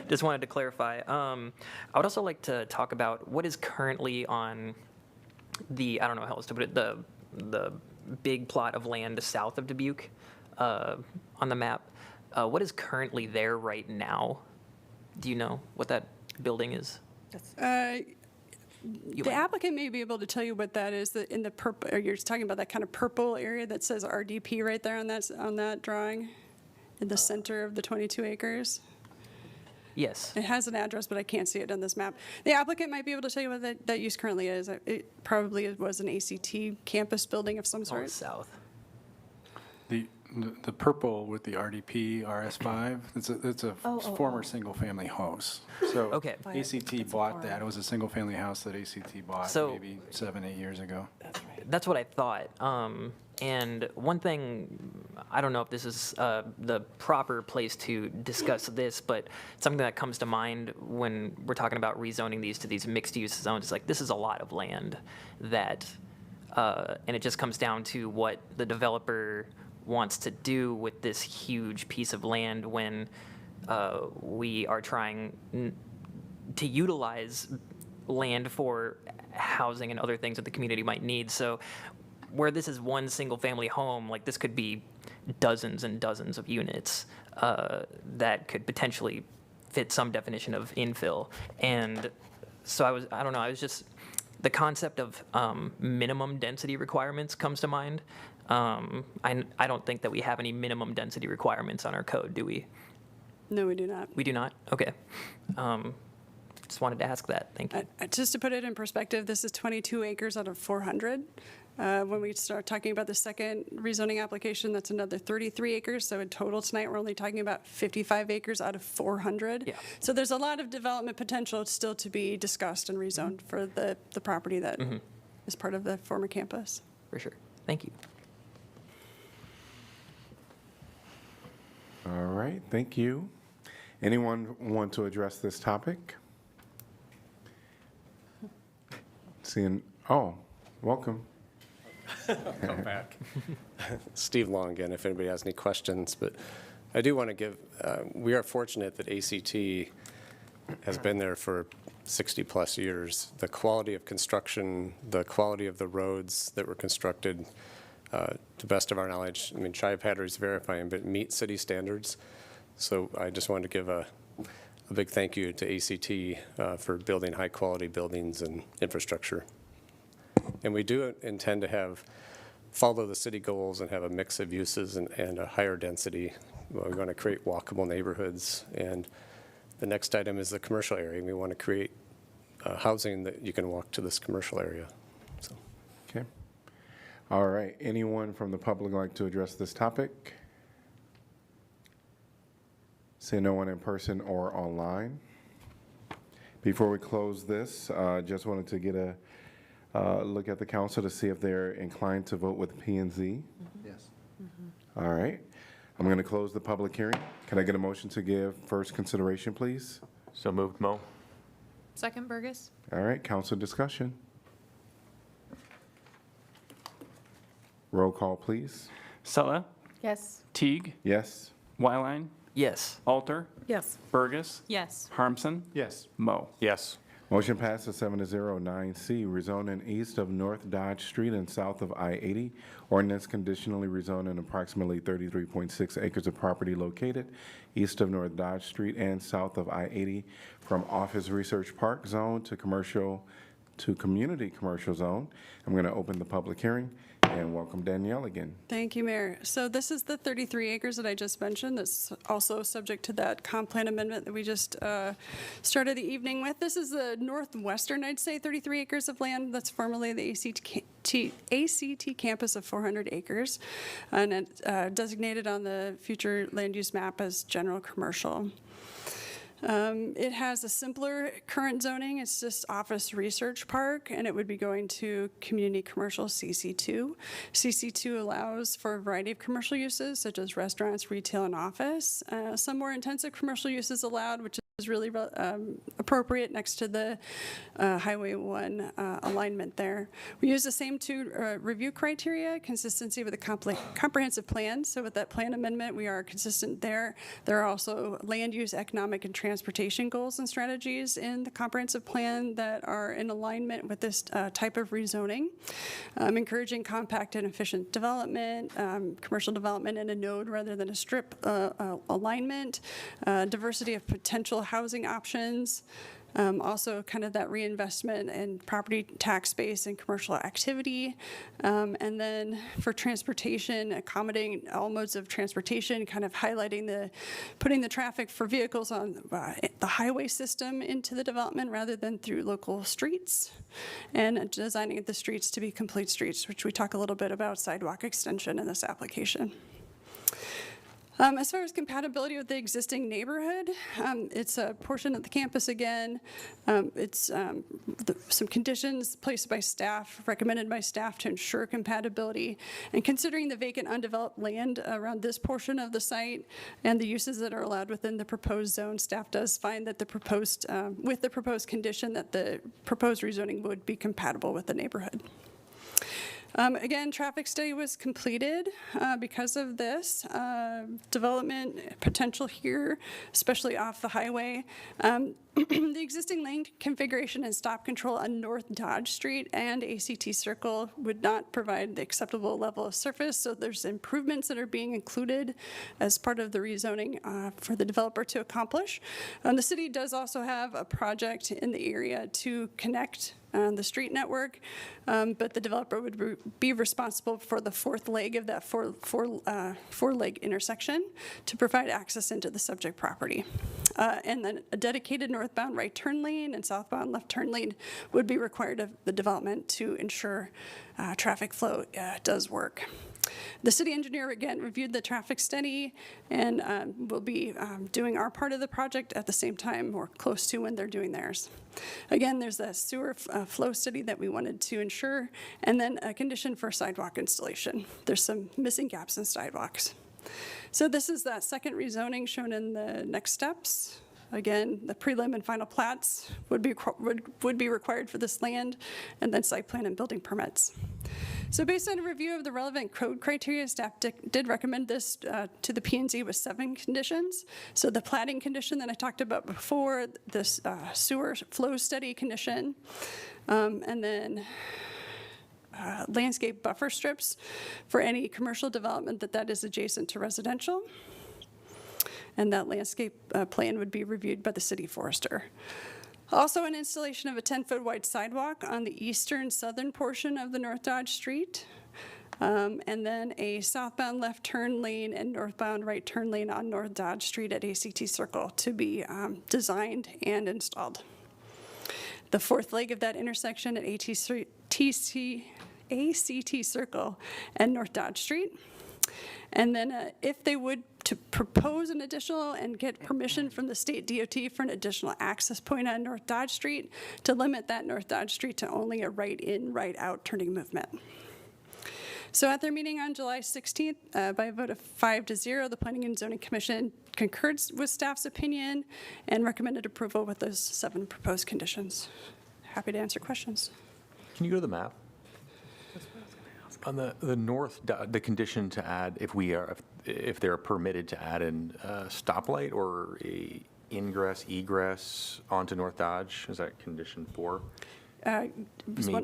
just wanted to clarify. I would also like to talk about what is currently on I don't know how else to put it, the big plot of land south of Dubuque on the map. What is currently there right now? Do you know what that building is?
The applicant may be able to tell you what that is. In the purple, or you're talking about that kind of purple area that says RDP right there on that drawing, in the center of the 22 acres.
Yes.
It has an address, but I can't see it on this map. The applicant might be able to tell you what that use currently is. It probably was an ACT campus building of some sort.
South.
The purple with the RDP, RS5, it's a former single-family house. So
Okay.
ACT bought that. It was a single-family house that ACT bought
So-
maybe 7-8 years ago.
That's what I thought. And one thing, I don't know if this is the proper place to discuss this, but something that comes to mind when we're talking about rezoning these to these mixed-use zones is like, this is a lot of land that, and it just comes down to what the developer wants to do with this huge piece of land when we are trying to utilize land for housing and other things that the community might need. So where this is one single family home, like this could be dozens and dozens of units that could potentially fit some definition of infill. And so I don't know, I was just, the concept of minimum density requirements comes to mind. I don't think that we have any minimum density requirements on our code, do we?
No, we do not.
We do not? Okay. Just wanted to ask that. Thank you.
Just to put it in perspective, this is 22 acres out of 400. When we start talking about the second rezoning application, that's another 33 acres. So in total tonight, we're only talking about 55 acres out of 400.
Yeah.
So there's a lot of development potential still to be discussed and rezoned for the property that is part of the former campus.
For sure. Thank you.
All right, thank you. Anyone want to address this topic? Welcome.
Come back. Steve Long again, if anybody has any questions. But I do want to give, we are fortunate that ACT has been there for 60-plus years. The quality of construction, the quality of the roads that were constructed, to the best of our knowledge, I mean, Shive Hattery's verifying, but meet city standards. So I just wanted to give a big thank you to ACT for building high-quality buildings and infrastructure. And we do intend to follow the city goals and have a mix of uses and a higher density. We're going to create walkable neighborhoods and The next item is the commercial area. We want to create housing that you can walk to this commercial area. So.
Okay. All right. Anyone from the public like to address this topic? See no one in person or online. Before we close this, just wanted to get a look at the council to see if they're inclined to vote with P&Z.
Yes.
All right. I'm going to close the public hearing. Can I get a motion to give first consideration, please?
So moved, Mo.
Second, Burgess.
All right, council discussion. Roll call, please.
Sella,
Yes.
Teague,
Yes.
Wyline,
Yes.
Alter,
Yes.
Burgess,
Yes.
Harmson,
Yes.
Mo.
Yes.
Motion passes 7-0. 9C, rezoning east of North Dodge Street and south of I-80. Ordinance conditionally rezoning approximately 33.6 acres of property located east of North Dodge Street and south of I-80 from Office Research Park Zone to Community Commercial Zone. I'm going to open the public hearing and welcome Danielle again.
Thank you, Mayor. So this is the 33 acres that I just mentioned. That's also subject to that comp plan amendment that we just started the evening with. This is the northwestern, I'd say, 33 acres of land that's formerly the ACT campus of 400 acres, and it's designated on the future land use map as general commercial. It has a simpler current zoning. It's just Office Research Park, and it would be going to Community Commercial CC2. CC2 allows for a variety of commercial uses, such as restaurants, retail, and office. Some more intensive commercial uses allowed, which is really appropriate next to the Highway 1 alignment there. We use the same two review criteria, consistency with the comprehensive plan. So with that plan amendment, we are consistent there. There are also land use, economic, and transportation goals and strategies in the comprehensive plan that are in alignment with this type of rezoning. Encouraging compact and efficient development, commercial development in a node rather than a strip alignment, diversity of potential housing options, also kind of that reinvestment in property tax base and commercial activity. And then for transportation, accommodating all modes of transportation, kind of highlighting putting the traffic for vehicles on the highway system into the development rather than through local streets, and designing the streets to be complete streets, which we talk a little bit about sidewalk extension in this application. As far as compatibility with the existing neighborhood, it's a portion of the campus again. It's some conditions placed by staff, recommended by staff to ensure compatibility. And considering the vacant undeveloped land around this portion of the site and the uses that are allowed within the proposed zone, staff does find that with the proposed condition that the proposed rezoning would be compatible with the neighborhood. Again, traffic study was completed because of this development potential here, especially off the highway. The existing lane configuration and stop control on North Dodge Street and ACT Circle would not provide the acceptable level of surface, so there's improvements that are being included as part of the rezoning for the developer to accomplish. The city does also have a project in the area to connect the street network, but the developer would be responsible for the fourth leg of that four-leg intersection to provide access into the subject property. And then a dedicated northbound right turn lane and southbound left turn lane would be required of the development to ensure traffic flow does work. The city engineer, again, reviewed the traffic study and will be doing our part of the project at the same time or close to when they're doing theirs. Again, there's a sewer flow study that we wanted to ensure, and then a condition for sidewalk installation. There's some missing gaps in sidewalks. So this is that second rezoning shown in the next steps. Again, the prelim and final plats would be required for this land, and then site plan and building permits. So based on a review of the relevant code criteria, staff did recommend this to the P&Z with 7 conditions. So the platting condition that I talked about before, this sewer flow study condition, and then landscape buffer strips for any commercial development that is adjacent to residential. And that landscape plan would be reviewed by the city forester. Also, an installation of a 10-foot wide sidewalk on the eastern southern portion of the North Dodge Street. and then a southbound left turn lane and northbound right turn lane on North Dodge Street at ACT Circle to be designed and installed. The fourth leg of that intersection at ACT Circle and North Dodge Street. And then if they would to propose an additional and get permission from the state DOT for an additional access point on North Dodge Street, to limit that North Dodge Street to only a right in, right out turning movement. So at their meeting on July 16th, by a vote of 5-0, the Planning and Zoning Commission concurred with staff's opinion and recommended approval with those 7 proposed conditions. Happy to answer questions.
Can you go to the map? On the north, the condition to add, if they're permitted to add in a stoplight or a ingress, egress onto North Dodge, is that condition 4?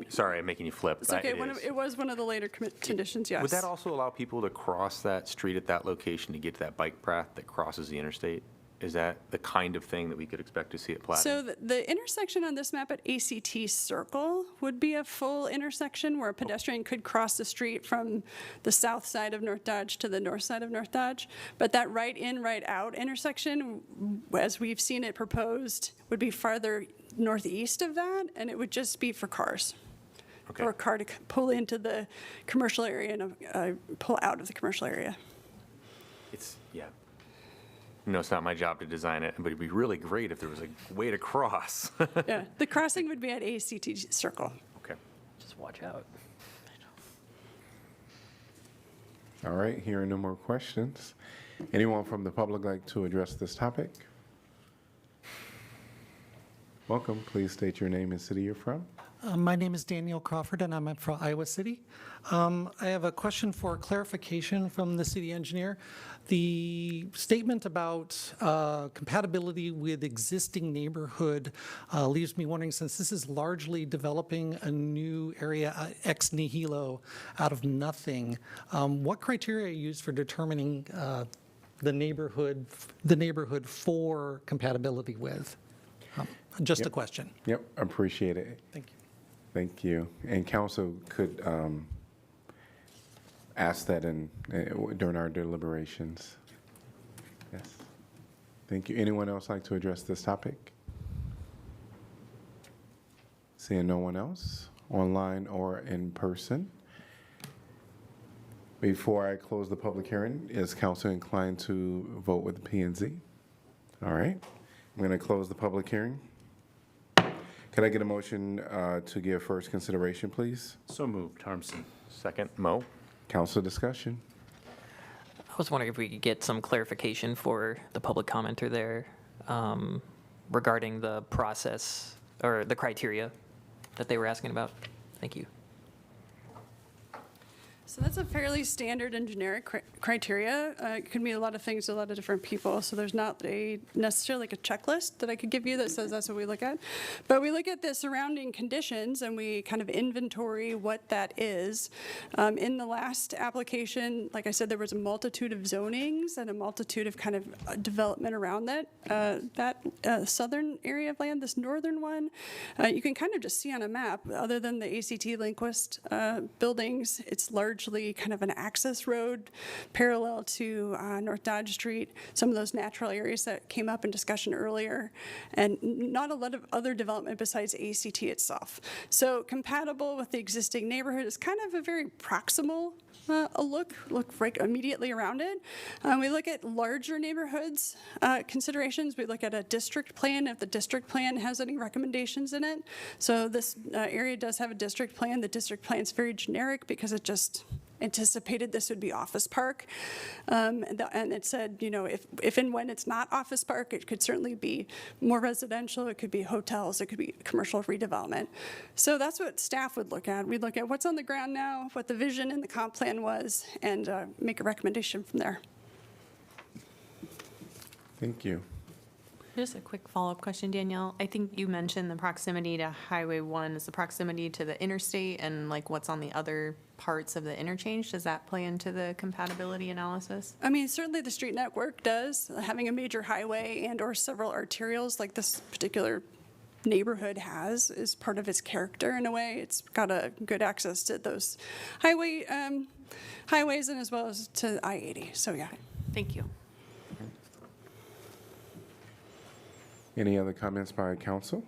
Sorry, I'm making you flip.
It's okay, it was one of the later conditions, yes.
Would that also allow people to cross that street at that location to get to that bike path that crosses the interstate? Is that the kind of thing that we could expect to see at Platinum?
So the intersection on this map at ACT Circle would be a full intersection where a pedestrian could cross the street from the south side of North Dodge to the north side of North Dodge. But that right in, right out intersection, as we've seen it proposed, would be farther northeast of that, and it would just be for cars.
Okay.
For a car to pull into the commercial area and pull out of the commercial area.
Yeah. No, it's not my job to design it, but it'd be really great if there was a way to cross.
Yeah, the crossing would be at ACT Circle.
Okay.
Just watch out.
All right, hearing no more questions. Anyone from the public like to address this topic? Welcome. Please state your name and city you're from.
My name is Daniel Crawford, and I'm from Iowa City. I have a question for clarification from the city engineer. The statement about compatibility with existing neighborhood leaves me wondering, since this is largely developing a new area ex nihilo out of nothing, what criteria are used for determining the neighborhood for compatibility with? Just a question.
Yep, appreciate it.
Thank you.
Thank you. And council could ask that during our deliberations. Yes. Thank you. Anyone else like to address this topic? Seeing no one else, online or in person. Before I close the public hearing, is council inclined to vote with the P&Z? All right. I'm going to close the public hearing. Can I get a motion to give first consideration, please?
So moved, Harmson.
Second, Mo.
Council discussion.
I was wondering if we could get some clarification for the public commenter there regarding the process or the criteria that they were asking about. Thank you.
So that's a fairly standard and generic criteria. It could mean a lot of things to a lot of different people. So there's not necessarily like a checklist that I could give you that says that's what we look at. But we look at the surrounding conditions and we kind of inventory what that is. In the last application, like I said, there was a multitude of zonings and a multitude of kind of development around that southern area of land. This northern one, you can kind of just see on a map, other than the ACT Lindquist buildings, it's largely kind of an access road parallel to North Dodge Street, some of those natural areas that came up in discussion earlier, and not a lot of other development besides ACT itself. So compatible with the existing neighborhood is kind of a very proximal look right immediately around it. We look at larger neighborhoods considerations. We look at a district plan, if the district plan has any recommendations in it. So this area does have a district plan. The district plan is very generic because it just anticipated this would be office park. And it said, you know, if and when it's not office park, it could certainly be more residential, it could be hotels, it could be commercial redevelopment. So that's what staff would look at. We'd look at what's on the ground now, what the vision in the comp plan was, and make a recommendation from there.
Thank you.
Just a quick follow-up question, Danielle. I think you mentioned the proximity to Highway 1 is the proximity to the interstate and like what's on the other parts of the interchange. Does that play into the compatibility analysis?
I mean, certainly the street network does. Having a major highway and or several arterials like this particular neighborhood has as part of its character in a way. It's got a good access to those highways and as well as to I-80. So yeah.
Thank you.
Any other comments by council?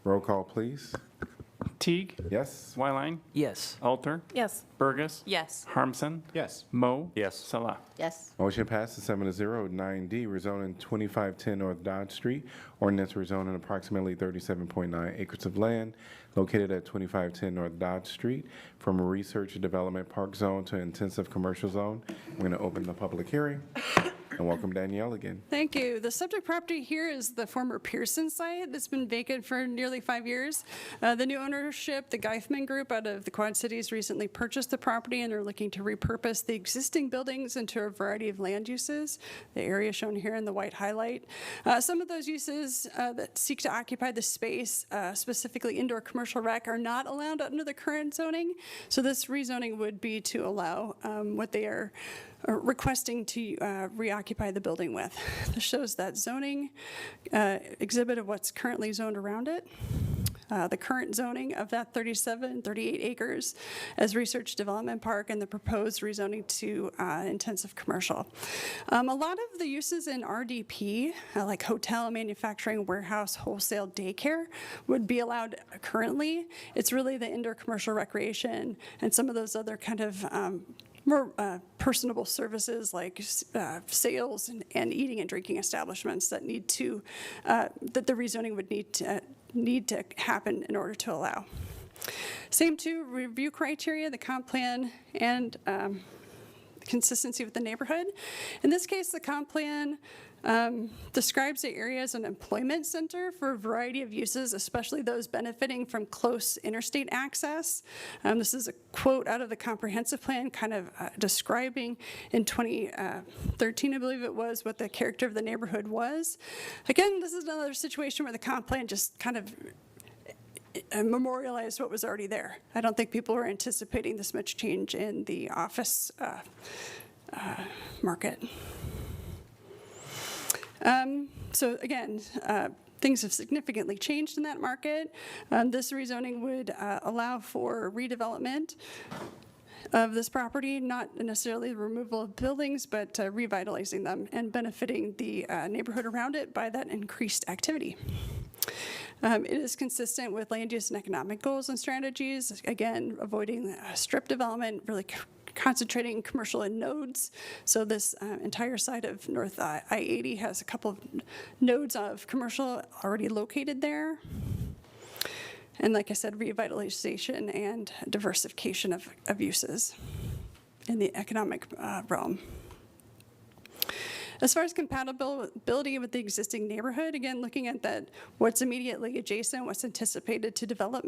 Roll call, please.
Teague?
Yes.
Wyline?
Yes.
Alter?
Yes.
Burgess?
Yes.
Harmson?
Yes.
Mo?
Yes.
Salah?
Yes.
Motion passes 7-0. 9D, rezoning 2510 North Dodge Street. Ordinance rezoning approximately 37.9 acres of land located at 2510 North Dodge Street from a research and development park zone to intensive commercial zone. We're going to open the public hearing and welcome Danielle again.
Thank you. The subject property here is the former Pearson site that's been vacant for nearly 5 years. The new ownership, the Geifman Group out of the Quad Cities, recently purchased the property and are looking to repurpose the existing buildings into a variety of land uses. The area shown here in the white highlight. Some of those uses that seek to occupy the space, specifically indoor commercial rec, are not allowed under the current zoning. So this rezoning would be to allow what they are requesting to reoccupy the building with. This shows that zoning exhibit of what's currently zoned around it. The current zoning of that 38 acres as research development park and the proposed rezoning to intensive commercial. A lot of the uses in RDP, like hotel, manufacturing, warehouse, wholesale, daycare, would be allowed currently. It's really the indoor commercial recreation and some of those other kind of more personable services like sales and eating and drinking establishments that need to, that the rezoning would need to happen in order to allow. Same two review criteria, the comp plan and consistency with the neighborhood. In this case, the comp plan describes the area as an employment center for a variety of uses, especially those benefiting from close interstate access. This is a quote out of the comprehensive plan, kind of describing in 2013, I believe it was, what the character of the neighborhood was. Again, this is another situation where the comp plan just kind of memorialized what was already there. I don't think people were anticipating this much change in the office market. So again, things have significantly changed in that market. This rezoning would allow for redevelopment of this property, not necessarily the removal of buildings, but revitalizing them and benefiting the neighborhood around it by that increased activity. It is consistent with land use and economic goals and strategies, again, avoiding strip development, really concentrating commercial in nodes. So this entire side of North I-80 has a couple of nodes of commercial already located there. And like I said, revitalization and diversification of uses in the economic realm. As far as compatibility with the existing neighborhood, again, looking at that, what's immediately adjacent, what's anticipated to develop.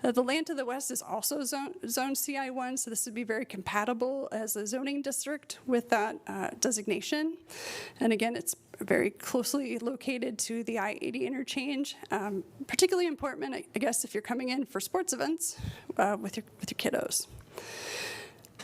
The land to the west is also zone CI1, so this would be very compatible as a zoning district with that designation. And again, it's very closely located to the I-80 interchange, particularly important, I guess, if you're coming in for sports events with your kiddos.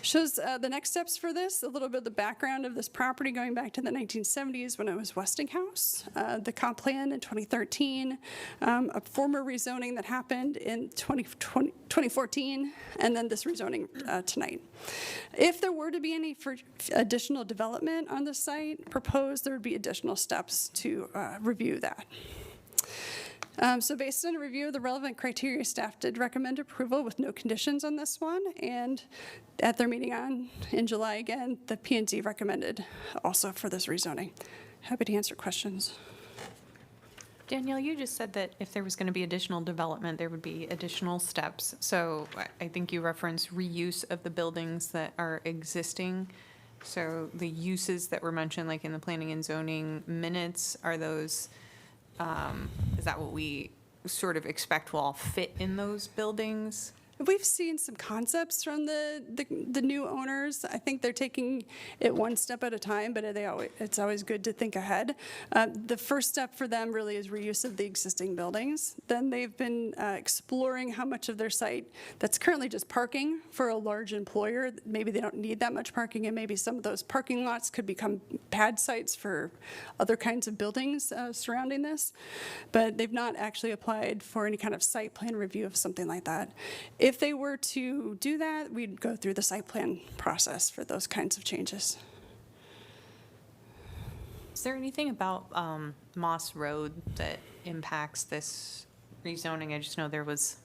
Shows the next steps for this, a little bit of the background of this property going back to the 1970s when it was Westinghouse, the comp plan in 2013, a former rezoning that happened in 2014, and then this rezoning tonight. If there were to be any additional development on the site proposed, there would be additional steps to review that. So based on a review of the relevant criteria, staff did recommend approval with no conditions on this one. And at their meeting in July again, the P&Z recommended also for this rezoning. Happy to answer questions.
Danielle, you just said that if there was going to be additional development, there would be additional steps. So I think you referenced reuse of the buildings that are existing. So the uses that were mentioned, like in the planning and zoning minutes, are those... is that what we sort of expect will all fit in those buildings?
We've seen some concepts from the new owners. I think they're taking it one step at a time, but it's always good to think ahead. The first step for them really is reuse of the existing buildings. Then they've been exploring how much of their site that's currently just parking for a large employer. Maybe they don't need that much parking, and maybe some of those parking lots could become pad sites for other kinds of buildings surrounding this. But they've not actually applied for any kind of site plan review of something like that. If they were to do that, we'd go through the site plan process for those kinds of changes.
Is there anything about Moss Road that impacts this rezoning? I just know there was,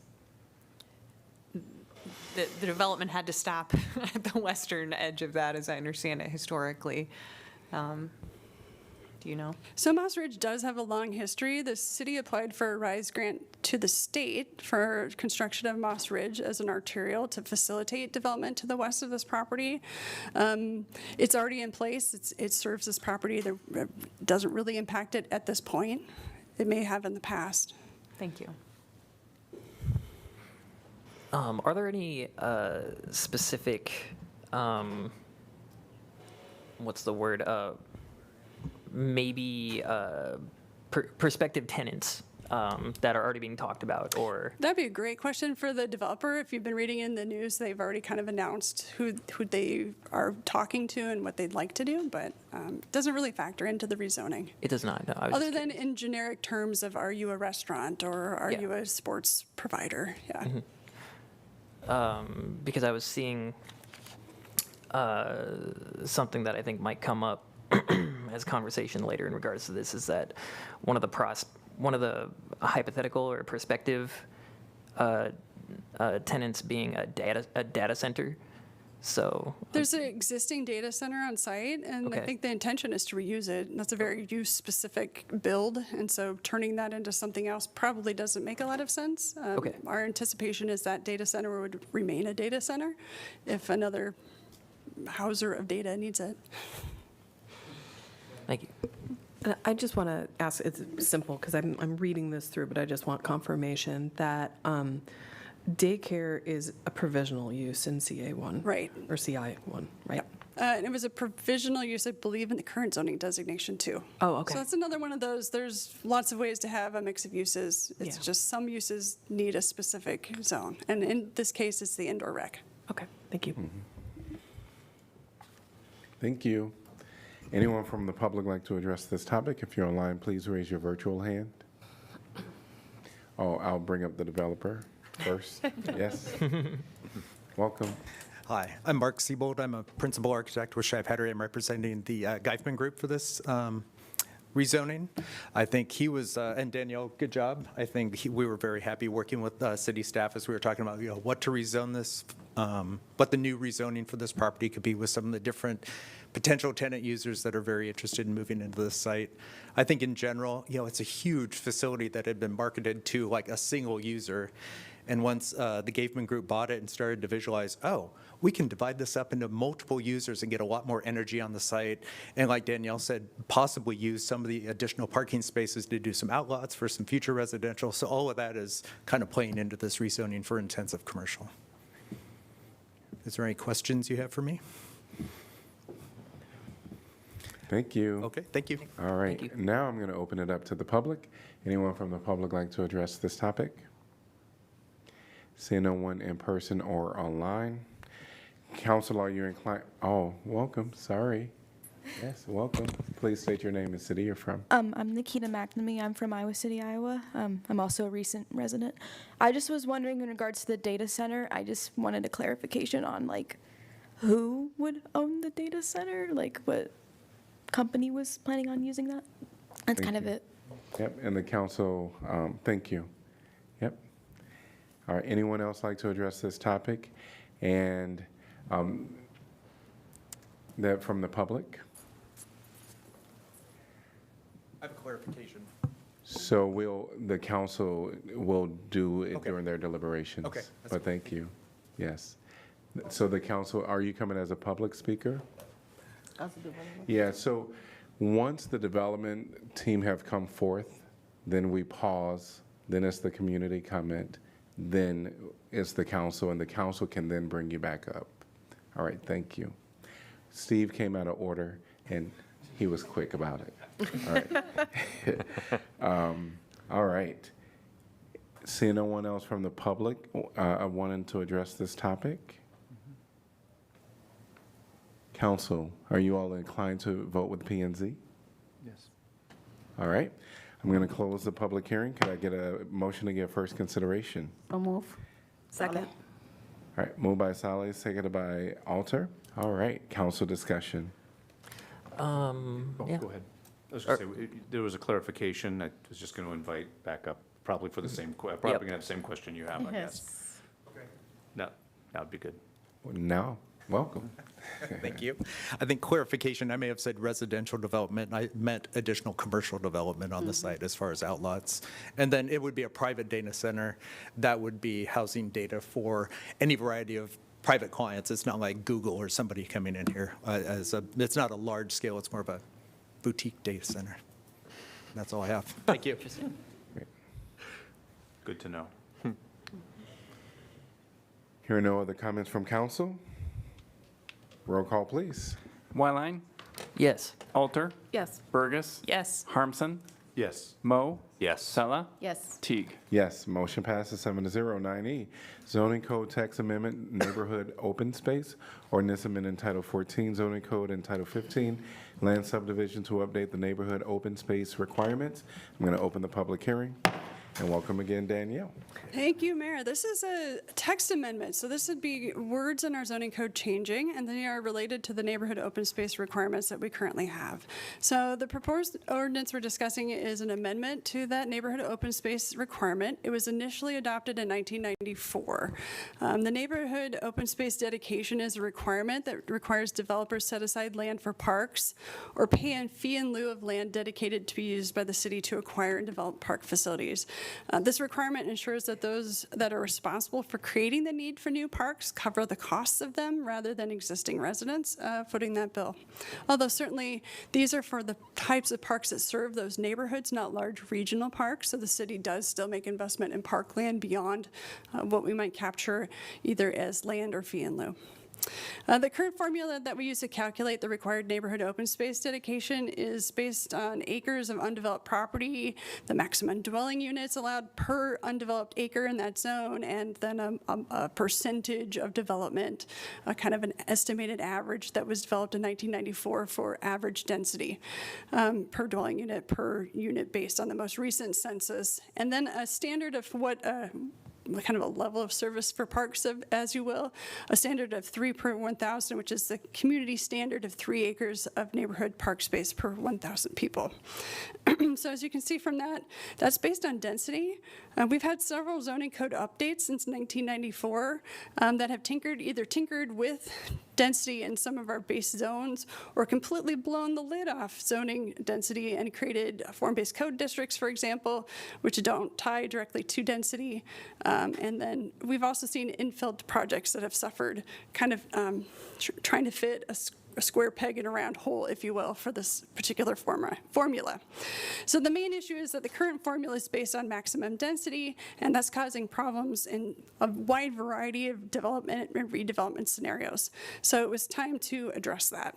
the development had to stop at the western edge of that, as I understand it historically. Do you know?
So Moss Ridge does have a long history. The city applied for a RISE grant to the state for construction of Moss Ridge as an arterial to facilitate development to the west of this property. It's already in place. It serves this property. It doesn't really impact it at this point. It may have in the past.
Thank you.
Are there any specific, what's the word, maybe prospective tenants that are already being talked about, or?
That'd be a great question for the developer. If you've been reading in the news, they've already kind of announced who they are talking to and what they'd like to do, but it doesn't really factor into the rezoning.
It does not, no. I was
Other
just
than in generic terms of, are you a restaurant or are you a sports provider? Yeah.
because I was seeing something that I think might come up as conversation later in regards to this is that one of the hypothetical or prospective tenants being a data center. So
there's an existing data center on site, and I think the intention is to reuse it. That's a very use-specific build, and so turning that into something else probably doesn't make a lot of sense. Our anticipation is that data center would remain a data center if another houser of data needs it.
Thank you.
I just want to ask, it's simple because I'm reading this through, but I just want confirmation that daycare is a provisional use in CA1.
Right.
Or CI1, right?
And it was a provisional use, I believe, in the current zoning designation too.
Oh, okay.
So that's another one of those, there's lots of ways to have a mix of uses. It's just some uses need a specific zone. And in this case, it's the indoor rec.
Okay, thank you.
Mm-hmm. Thank you. Anyone from the public like to address this topic? If you're online, please raise your virtual hand. Oh, I'll bring up the developer first. Yes. Welcome.
Hi, I'm Mark Siebold. I'm a principal architect with Shive Hattery. I'm representing the Geifman Group for this rezoning. I think he was, and Danielle, good job. I think we were very happy working with city staff as we were talking about, what to rezone this, what the new rezoning for this property could be with some of the different potential tenant users that are very interested in moving into this site. I think in general, it's a huge facility that had been marketed to like a single user. And once the Geifman Group bought it and started to visualize, we can divide this up into multiple users and get a lot more energy on the site. And like Danielle said, possibly use some of the additional parking spaces to do some outlots for some future residential. So all of that is kind of playing into this rezoning for intensive commercial. Is there any questions you have for me?
Thank you.
Okay, thank you.
All right. Now I'm going to open it up to the public. Anyone from the public like to address this topic? Seeing no one in person or online. Council, are you inclined? Oh, welcome. Sorry. Yes, welcome. Please state your name and city you're from.
I'm Nikita McNamee. I'm from Iowa City, Iowa. I'm also a recent resident. I just was wondering in regards to the data center, I just wanted a clarification on who would own the data center? What company was planning on using that? That's kind of it.
Yep, and the council, thank you. Yep. All right, anyone else like to address this topic? And that from the public?
I have a clarification.
So the council will do it during their deliberations.
Okay.
But thank you. Yes. So the council, are you coming as a public speaker? Yeah, so once the development team have come forth, then we pause, then it's the community comment, then it's the council, and the council can then bring you back up. All right, thank you. Steve came out of order, and he was quick about it. All right. All right. Seeing no one else from the public wanting to address this topic? Council, are you all inclined to vote with P&Z?
Yes.
All right. I'm going to close the public hearing. Could I get a motion to give first consideration?
I'll move.
Second.
All right, moved by Saleh, seconded by Alter. All right, council discussion.
Oh, go ahead. I was going to say, there was a clarification. I was just going to invite back up, probably for the same, probably going to have the same question you have, I guess. Okay. No, that would be good.
Now, welcome.
Thank you. I think clarification, I may have said residential development. I meant additional commercial development on the site as far as outlots. And then it would be a private data center that would be housing data for any variety of private clients. It's not like Google or somebody coming in here. It's not a large scale, it's more of a boutique data center. That's all I have. Thank you.
Good to know.
Hearing no other comments from council? Roll call, please.
Wyline?
Yes.
Alter?
Yes.
Burgess?
Yes.
Harmson?
Yes.
Moe?
Yes.
Sella?
Yes.
Teague?
Yes, motion passes 7-0. 9E, zoning code text amendment, neighborhood open space, ordinance amendment Title 14, zoning code, and Title 15, land subdivision to update the neighborhood open space requirements. I'm going to open the public hearing. And welcome again, Danielle.
Thank you, Mayor. This is a text amendment, so this would be words in our zoning code changing, and they are related to the neighborhood open space requirements that we currently have. So the proposed ordinance we're discussing is an amendment to that neighborhood open space requirement. It was initially adopted in 1994. The neighborhood open space dedication is a requirement that requires developers set aside land for parks or pay a fee in lieu of land dedicated to be used by the city to acquire and develop park facilities. This requirement ensures that those that are responsible for creating the need for new parks cover the costs of them rather than existing residents footing that bill. Although certainly these are for the types of parks that serve those neighborhoods, not large regional parks, so the city does still make investment in parkland beyond what we might capture either as land or fee in lieu. The current formula that we use to calculate the required neighborhood open space dedication is based on acres of undeveloped property, the maximum dwelling units allowed per undeveloped acre in that zone, and then a percentage of development, kind of an estimated average that was developed in 1994 for average density per dwelling unit per unit based on the most recent census, and then a standard of what kind of a level of service for parks, as you will, a standard of 3 per 1,000, which is the community standard of 3 acres of neighborhood park space per 1,000 people. So as you can see from that, that's based on density. We've had several zoning code updates since 1994 that have either tinkered with density in some of our base zones or completely blown the lid off zoning density and created form-based code districts, for example, which don't tie directly to density. And then we've also seen infill projects that have suffered kind of trying to fit a square peg in a round hole, if you will, for this particular formula. So the main issue is that the current formula is based on maximum density, and that's causing problems in a wide variety of development and redevelopment scenarios. So it was time to address that.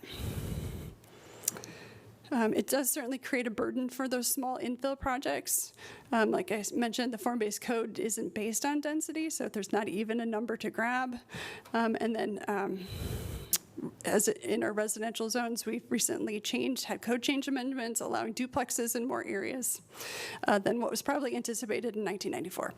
It does certainly create a burden for those small infill projects. Like I mentioned, the form-based code isn't based on density, so there's not even a number to grab. And then as in our residential zones, we've recently had code change amendments allowing duplexes in more areas than what was probably anticipated in 1994.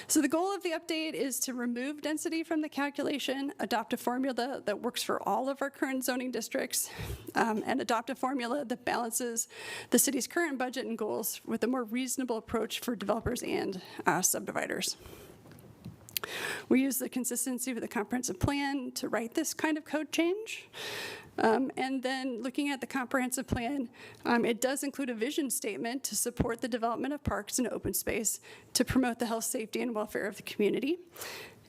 So the goal of the update is to remove density from the calculation, adopt a formula that works for all of our current zoning districts, and adopt a formula that balances the city's current budget and goals with a more reasonable approach for developers and subdividers. We use the consistency with the comprehensive plan to write this kind of code change. And then looking at the comprehensive plan, it does include a vision statement to support the development of parks and open space to promote the health, safety, and welfare of the community.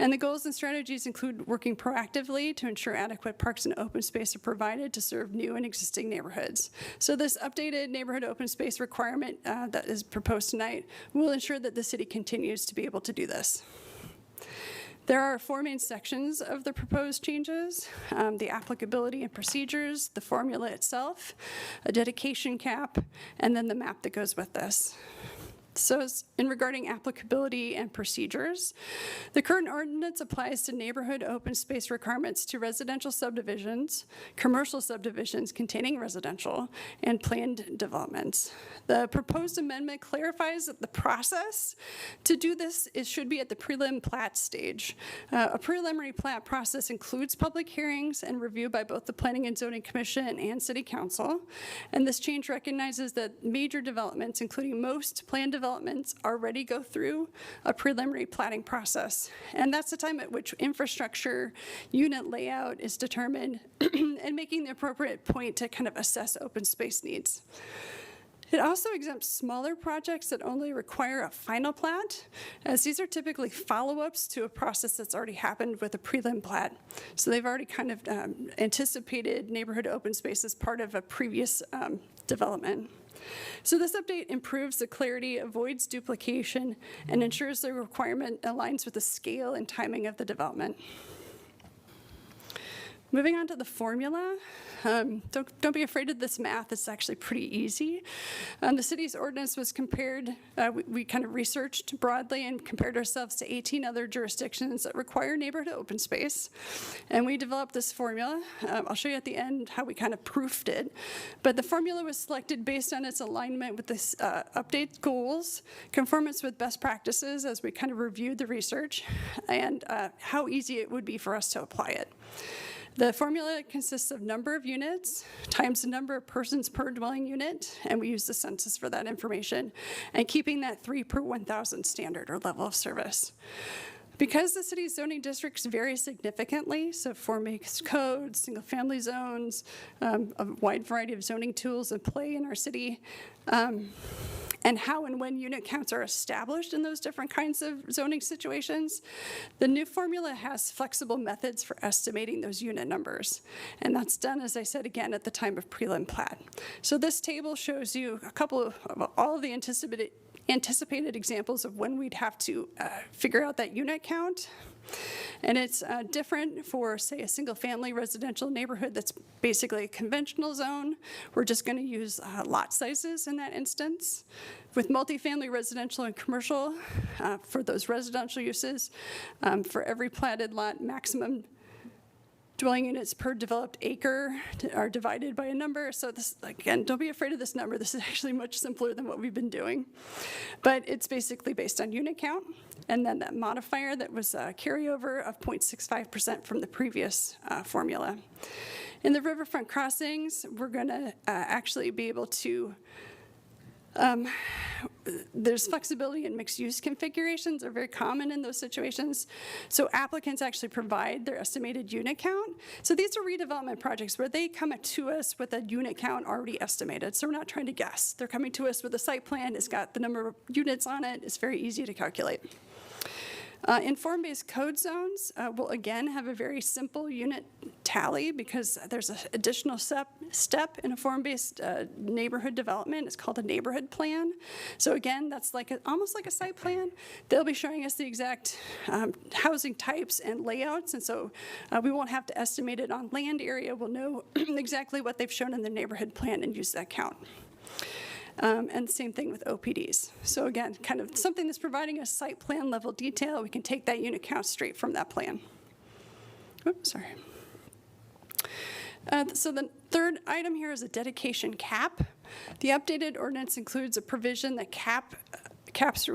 And the goals and strategies include working proactively to ensure adequate parks and open space are provided to serve new and existing neighborhoods. So this updated neighborhood open space requirement that is proposed tonight will ensure that the city continues to be able to do this. There are 4 main sections of the proposed changes: the applicability and procedures, the formula itself, a dedication cap, and then the map that goes with this. So in regarding applicability and procedures, the current ordinance applies to neighborhood open space requirements to residential subdivisions, commercial subdivisions containing residential, and planned developments. The proposed amendment clarifies that the process to do this should be at the prelim plat stage. A preliminary plat process includes public hearings and review by both the Planning and Zoning Commission and City Council. And this change recognizes that major developments, including most planned developments, already go through a preliminary platting process. And that's the time at which infrastructure unit layout is determined and making the appropriate point to kind of assess open space needs. It also exempts smaller projects that only require a final plat, as these are typically follow-ups to a process that's already happened with a prelim plat. So they've already kind of anticipated neighborhood open space as part of a previous development. So this update improves the clarity, avoids duplication, and ensures the requirement aligns with the scale and timing of the development. Moving on to the formula, don't be afraid of this math. It's actually pretty easy. The city's ordinance was compared, we kind of researched broadly and compared ourselves to 18 other jurisdictions that require neighborhood open space. And we developed this formula. I'll show you at the end how we kind of proofed it. But the formula was selected based on its alignment with this update goals, conformance with best practices as we kind of reviewed the research, and how easy it would be for us to apply it. The formula consists of number of units times the number of persons per dwelling unit, and we use the census for that information, and keeping that 3 per 1,000 standard or level of service. Because the city's zoning districts vary significantly, so form-based codes, single-family zones, a wide variety of zoning tools in play in our city, and how and when unit counts are established in those different kinds of zoning situations, the new formula has flexible methods for estimating those unit numbers. And that's done, as I said again, at the time of prelim plat. So this table shows you a couple of all of the anticipated examples of when we'd have to figure out that unit count. And it's different for, say, a single-family residential neighborhood that's basically a conventional zone. We're just going to use lot sizes in that instance. With multifamily residential and commercial, for those residential uses, for every platted lot, maximum dwelling units per developed acre are divided by a number. So this, again, don't be afraid of this number. This is actually much simpler than what we've been doing. But it's basically based on unit count, and then that modifier that was a carryover of 0.65% from the previous formula. In the riverfront crossings, we're going to actually be able to there's flexibility in mixed-use configurations are very common in those situations. So applicants actually provide their estimated unit count. So these are redevelopment projects where they come to us with a unit count already estimated. So we're not trying to guess. They're coming to us with a site plan. It's got the number of units on it. It's very easy to calculate. In form-based code zones, we'll again have a very simple unit tally because there's an additional step in a form-based neighborhood development. It's called a neighborhood plan. So again, that's like almost like a site plan. They'll be showing us the exact housing types and layouts, and so we won't have to estimate it on land area. We'll know exactly what they've shown in the neighborhood plan and use that count. And same thing with OPDs. So again, kind of something that's providing a site plan level detail. We can take that unit count straight from that plan. Oops, sorry. So the third item here is a dedication cap. The updated ordinance includes a provision that caps the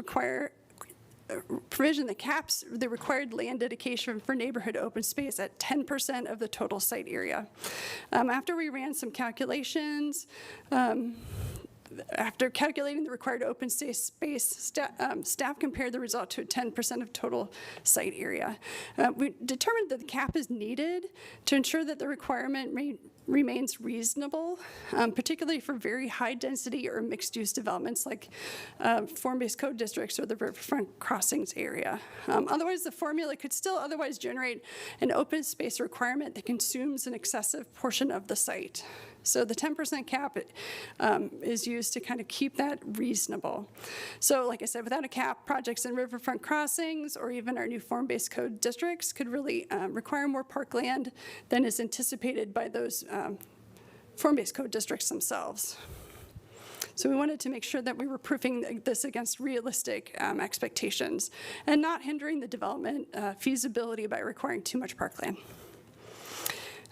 required land dedication for neighborhood open space at 10% of the total site area. After we ran some calculations, after calculating the required open space, staff compared the result to 10% of total site area. We determined that the cap is needed to ensure that the requirement remains reasonable, particularly for very high density or mixed use developments like form-based code districts or the riverfront crossings area. Otherwise, the formula could still otherwise generate an open space requirement that consumes an excessive portion of the site. So the 10% cap is used to kind of keep that reasonable. So like I said, without a cap, projects in riverfront crossings or even our new form-based code districts could really require more parkland than is anticipated by those form-based code districts themselves. So we wanted to make sure that we were proofing this against realistic expectations and not hindering the development feasibility by requiring too much parkland.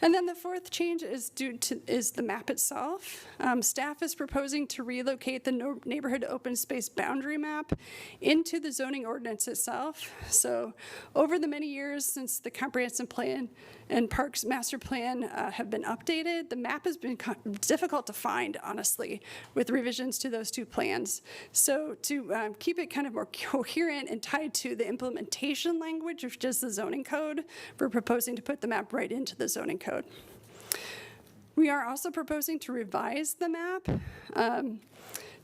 And then the fourth change is the map itself. Staff is proposing to relocate the neighborhood open space boundary map into the zoning ordinance itself. So over the many years since the comprehensive plan and parks master plan have been updated, the map has been difficult to find, honestly, with revisions to those two plans. So to keep it kind of more coherent and tied to the implementation language of just the zoning code, we're proposing to put the map right into the zoning code. We are also proposing to revise the map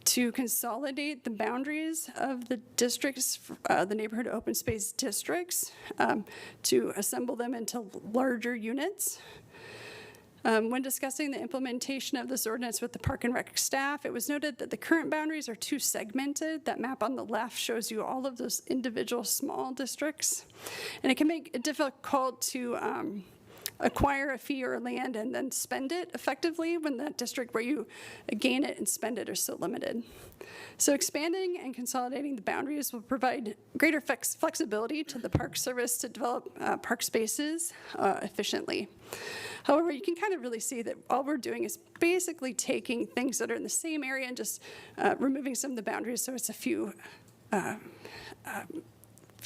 to consolidate the boundaries of the districts, the neighborhood open space districts, to assemble them into larger units. When discussing the implementation of this ordinance with the Park and Rec staff, it was noted that the current boundaries are too segmented. That map on the left shows you all of those individual small districts, and it can make it difficult to acquire a fee or land and then spend it effectively when that district where you gain it and spend it are so limited. So expanding and consolidating the boundaries will provide greater flexibility to the Park Service to develop park spaces efficiently. However, you can kind of really see that all we're doing is basically taking things that are in the same area and just removing some of the boundaries, so it's a few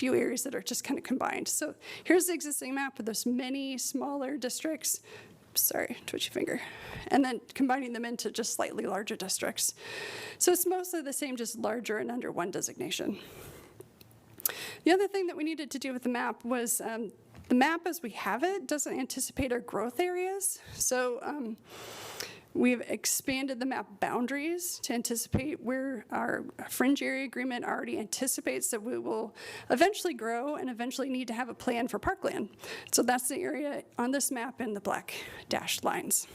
areas that are just kind of combined. So here's the existing map with those many smaller districts. Sorry, twitchy finger. And then combining them into just slightly larger districts. So it's mostly the same, just larger and under one designation. The other thing that we needed to do with the map was the map as we have it doesn't anticipate our growth areas. So we've expanded the map boundaries to anticipate where our fringe area agreement already anticipates that we will eventually grow and eventually need to have a plan for parkland. So that's the area on this map in the black dashed lines.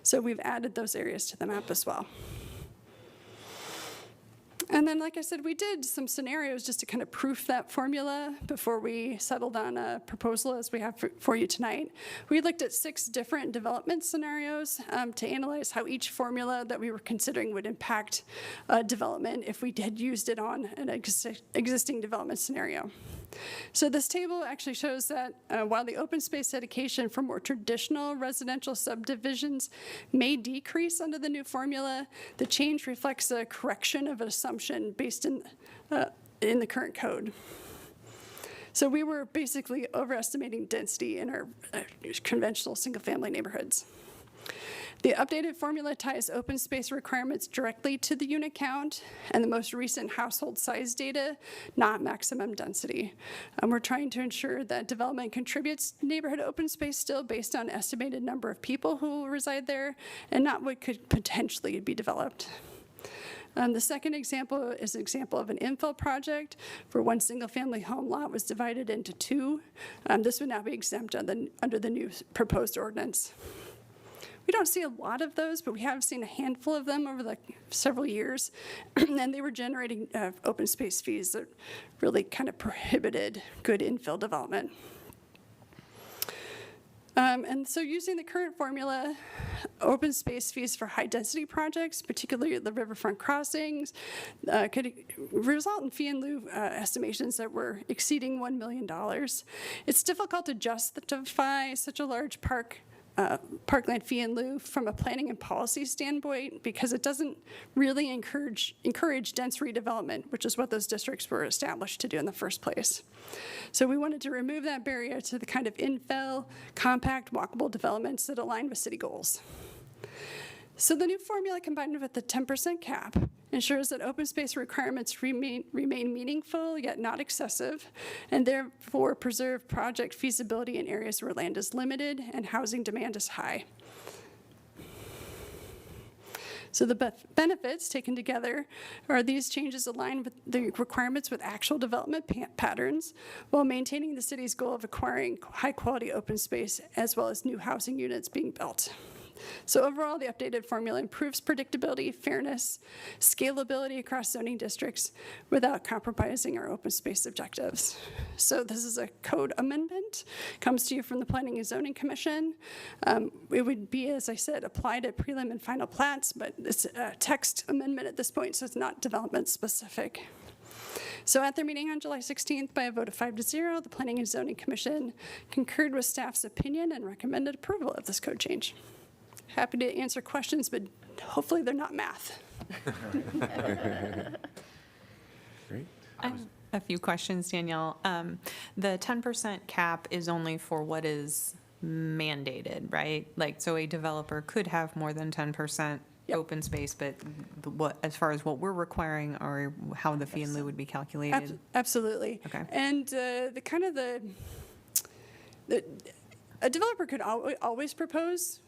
So we've added those areas to the map as well. And then, like I said, we did some scenarios just to kind of proof that formula before we settled on a proposal as we have for you tonight. We looked at 6 different development scenarios to analyze how each formula that we were considering would impact development if we had used it on an existing development scenario. So this table actually shows that while the open space dedication for more traditional residential subdivisions may decrease under the new formula, the change reflects a correction of an assumption based in the current code. So we were basically overestimating density in our conventional single-family neighborhoods. The updated formula ties open space requirements directly to the unit count and the most recent household size data, not maximum density. We're trying to ensure that development contributes to neighborhood open space still based on estimated number of people who will reside there and not what could potentially be developed. The second example is an example of an infill project where one single-family home lot was divided into 2. This would now be exempt under the new proposed ordinance. We don't see a lot of those, but we have seen a handful of them over the several years, and they were generating open space fees that really kind of prohibited good infill development. And so using the current formula, open space fees for high-density projects, particularly the riverfront crossings, could result in fee in lieu estimations that were exceeding $1 million. It's difficult to justify such a large parkland fee in lieu from a planning and policy standpoint because it doesn't really encourage dense redevelopment, which is what those districts were established to do in the first place. So we wanted to remove that barrier to the kind of infill, compact, walkable developments that align with city goals. So the new formula combined with the 10% cap ensures that open space requirements remain meaningful yet not excessive, and therefore preserve project feasibility in areas where land is limited and housing demand is high. So the benefits taken together are these changes align with the requirements with actual development patterns while maintaining the city's goal of acquiring high-quality open space as well as new housing units being built. So overall, the updated formula improves predictability, fairness, scalability across zoning districts without compromising our open space objectives. So this is a code amendment, comes to you from the Planning and Zoning Commission. It would be, as I said, applied at prelim and final plats, but it's a text amendment at this point, so it's not development specific. So at their meeting on July 16th, by a vote of 5-0, the Planning and Zoning Commission concurred with staff's opinion and recommended approval of this code change. Happy to answer questions, but hopefully they're not math.
Great.
I have a few questions, Danielle. The 10% cap is only for what is mandated, right? Like, so a developer could have more than 10% open space, but what, as far as what we're requiring or how the fee in lieu would be calculated?
Absolutely.
Okay.
And a developer could always propose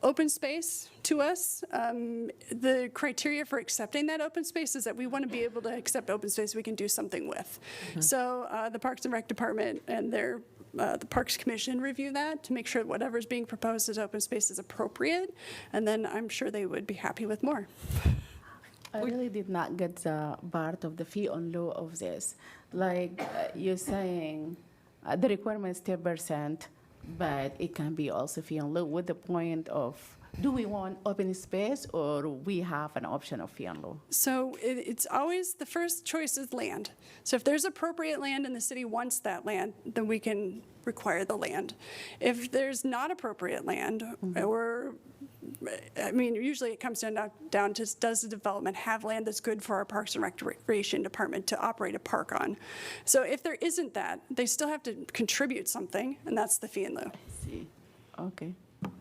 open space to us. The criteria for accepting that open space is that we want to be able to accept open space we can do something with. So the Parks and Rec Department and the Parks Commission review that to make sure whatever's being proposed as open space is appropriate, and then I'm sure they would be happy with more.
I really did not get the part of the fee on lieu of this. Like you're saying, the requirement is 10%, but it can be also fee on lieu with the point of, do we want open space or we have an option of fee on lieu?
So it's always, the first choice is land. So if there's appropriate land and the city wants that land, then we can require the land. If there's not appropriate land, or, I mean, usually it comes down to, does the development have land that's good for our Parks and Recreation Department to operate a park on? So if there isn't that, they still have to contribute something, and that's the fee in lieu.
See, okay.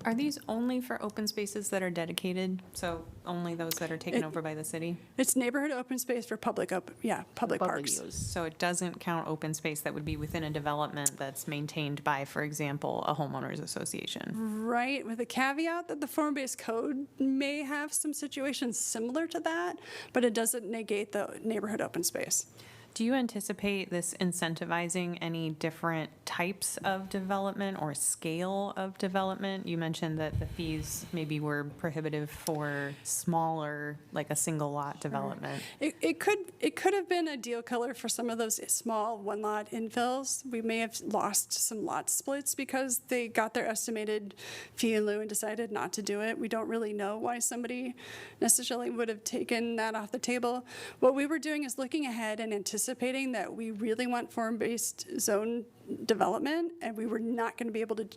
Are these only for open spaces that are dedicated? So only those that are taken over by the city?
It's neighborhood open space for public parks.
So it doesn't count open space that would be within a development that's maintained by, for example, a homeowners association?
Right, with a caveat that the form-based code may have some situations similar to that, but it doesn't negate the neighborhood open space.
Do you anticipate this incentivizing any different types of development or scale of development? You mentioned that the fees maybe were prohibitive for smaller, like a single lot development.
It could have been a deal killer for some of those small one-lot infills. We may have lost some lot splits because they got their estimated fee in lieu and decided not to do it. We don't really know why somebody necessarily would have taken that off the table. What we were doing is looking ahead and anticipating that we really want form-based zone development, and we were not going to be able to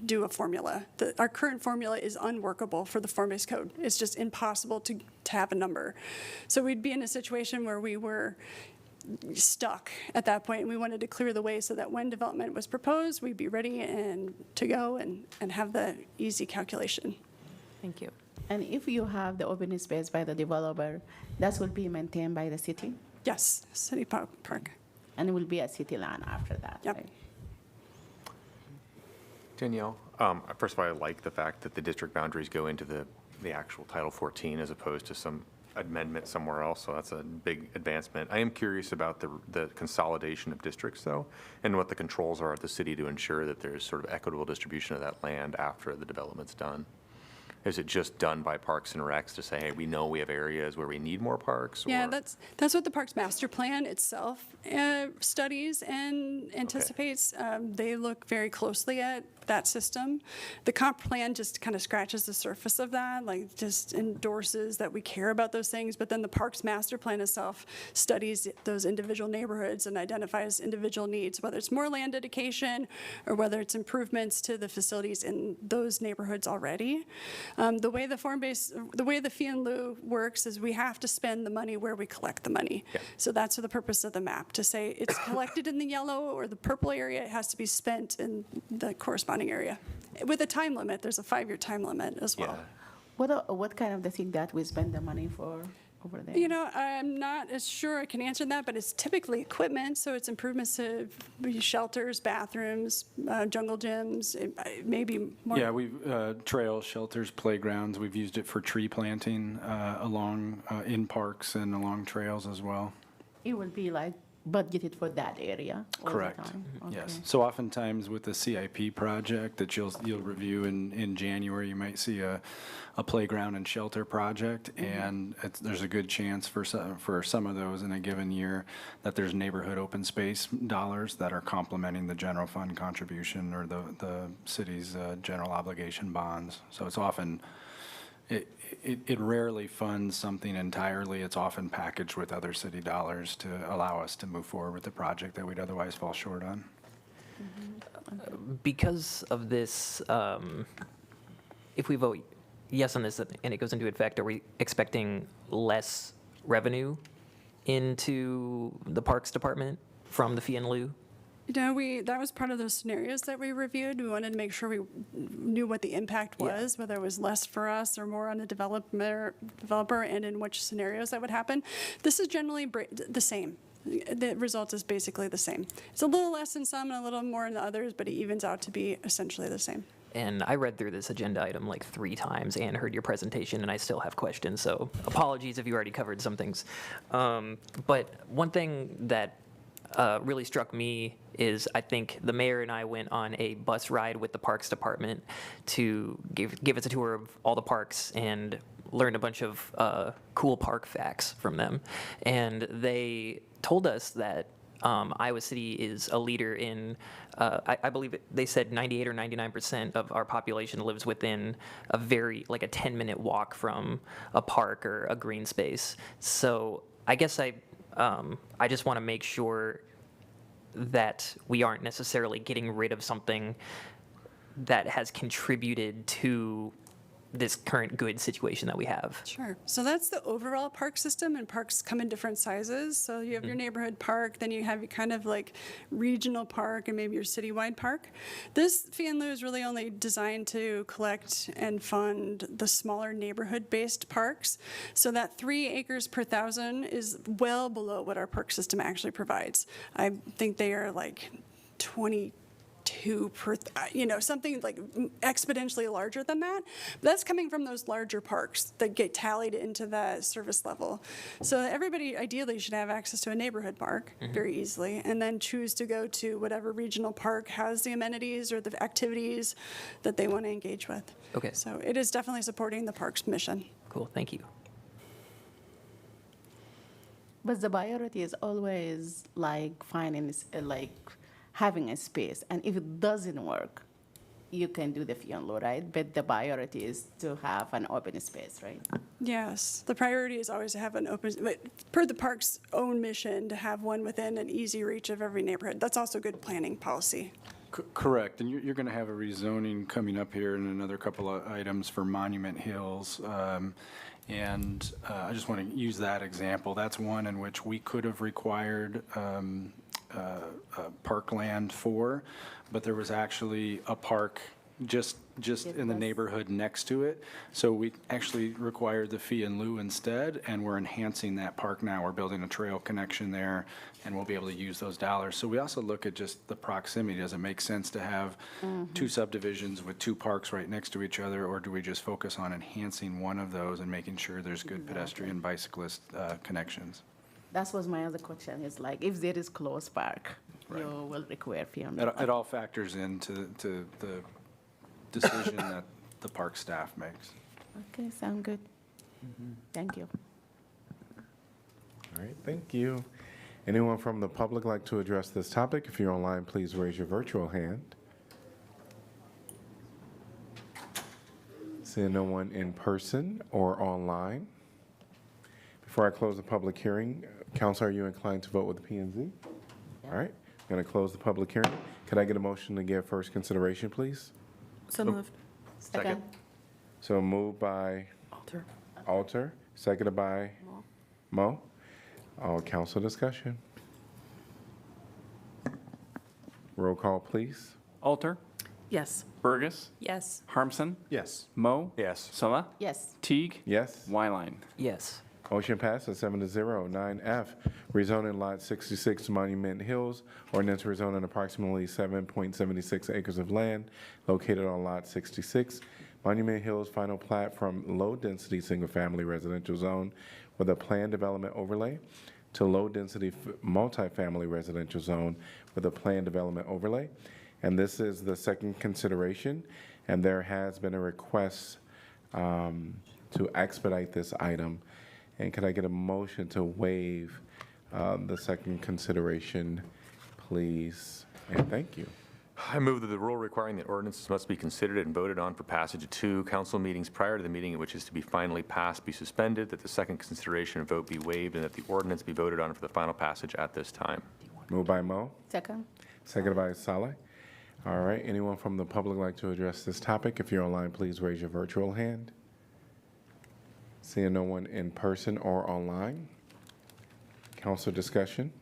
do a formula. Our current formula is unworkable for the form-based code. It's just impossible to have a number. So we'd be in a situation where we were stuck at that point, and we wanted to clear the way so that when development was proposed, we'd be ready and to go and have the easy calculation.
Thank you.
And if you have the open space by the developer, that will be maintained by the city?
Yes, city park.
And it will be a city land after that,
Yep.
right?
Danielle, first of all, I like the fact that the district boundaries go into the actual Title 14 as opposed to some amendment somewhere else, so that's a big advancement. I am curious about the consolidation of districts, though, and what the controls are at the city to ensure that there's sort of equitable distribution of that land after the development's done. Is it just done by Parks and Recs to say, hey, we know we have areas where we need more parks?
Yeah,
or-
that's what the Parks Master Plan itself studies and anticipates. They look very closely at that system. The comp plan just kind of scratches the surface of that, like just endorses that we care about those things, but then the Parks Master Plan itself studies those individual neighborhoods and identifies individual needs, whether it's more land dedication or whether it's improvements to the facilities in those neighborhoods already. The way the fee in lieu works is we have to spend the money where we collect the money.
Yeah.
So that's the purpose of the map, to say it's collected in the yellow or the purple area, it has to be spent in the corresponding area. With a time limit, there's a 5-year time limit as well.
What kind of the thing that we spend the money for over there?
You know, I'm not as sure I can answer that, but it's typically equipment, so it's improvements to shelters, bathrooms, jungle gyms, maybe more.
Yeah, we've trails, shelters, playgrounds. We've used it for tree planting along in parks and along trails as well.
It will be like budgeted for that area all the
Correct.
time?
Yes.
Okay.
So oftentimes with the CIP project that you'll review in January, you might see a playground and shelter project, and there's a good chance for some of those in a given year that there's neighborhood open space dollars that are complementing the general fund contribution or the city's general obligation bonds. So it's often, it rarely funds something entirely. It's often packaged with other city dollars to allow us to move forward with the project that we'd otherwise fall short on.
Because of this, if we vote yes on this and it goes into effect, are we expecting less revenue into the Parks Department from the fee in lieu?
That was part of those scenarios that we reviewed. We wanted to make sure we knew what the impact was, whether it was less for us or more on the developer, and in which scenarios that would happen. This is generally the same. The result is basically the same. It's a little less in some and a little more in the others, but it evens out to be essentially the same.
And I read through this agenda item like 3 times and heard your presentation, and I still have questions, so apologies if you already covered some things. But one thing that really struck me is I think the mayor and I went on a bus ride with the Parks Department to give us a tour of all the parks and learned a bunch of cool park facts from them. And they told us that Iowa City is a leader in, I believe they said 98 or 99% of our population lives within a 10-minute walk from a park or a green space. So I guess I just want to make sure that we aren't necessarily getting rid of something that has contributed to this current good situation that we have.
Sure. So that's the overall park system, and parks come in different sizes. So you have your neighborhood park, then you have your kind of like regional park, and maybe your citywide park. This fee in lieu is really only designed to collect and fund the smaller neighborhood-based parks. So that 3 acres per 1,000 is well below what our park system actually provides. I think they are like 22 per, something like exponentially larger than that. But that's coming from those larger parks that get tallied into that service level. So everybody ideally should have access to a neighborhood park very easily, and then choose to go to whatever regional park has the amenities or the activities that they want to engage with.
Okay.
So it is definitely supporting the park's mission.
Cool, thank you.
But the priority is always like finding, having a space. And if it doesn't work, you can do the fee in lieu, right? But the priority is to have an open space, right?
Yes, the priority is always to have an open, but per the park's own mission, to have one within an easy reach of every neighborhood. That's also good planning policy.
Correct, and you're going to have a rezoning coming up here in another couple of items for Monument Hills. And I just want to use that example. That's one in which we could have required parkland for, but there was actually a park just in the neighborhood next to it. So we actually required the fee in lieu instead, and we're enhancing that park now. We're building a trail connection there, and we'll be able to use those dollars. So we also look at just the proximity. Does it make sense to have 2 subdivisions with 2 parks right next to each other, or do we just focus on enhancing one of those and making sure there's good pedestrian bicyclist connections?
That was my other question, is like, if there is close park, you will require fee in lieu.
It all factors into the decision that the park staff makes.
Okay, sound good. Thank you.
All right, thank you. Anyone from the public like to address this topic? If you're online, please raise your virtual hand. Seeing no one in person or online. Before I close the public hearing, Council, are you inclined to vote with the P&Z? All right, I'm going to close the public hearing. Could I get a motion to give first consideration, please?
So moved.
Second.
So moved by Alter, seconded by Mo. All council discussion. Roll call, please.
Alter,
Yes.
Burgess,
Yes.
Harmson,
Yes.
Mo,
Yes.
Silla,
Yes.
Teague,
Yes.
Wyline.
Yes.
Motion passes 7-0. 9F, rezoning Lot 66 Monument Hills. Ordinance rezoning approximately 7.76 acres of land located on Lot 66. Monument Hills final plat from low-density single-family residential zone with a planned development overlay. to low-density multifamily residential zone with a planned development overlay. And this is the second consideration, and there has been a request to expedite this item. And could I get a motion to waive the second consideration, please? And thank you.
I move that the rule requiring that ordinances must be considered and voted on for passage at 2 council meetings prior to the meeting in which is to be finally passed be suspended, that the second consideration and vote be waived, and that the ordinance be voted on for the final passage at this time.
Moved by Mo,
Second.
seconded by Saleh. All right, anyone from the public like to address this topic? If you're online, please raise your virtual hand. Seeing no one in person or online. Council discussion.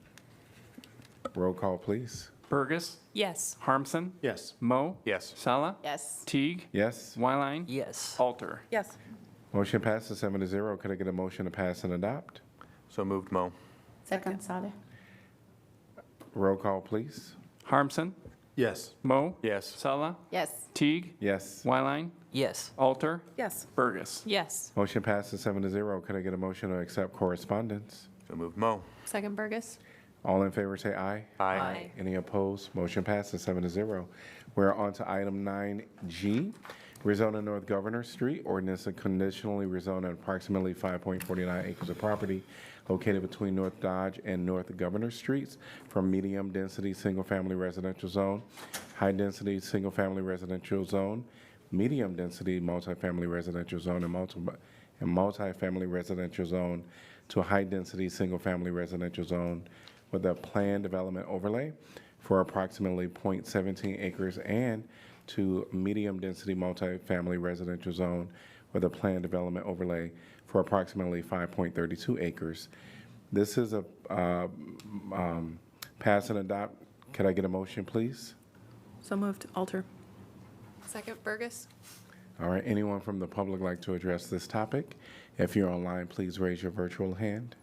Roll call, please.
Burgess.
Yes.
Harmson.
Yes.
Mo.
Yes.
Sala.
Yes.
Teague.
Yes.
Wyline.
Yes.
Alter.
Yes.
Motion passes 7-0. Could I get a motion to pass and adopt?
So moved, Mo.
Second, Saleh.
Roll call, please.
Harmson.
Yes.
Mo.
Yes.
Sala.
Yes.
Teague.
Yes.
Wyline.
Yes.
Alter.
Yes.
Burgess.
Yes.
Motion passes 7-0. Could I get a motion to accept correspondence?
So moved, Mo.
Second, Burgess.
All in favor say aye.
Aye.
Any opposed? Motion passes 7-0. We're on to item 9G, rezoning North Governor Street, ordinance to conditionally rezone approximately 5.49 acres of property located between North Dodge and North Governor Streets from medium-density single-family residential zone, high-density single-family residential zone, medium-density multifamily residential zone, and multifamily residential zone to a high-density single-family residential zone with a planned development overlay for approximately 0.17 acres and to medium-density multifamily residential zone with a planned development overlay for approximately 5.32 acres. This is a pass and adopt. Could I get a motion, please?
So moved. Alter.
Second, Burgess.
All right, anyone from the public like to address this topic? If you're online, please raise your virtual hand.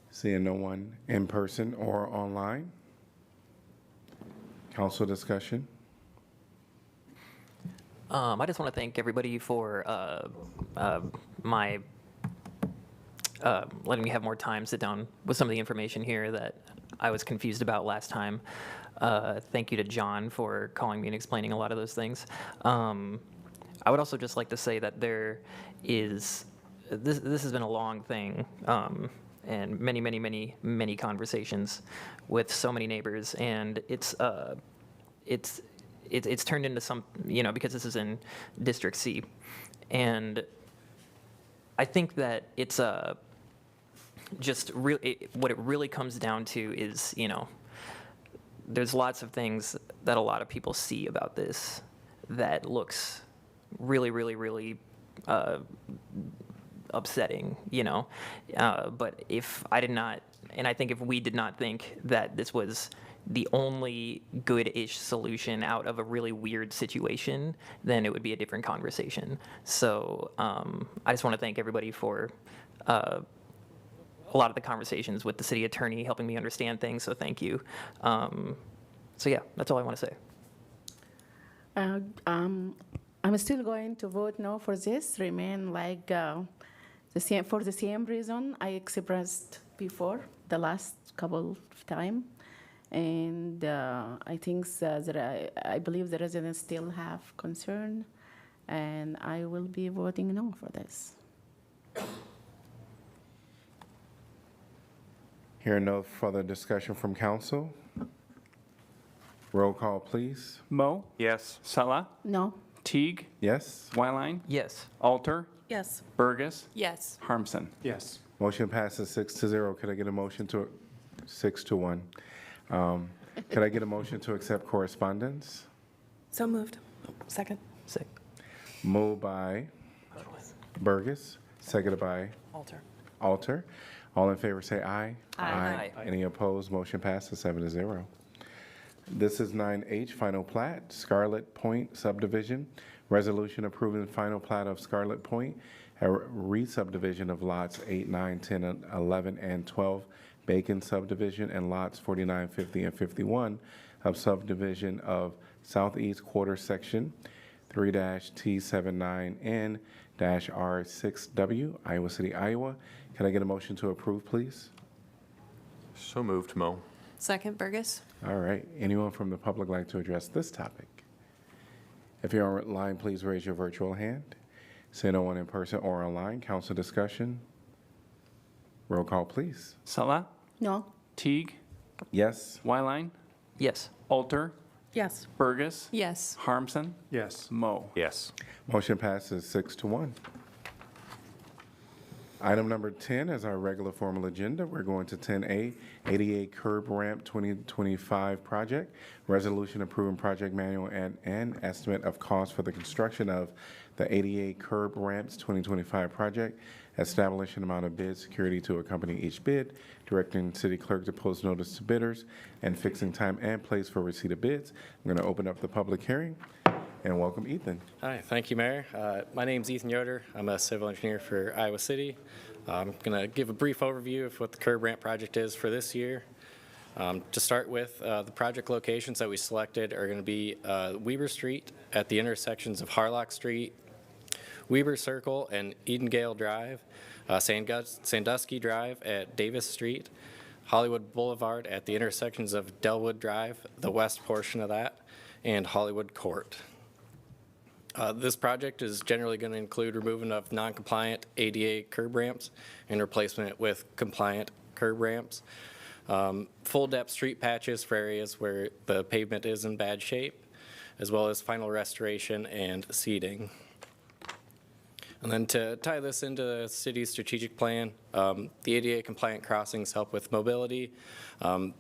Seeing no one in person or online. Council discussion.
I just want to thank everybody for letting me have more time, sit down with some of the information here that I was confused about last time. Thank you to John for calling me and explaining a lot of those things. I would also just like to say that there is, this has been a long thing, and many conversations with so many neighbors, and it's turned into some, because this is in District C, and I think that it's just really, what it really comes down to is, there's lots of things that a lot of people see about this that looks really, really, really upsetting, but if I did not, and I think if we did not think that this was the only good-ish solution out of a really weird situation, then it would be a different conversation. So I just want to thank everybody for a lot of the conversations with the city attorney helping me understand things, so thank you. So yeah, that's all I want to say.
I'm still going to vote no for this, remain like for the same reason I expressed before, the last couple of time. And I think that I believe the residents still have concern, and I will be voting no for this.
Hearing no further discussion from council. Roll call, please.
Mo.
Yes.
Sala.
No.
Teague.
Yes.
Wyline.
Yes.
Alter.
Yes.
Burgess.
Yes.
Harmson.
Yes.
Motion passes 6-0. Could I get a motion to, 6-1. Could I get a motion to accept correspondence?
So moved. Second.
Sick.
Moved by Burgess, seconded by
Alter.
Alter. All in favor say aye.
Aye.
Any opposed? Motion passes 7-0. This is 9H, final plat, Scarlet Point subdivision. Resolution approving final plat of Scarlet Point, a re-subdivision of lots 8, 9, 10, 11, and 12, Bacon subdivision, and lots 49, 50, and 51 of subdivision of Southeast Quarter Section 3-T79N-R6W, Iowa City, Iowa, Can I get a motion to approve, please?
So moved, Mo.
Second, Burgess.
All right. Anyone from the public like to address this topic? If you're online, please raise your virtual hand. Say no one in person or online. Council discussion. Roll call, please.
Salah,
No?
Teague,
Yes?
Wyline,
Yes.
Alter,
Yes.
Burgess,
Yes.
Harmson,
Yes.
Mo.
Yes.
Motion passes 6-1. Item number 10 is our regular formal agenda. We're going to 10A, ADA Curb Ramp 2025 project, resolution approving project manual and estimate of cost for the construction of the ADA Curb Ramps 2025 project, establishing amount of bid security to accompany each bid, directing city clerk to post notice to bidders, and fixing time and place for receipt of bids. I'm going to open up the public hearing and welcome Ethan.
Hi, thank you, Mayor. My name's Ethan Yoder. I'm a civil engineer for Iowa City. I'm going to give a brief overview of what the curb ramp project is for this year. To start with, the project locations that we selected are going to be Weber Street at the intersections of Harlock Street, Weber Circle and Edengale Drive, Sandusky Drive at Davis Street, Hollywood Boulevard at the intersections of Delwood Drive, the west portion of that, and Hollywood Court. This project is generally going to include removing of non-compliant ADA curb ramps and replacement with compliant curb ramps, full depth street patches for areas where the pavement is in bad shape, as well as final restoration and seeding. And then to tie this into the city's strategic plan, the ADA compliant crossings help with mobility.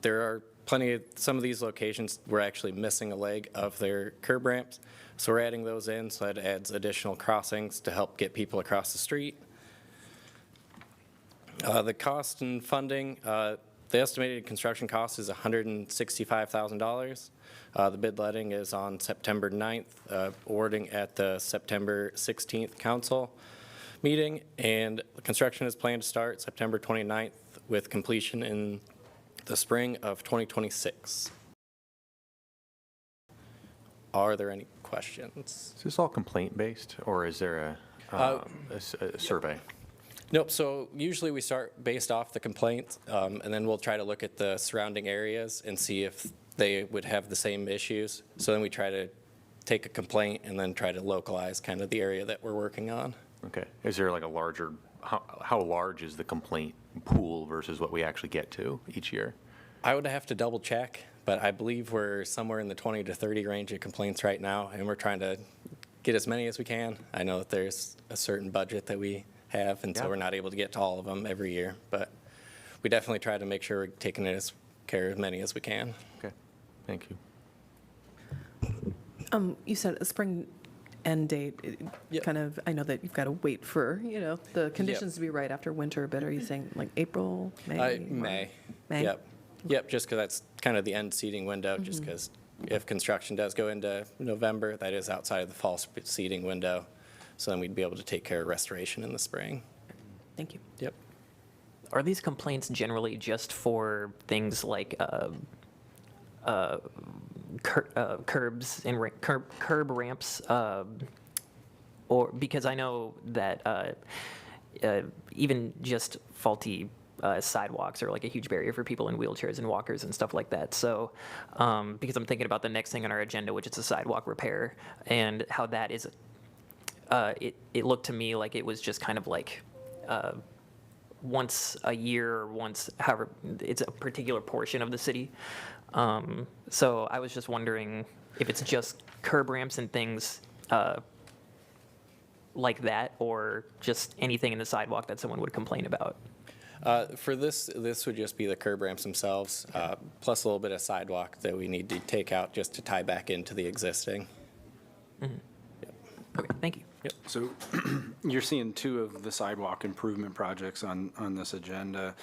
There are some of these locations we're actually missing a leg of their curb ramps. So we're adding those in, so that adds additional crossings to help get people across the street. The cost and funding, the estimated construction cost is $165,000. The bid letting is on September 9th, awarding at the September 16th council meeting, and construction is planned to start September 29th with completion in the spring of 2026. Are there any questions?
Is this all complaint-based, or is there a survey?
Nope, so usually we start based off the complaint, and then we'll try to look at the surrounding areas and see if they would have the same issues. So then we try to take a complaint and then try to localize kind of the area that we're working on.
Okay. Is there like a larger, how large is the complaint pool versus what we actually get to each year?
I would have to double check, but I believe we're somewhere in the 20 to 30 range of complaints right now, and we're trying to get as many as we can. I know that there's a certain budget that we have, and so we're not able to get to all of them every year, but we definitely try to make sure we're taking care of as many as we can.
Okay, thank you.
You said a spring end date. Kind of, I know that you've got to wait for, the conditions to be right after winter, but are you saying like April, May?
May.
May?
Yep, just because that's kind of the end seeding window, just because if construction does go into November, that is outside of the fall seeding window. So then we'd be able to take care of restoration in the spring.
Thank you.
Yep.
Are these complaints generally just for things like curbs and curb ramps, or because I know that even just faulty sidewalks are like a huge barrier for people in wheelchairs and walkers and stuff like that. So because I'm thinking about the next thing on our agenda, which is a sidewalk repair, and how that is, it looked to me like it was just kind of like once a year or once, however, it's a particular portion of the city. So I was just wondering if it's just curb ramps and things like that, or just anything in the sidewalk that someone would complain about.
For this would just be the curb ramps themselves, plus a little bit of sidewalk that we need to take out just to tie back into the existing.
Mm-hmm.
Yep.
Okay, thank you.
Yep.
So you're seeing two of the sidewalk improvement projects on this agenda.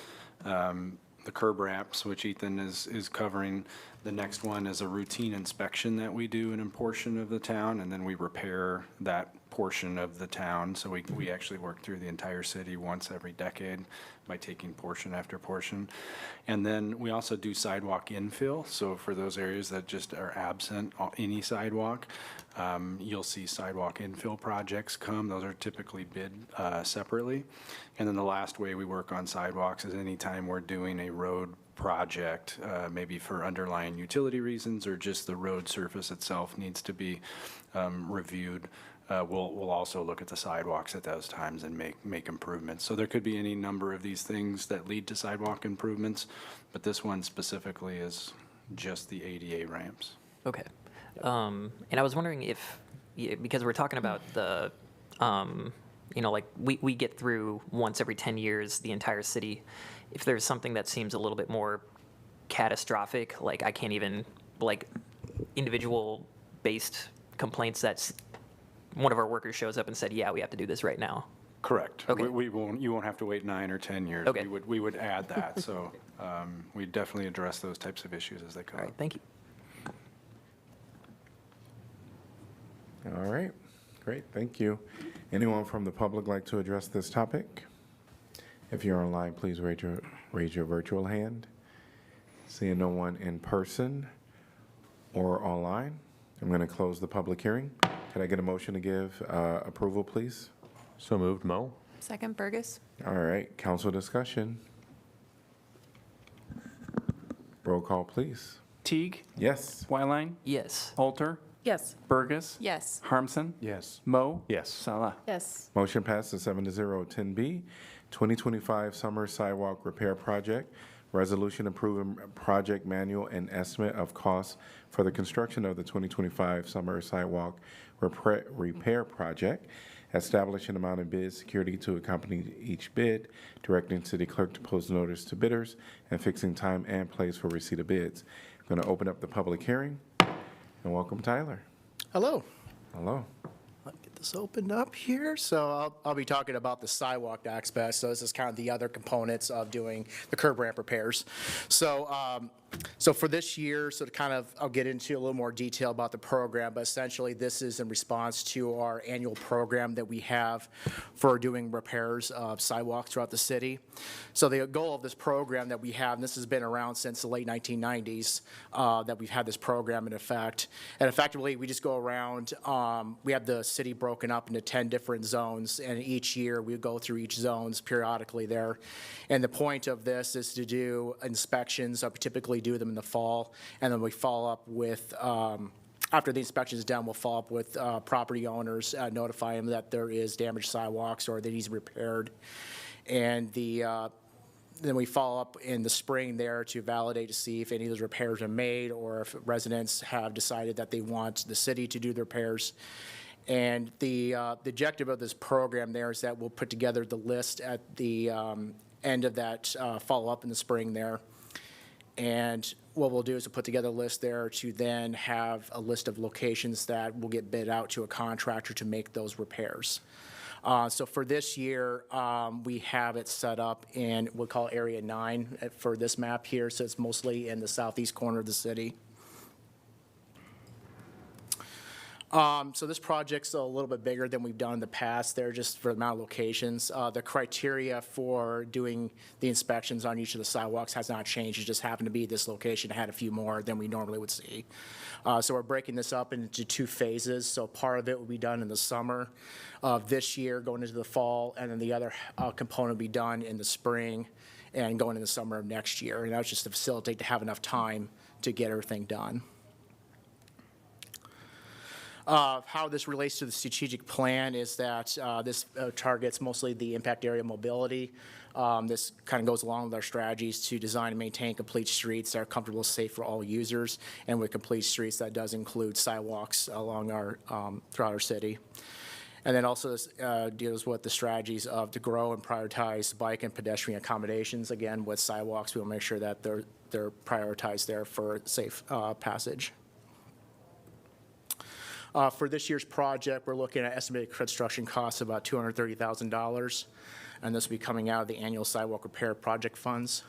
The curb ramps, which Ethan is covering. The next one is a routine inspection that we do in a portion of the town, and then we repair that portion of the town. So we actually work through the entire city once every decade by taking portion after portion. And then we also do sidewalk infill. So for those areas that just are absent any sidewalk, you'll see sidewalk infill projects come. Those are typically bid separately. And then the last way we work on sidewalks is anytime we're doing a road project, maybe for underlying utility reasons or just the road surface itself needs to be reviewed. We'll also look at the sidewalks at those times and make improvements. So there could be any number of these things that lead to sidewalk improvements, but this one specifically is just the ADA ramps.
Okay. And I was wondering if, because we're talking about the, like we get through once every 10 years the entire city, if there's something that seems a little bit more catastrophic, like I can't even, like individual based complaints that one of our workers shows up and said, yeah, we have to do this right now.
Correct.
Okay.
You won't have to wait 9 or 10 years.
Okay.
We would add that. So we definitely address those types of issues as they come
All
up.
right, thank you.
All right, great, thank you. Anyone from the public like to address this topic? If you're online, please raise your virtual hand. Seeing no one in person or online, I'm going to close the public hearing. Can I get a motion to give approval, please?
So moved, Mo?
Second, Burgess.
All right, council discussion. Roll call, please.
Teague,
Yes.
Wyline,
Yes.
Alter,
Yes.
Burgess,
Yes.
Harmson,
Yes.
Mo,
Yes.
Salah.
Yes.
Motion passes 7-0. 10B, 2025 Summer Sidewalk Repair Project. Resolution approving project manual and estimate of costs for the construction of the 2025 Summer Sidewalk Repair Project. Establishing amount of bid security to accompany each bid, directing city clerk to post notice to bidders, and fixing time and place for receipt of bids. I'm going to open up the public hearing, and welcome Tyler.
Hello.
Hello.
Let me get this opened up here. So I'll be talking about the sidewalk aspect. So this is kind of the other components of doing the curb ramp repairs. So for this year, so to kind of, I'll get into a little more detail about the program, but essentially this is in response to our annual program that we have for doing repairs of sidewalks throughout the city. So the goal of this program that we have, and this has been around since the late 1990s, that we've had this program in effect. And effectively, we just go around, we have the city broken up into 10 different zones, and each year we go through each zones periodically there. And the point of this is to do inspections. We typically do them in the fall, and then we follow up with, after the inspection is done, we'll follow up with property owners, notify them that there is damaged sidewalks or that needs repaired. And then we follow up in the spring there to validate to see if any of those repairs are made or if residents have decided that they want the city to do the repairs. And the objective of this program there is that we'll put together the list at the end of that follow-up in the spring there. And what we'll do is we'll put together a list there to then have a list of locations that will get bid out to a contractor to make those repairs. So for this year, we have it set up in what we call Area 9 for this map here. So it's mostly in the southeast corner of the city. So this project's a little bit bigger than we've done in the past there, just for the amount of locations. The criteria for doing the inspections on each of the sidewalks has not changed. It just happened to be this location had a few more than we normally would see. So we're breaking this up into 2 phases. So part of it will be done in the summer of this year, going into the fall, and then the other component will be done in the spring and going in the summer of next year. And that's just to facilitate to have enough time to get everything done. How this relates to the strategic plan is that this targets mostly the impact area mobility. This kind of goes along with our strategies to design and maintain complete streets that are comfortable and safe for all users. And with complete streets, that does include sidewalks along our throughout our city. And then also this deals with the strategies of to grow and prioritize bike and pedestrian accommodations. Again, with sidewalks, we'll make sure that they're prioritized there for safe passage. For this year's project, we're looking at estimated construction costs of about $230,000, and this will be coming out of the annual sidewalk repair project funds.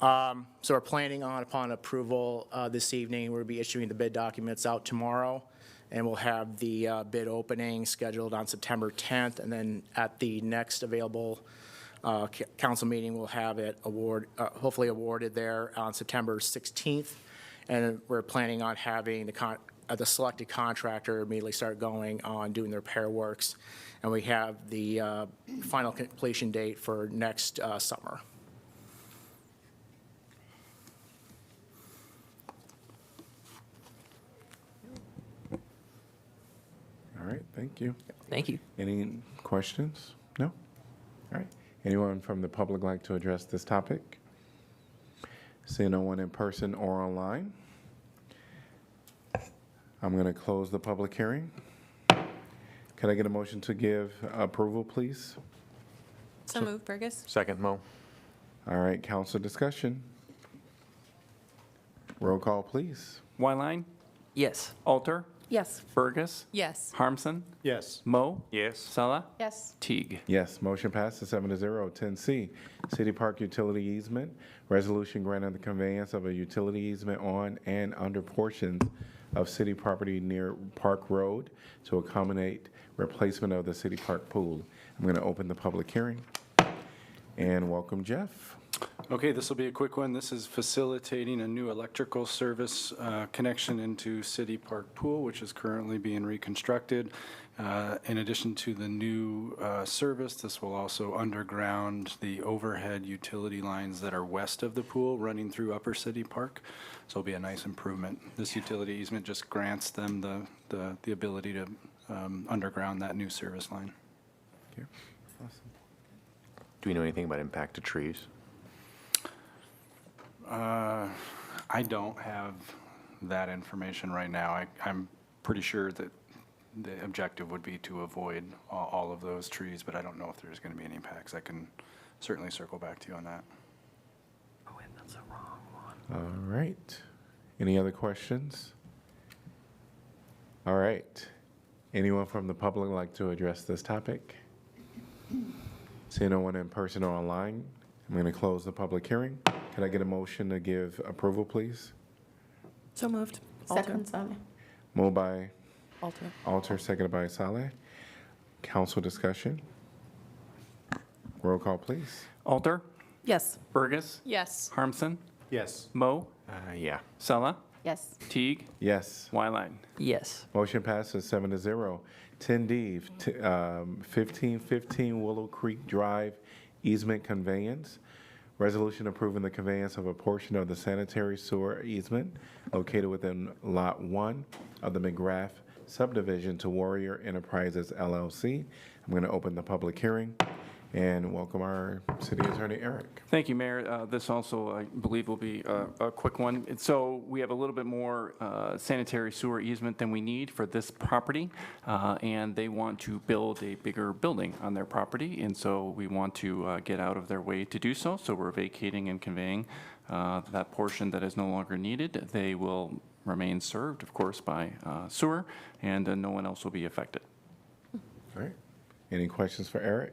So we're planning on, upon approval this evening, we'll be issuing the bid documents out tomorrow, and we'll have the bid opening scheduled on September 10th, and then at the next available council meeting, we'll have it hopefully awarded there on September 16th, and we're planning on having the selected contractor immediately start going on doing the repair works, and we have the final completion date for next summer.
All right, thank you.
Thank you.
Any questions? No? All right. Anyone from the public like to address this topic? Seeing no one in person or online, I'm going to close the public hearing. Can I get a motion to give approval, please?
So moved, Burgess.
Second, Mo.
All right, council discussion. Roll call, please.
Wyline?
Yes.
Alter?
Yes.
Burgess?
Yes.
Harmson?
Yes.
Mo?
Yes.
Sella?
Yes.
Teague?
Yes, motion passes 7-0. 10C, City Park Utility Easement, resolution granting the conveyance of a utility easement on and under portions of city property near Park Road to accommodate replacement of the city park pool. I'm going to open the public hearing and welcome Jeff.
Okay, this will be a quick one. This is facilitating a new electrical service connection into City Park Pool, which is currently being reconstructed. In addition to the new service, this will also underground the overhead utility lines that are west of the pool running through Upper City Park. So it'll be a nice improvement. This utility easement just grants them the ability to underground that new service line.
Okay. Awesome.
Do we know anything about impact to trees?
I don't have that information right now. I'm pretty sure that the objective would be to avoid all of those trees, but I don't know if there's going to be any impacts. I can certainly circle back to you on that.
Oh, wait, that's the wrong one.
All right. Any other questions? All right. Anyone from the public like to address this topic? Seeing no one in person or online, I'm going to close the public hearing. Can I get a motion to give approval, please?
So moved.
Second, Saleh.
Moved by
Alter.
Alter, seconded by Saleh. Council discussion. Roll call, please.
Alter?
Yes.
Burgess?
Yes.
Harmson?
Yes.
Mo?
Yeah.
Sella?
Yes.
Teague?
Yes.
Wyline?
Yes.
Motion passes 7-0. 10D, 1515 Willow Creek Drive easement conveyance. Resolution approving the conveyance of a portion of the sanitary sewer easement located within Lot 1 of the McGrath subdivision to Warrior Enterprises LLC. I'm going to open the public hearing and welcome our city attorney, Eric.
Thank you, Mayor. This also, I believe, will be a quick one. And so we have a little bit more sanitary sewer easement than we need for this property, and they want to build a bigger building on their property, and so we want to get out of their way to do so. So we're vacating and conveying that portion that is no longer needed. They will remain served, of course, by sewer, and no one else will be affected.
All right. Any questions for Eric?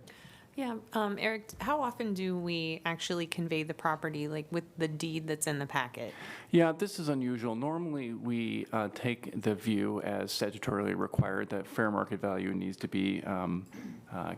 Yeah, Eric, how often do we actually convey the property, like with the deed that's in the packet?
Yeah, this is unusual. Normally, we take the view as statutorily required that fair market value needs to be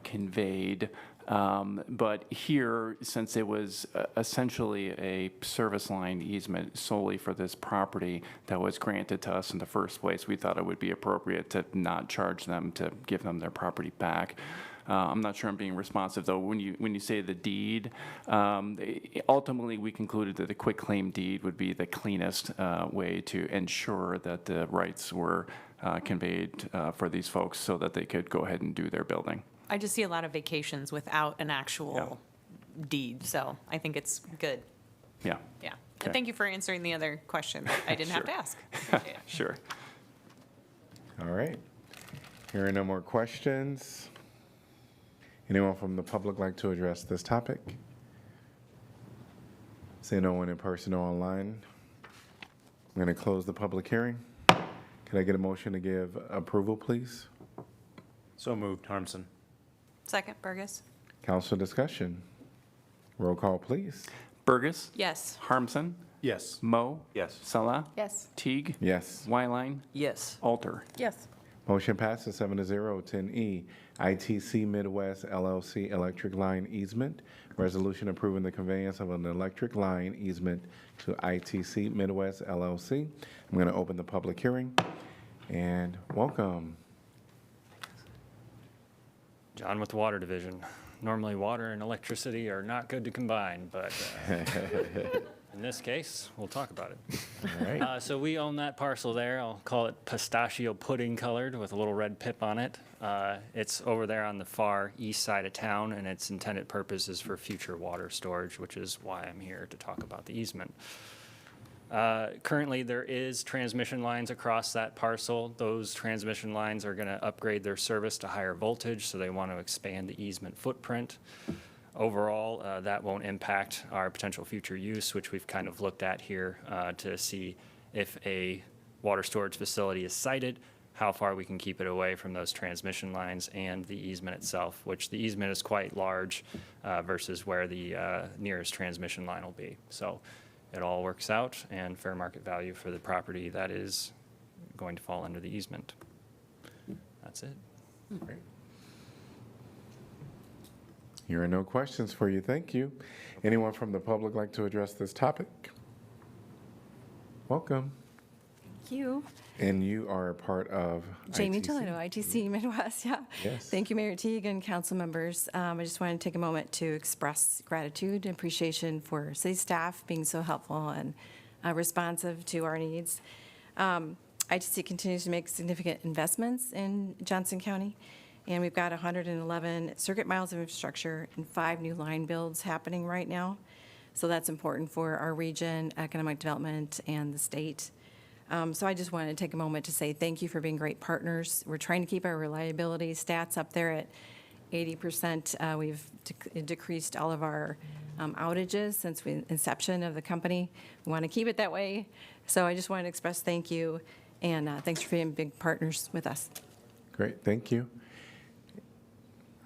conveyed. But here, since it was essentially a service line easement solely for this property that was granted to us in the first place, we thought it would be appropriate to not charge them to give them their property back. I'm not sure I'm being responsive, though. When you say the deed, ultimately we concluded that the quitclaim deed would be the cleanest way to ensure that the rights were conveyed for these folks so that they could go ahead and do their building.
I just see a lot of vacations without an actual deed, so I think it's good.
Yeah.
Yeah.
Okay.
And thank you for answering the other question that I didn't have to
Sure.
ask.
Sure.
All right. Hearing no more questions. Anyone from the public like to address this topic? Seeing no one in person or online, I'm going to close the public hearing. Can I get a motion to give approval, please?
So moved. Harmson.
Second, Burgess?
Council discussion. Roll call, please.
Burgess?
Yes.
Harmson?
Yes.
Mo?
Yes.
Salah?
Yes.
Teague?
Yes.
Wyline?
Yes.
Alter?
Yes.
Motion passes 7-0. 10E, ITC Midwest LLC electric line easement. Resolution approving the conveyance of an electric line easement to ITC Midwest LLC. I'm going to open the public hearing and welcome.
John with the Water Division. Normally, water and electricity are not good to combine, but in this case, we'll talk about it.
All right.
So we own that parcel there. I'll call it pistachio pudding colored with a little red pip on it. It's over there on the far east side of town, and its intended purpose is for future water storage, which is why I'm here to talk about the easement. Currently, there is transmission lines across that parcel. Those transmission lines are going to upgrade their service to higher voltage, so they want to expand the easement footprint. Overall, that won't impact our potential future use, which we've kind of looked at here to see if a water storage facility is sited, how far we can keep it away from those transmission lines and the easement itself, which the easement is quite large versus where the nearest transmission line will be. So it all works out, and fair market value for the property that is going to fall under the easement. That's it.
Great. Here are no questions for you. Thank you. Anyone from the public like to address this topic? Welcome.
Thank you.
And you are a part of
Jamie
ITC?
Toledo, ITC Midwest, yeah.
Yes.
Thank you, Mayor Teague and council members. I just wanted to take a moment to express gratitude and appreciation for city staff being so helpful and responsive to our needs. ITC continues to make significant investments in Johnson County, and we've got 111 circuit miles of infrastructure and 5 new line builds happening right now. So that's important for our region, economic development, and the state. So I just wanted to take a moment to say thank you for being great partners. We're trying to keep our reliability stats up there at 80%. We've decreased all of our outages since the inception of the company. We want to keep it that way. So I just wanted to express thank you, and thanks for being big partners with us.
Great, thank you.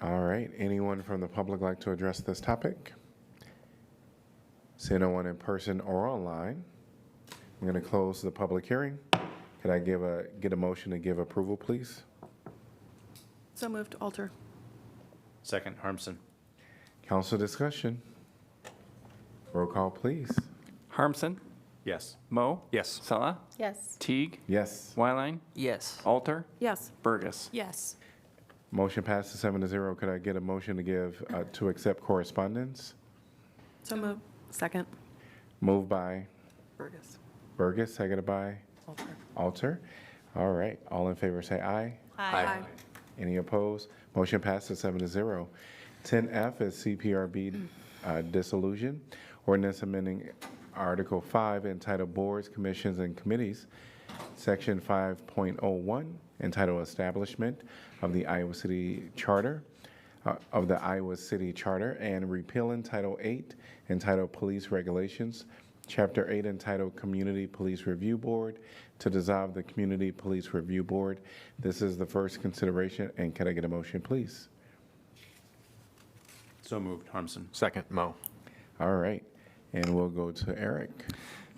All right, anyone from the public like to address this topic? See no one in person or online. I'm going to close the public hearing. Could I get a motion to give approval, please?
So moved. Alter.
Second, Harmson.
Council discussion. Roll call, please.
Harmson?
Yes.
Mo?
Yes.
Salah?
Yes.
Teague?
Yes.
Wyline?
Yes.
Alter?
Yes.
Burgess?
Yes.
Motion passes 7-0. Could I get a motion to give, to accept correspondence?
So moved. Second.
Moved by
Burgess.
Burgess, seconded by
Alter.
Alter. All right, all in favor say aye.
Aye.
Any opposed? Motion passes 7-0. 10F is CPRB dissolution. Ordinance amending Article 5 entitled Boards, Commissions, and Committees, Section 5.01 entitled Establishment of the Iowa City Charter, and repealing Title 8 entitled Police Regulations, Chapter 8 entitled Community Police Review Board, to dissolve the Community Police Review Board. This is the first consideration, and can I get a motion, please?
So moved, Harmson.
Second, Mo.
All right, and we'll go to Eric.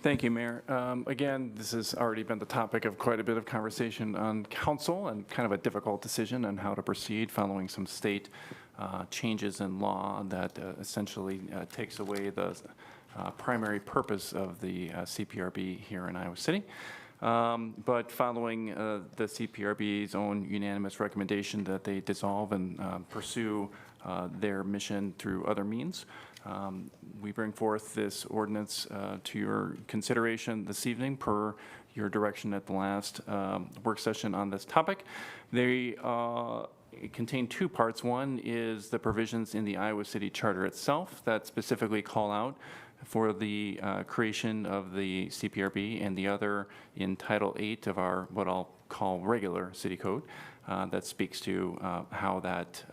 Thank you, Mayor. Again, this has already been the topic of quite a bit of conversation on council and kind of a difficult decision on how to proceed following some state changes in law that essentially takes away the primary purpose of the CPRB here in Iowa City. But following the CPRB's own unanimous recommendation that they dissolve and pursue their mission through other means, we bring forth this ordinance to your consideration this evening per your direction at the last work session on this topic. They contain 2 parts. One is the provisions in the Iowa City Charter itself that specifically call out for the creation of the CPRB, and the other in Title 8 of our, what I'll call regular city code, that speaks to how that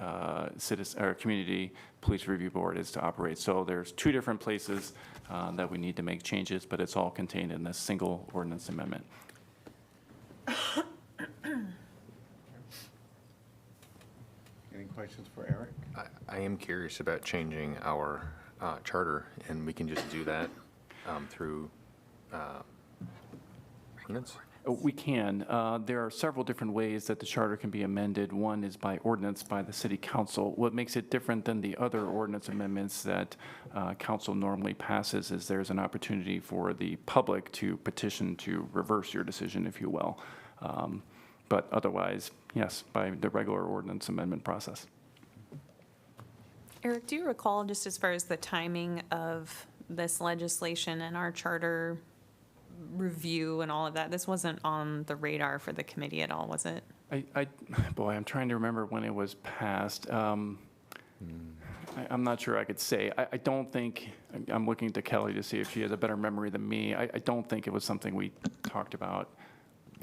Community Police Review Board is to operate. So there's 2 different places that we need to make changes, but it's all contained in this single ordinance amendment.
Any questions for Eric?
I am curious about changing our charter, and we can just do that through ordinance?
We can. There are several different ways that the charter can be amended. One is by ordinance by the city council. What makes it different than the other ordinance amendments that council normally passes is there's an opportunity for the public to petition to reverse your decision, if you will. But otherwise, yes, by the regular ordinance amendment process.
Eric, do you recall, just as far as the timing of this legislation and our charter review and all of that, this wasn't on the radar for the committee at all, was it?
Boy, I'm trying to remember when it was passed. I'm not sure I could say. I don't think, I'm looking to Kelly to see if she has a better memory than me. I don't think it was something we talked about.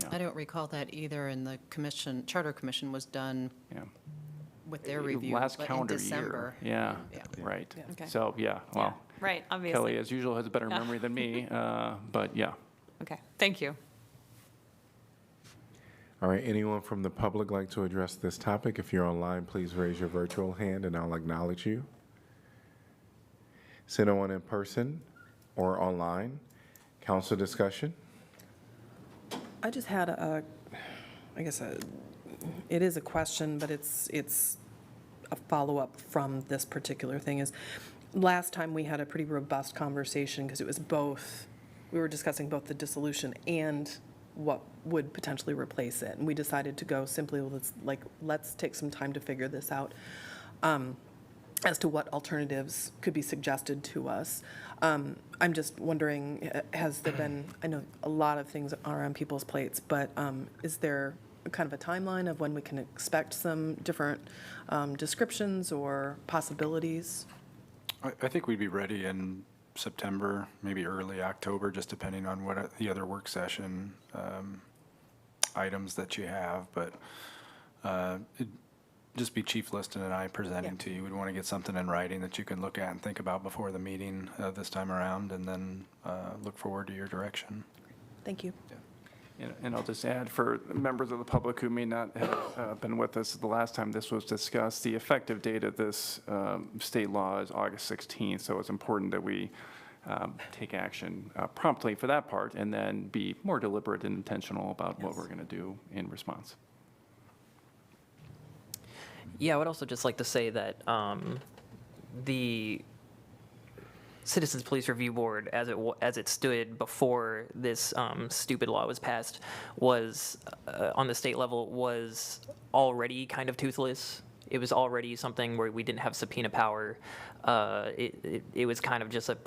I don't recall that either, and the commission, Charter Commission was done with their review
Last
but in
calendar
December.
year. Right.
Okay.
So, well,
Right, obviously.
Kelly, as usual, has a better memory than me, but yeah.
Okay, thank you.
All right, anyone from the public like to address this topic? If you're online, please raise your virtual hand and I'll acknowledge you. Is anyone in person or online? Council discussion?
I just had it is a question, but it's a follow-up from this particular thing is, last time we had a pretty robust conversation because it was both, we were discussing both the dissolution and what would potentially replace it. And we decided to go simply, let's take some time to figure this out as to what alternatives could be suggested to us. I'm just wondering, has there been, I know a lot of things are on people's plates, but is there kind of a timeline of when we can expect some different descriptions or possibilities?
I think we'd be ready in September, maybe early October, just depending on what the other work session items that you have. But it'd just be Chief Liston and I presenting to you. We'd want to get something in writing that you can look at and think about before the meeting this time around, and then look forward to your direction.
Thank you.
And I'll just add, for members of the public who may not have been with us the last time this was discussed, the effective date of this state law is August 16th, so it's important that we take action promptly for that part, and then be more deliberate and intentional about what we're going to do in response.
Yeah, I would also just like to say that the Citizens Police Review Board, as it stood before this stupid law was passed, was on the state level was already kind of toothless. It was already something where we didn't have subpoena power. It was kind of just a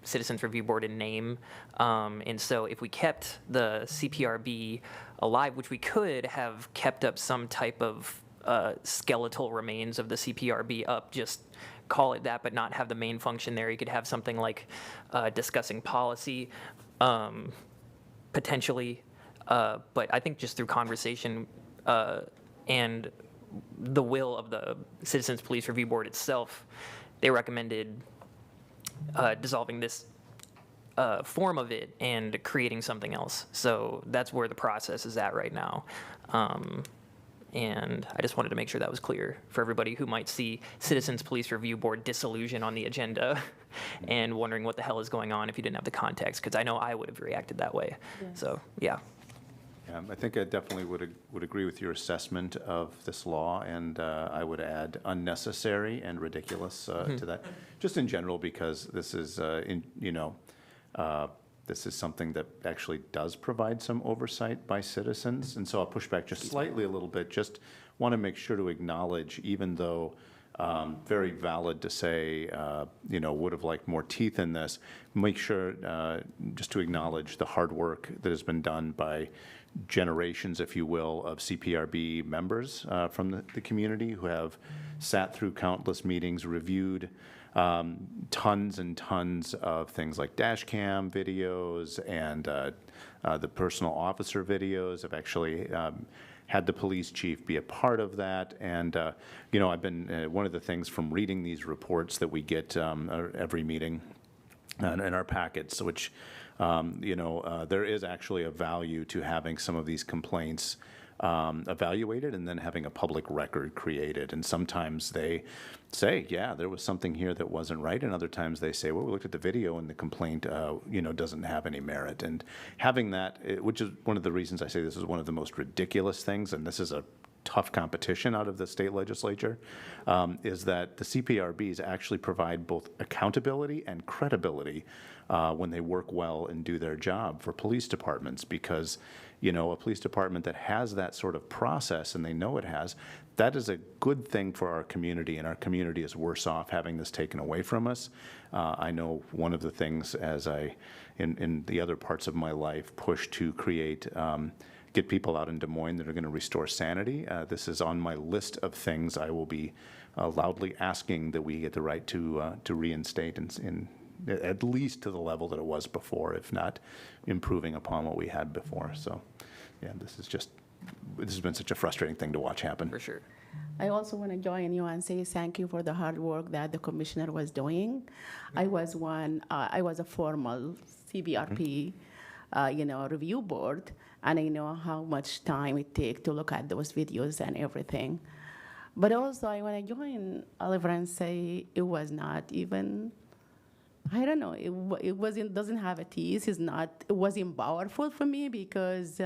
Citizens Review Board in name. And so if we kept the CPRB alive, which we could have kept up some type of skeletal remains of the CPRB up, just call it that, but not have the main function there. You could have something like discussing policy, potentially. But I think just through conversation and the will of the Citizens Police Review Board itself, they recommended dissolving this form of it and creating something else. So that's where the process is at right now. And I just wanted to make sure that was clear for everybody who might see Citizens Police Review Board dissolution on the agenda and wondering what the hell is going on if you didn't have the context, because I know I would have reacted that way. So, yeah.
I think I definitely would agree with your assessment of this law, and I would add unnecessary and ridiculous to that, just in general, because this is, this is something that actually does provide some oversight by citizens. And so I'll push back just slightly a little bit. Just want to make sure to acknowledge, even though very valid to say, would have liked more teeth in this, make sure just to acknowledge the hard work that has been done by generations, if you will, of CPRB members from the community who have sat through countless meetings, reviewed tons and tons of things like dash cam videos and the personal officer videos. I've actually had the police chief be a part of that. And, I've been, one of the things from reading these reports that we get every meeting in our packets, which, there is actually a value to having some of these complaints evaluated and then having a public record created. And sometimes they say, yeah, there was something here that wasn't right. And other times they say, well, we looked at the video and the complaint, doesn't have any merit. And having that, which is one of the reasons I say this is one of the most ridiculous things, and this is a tough competition out of the state legislature, is that the CPRBs actually provide both accountability and credibility when they work well and do their job for police departments, because a police department that has that sort of process, and they know it has, that is a good thing for our community, and our community is worse off having this taken away from us. I know one of the things as in the other parts of my life, push to create get people out in Des Moines that are going to restore sanity. This is on my list of things I will be loudly asking that we get the right to reinstate in at least to the level that it was before, if not improving upon what we had before. So, yeah, this has been such a frustrating thing to watch happen.
For sure.
I also want to join you and say thank you for the hard work that the commissioner was doing. I was a formal CBRP, review board, and I know how much time it takes to look at those videos and everything. But also, I want to join Oliver and say it was not even, I don't know, it doesn't have a tease. It wasn't powerful for me because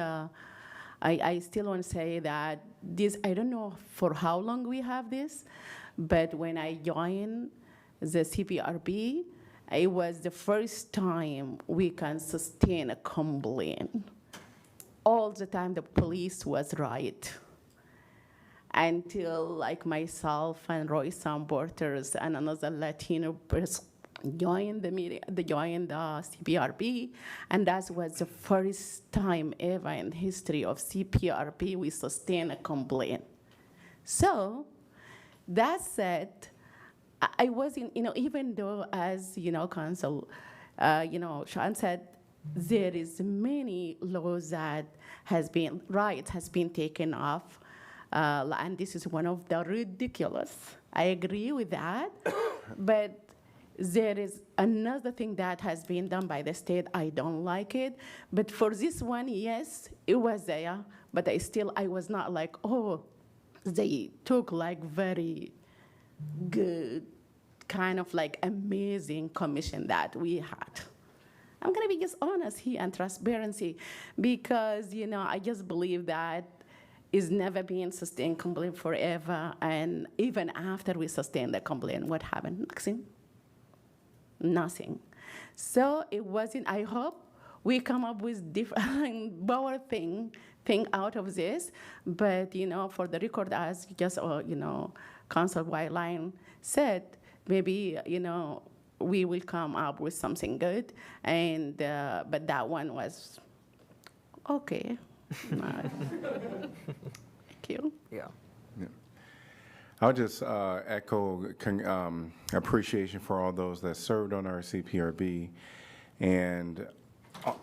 I still want to say that this, I don't know for how long we have this, but when I joined the CPRB, it was the first time we can sustain a complaint. All the time the police was right. Until like myself and Roy Samborters and another Latino person joined the CPRB, and that was the first time ever in the history of CPRB we sustained a complaint. So that said, I wasn't, even though as, Council, Sean said, there is many laws that has been taken off, and this is one of the ridiculous. I agree with that, but there is another thing that has been done by the state. I don't like it, but for this one, yes, it was there, but I was not like, oh, they took like very good, kind of like amazing commission that we had. I'm gonna be just honest here and transparency, because I just believe that it's never been sustained complaint forever, and even after we sustain the complaint, what happened? Nothing. So it wasn't. I hope we come up with different power thing out of this, but for the record, as just Council Whiteline said, maybe we will come up with something good, and but that one was okay. Thank you.
Yeah.
I'll just echo appreciation for all those that served on our CPRB, and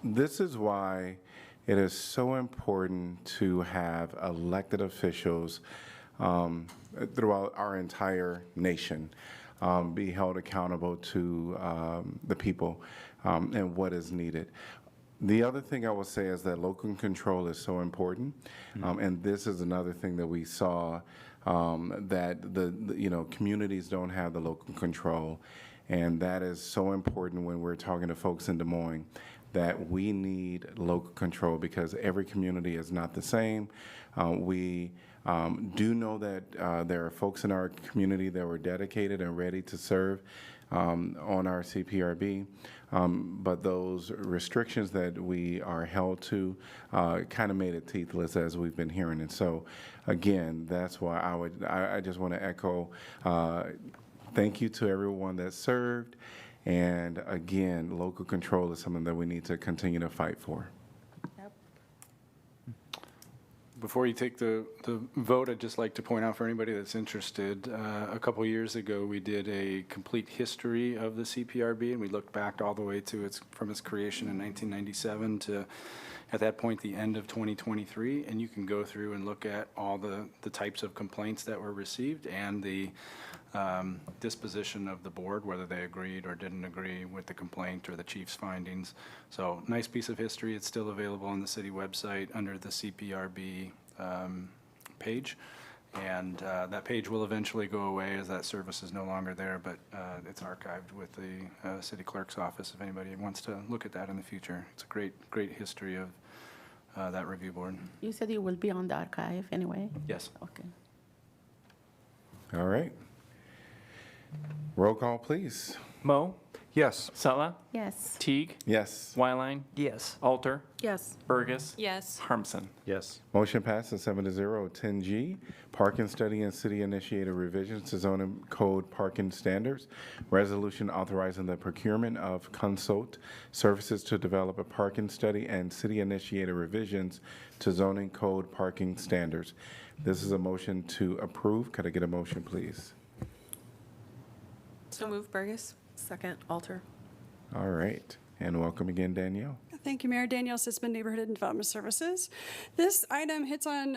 this is why it is so important to have elected officials throughout our entire nation be held accountable to the people and what is needed. The other thing I will say is that local control is so important, and this is another thing that we saw, that the communities don't have the local control, and that is so important when we're talking to folks in Des Moines, that we need local control because every community is not the same. We do know that there are folks in our community that were dedicated and ready to serve on our CPRB, but those restrictions that we are held to kind of made it teethless, as we've been hearing. And so, again, that's why I just want to echo thank you to everyone that served. And again, local control is something that we need to continue to fight for.
Before you take the vote, I'd just like to point out for anybody that's interested, a couple years ago, we did a complete history of the CPRB, and we looked back all the way to from its creation in 1997 to, at that point, the end of 2023, and you can go through and look at all the types of complaints that were received and the disposition of the board, whether they agreed or didn't agree with the complaint or the chief's findings. So nice piece of history. It's still available on the city website under the CPRB page. And that page will eventually go away as that service is no longer there, but it's archived with the city clerk's office if anybody wants to look at that in the future. It's a great history of that review board.
You said it will be on the archive anyway?
Yes.
Okay.
All right. Roll call, please.
Mo?
Yes.
Sella?
Yes.
Teague?
Yes.
Wyline?
Yes.
Alter?
Yes.
Burgess?
Yes.
Harmson?
Yes.
Motion passes 7-0. 10G, parking study and city-initiated revisions to zoning code parking standards. Resolution authorizing the procurement of consult services to develop a parking study and city-initiated revisions to zoning code parking standards. This is a motion to approve. Could I get a motion, please?
So move, Burgess.
Second, Alter.
All right. And welcome again, Danielle.
Thank you, Mayor. Danielle Sitzman, Neighborhood and Development Services. This item hits on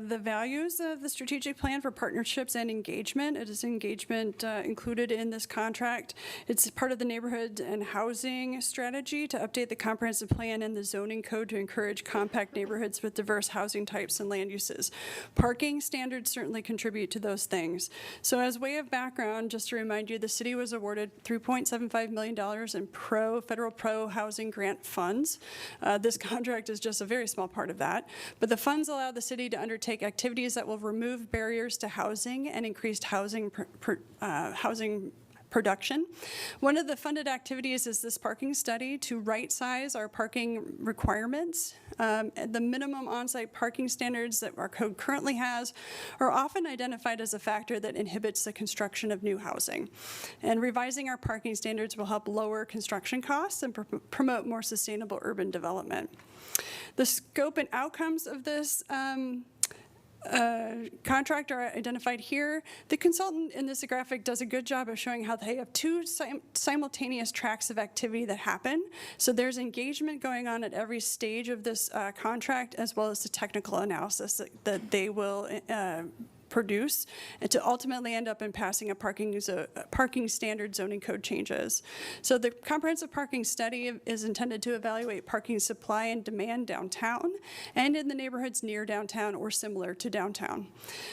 the values of the strategic plan for partnerships and engagement. It is engagement included in this contract. It's part of the neighborhood and housing strategy to update the comprehensive plan and the zoning code to encourage compact neighborhoods with diverse housing types and land uses. Parking standards certainly contribute to those things. So as way of background, just to remind you, the city was awarded $3.75 million in federal pro housing grant funds. This contract is just a very small part of that, but the funds allow the city to undertake activities that will remove barriers to housing and increased housing production. One of the funded activities is this parking study to right-size our parking requirements. The minimum on-site parking standards that our code currently has are often identified as a factor that inhibits the construction of new housing. And revising our parking standards will help lower construction costs and promote more sustainable urban development. The scope and outcomes of this contract are identified here. The consultant in this graphic does a good job of showing how they have two simultaneous tracks of activity that happen. So there's engagement going on at every stage of this contract, as well as the technical analysis that they will produce, and to ultimately end up in passing a parking standard zoning code changes. So the comprehensive parking study is intended to evaluate parking supply and demand downtown and in the neighborhoods near downtown or similar to downtown.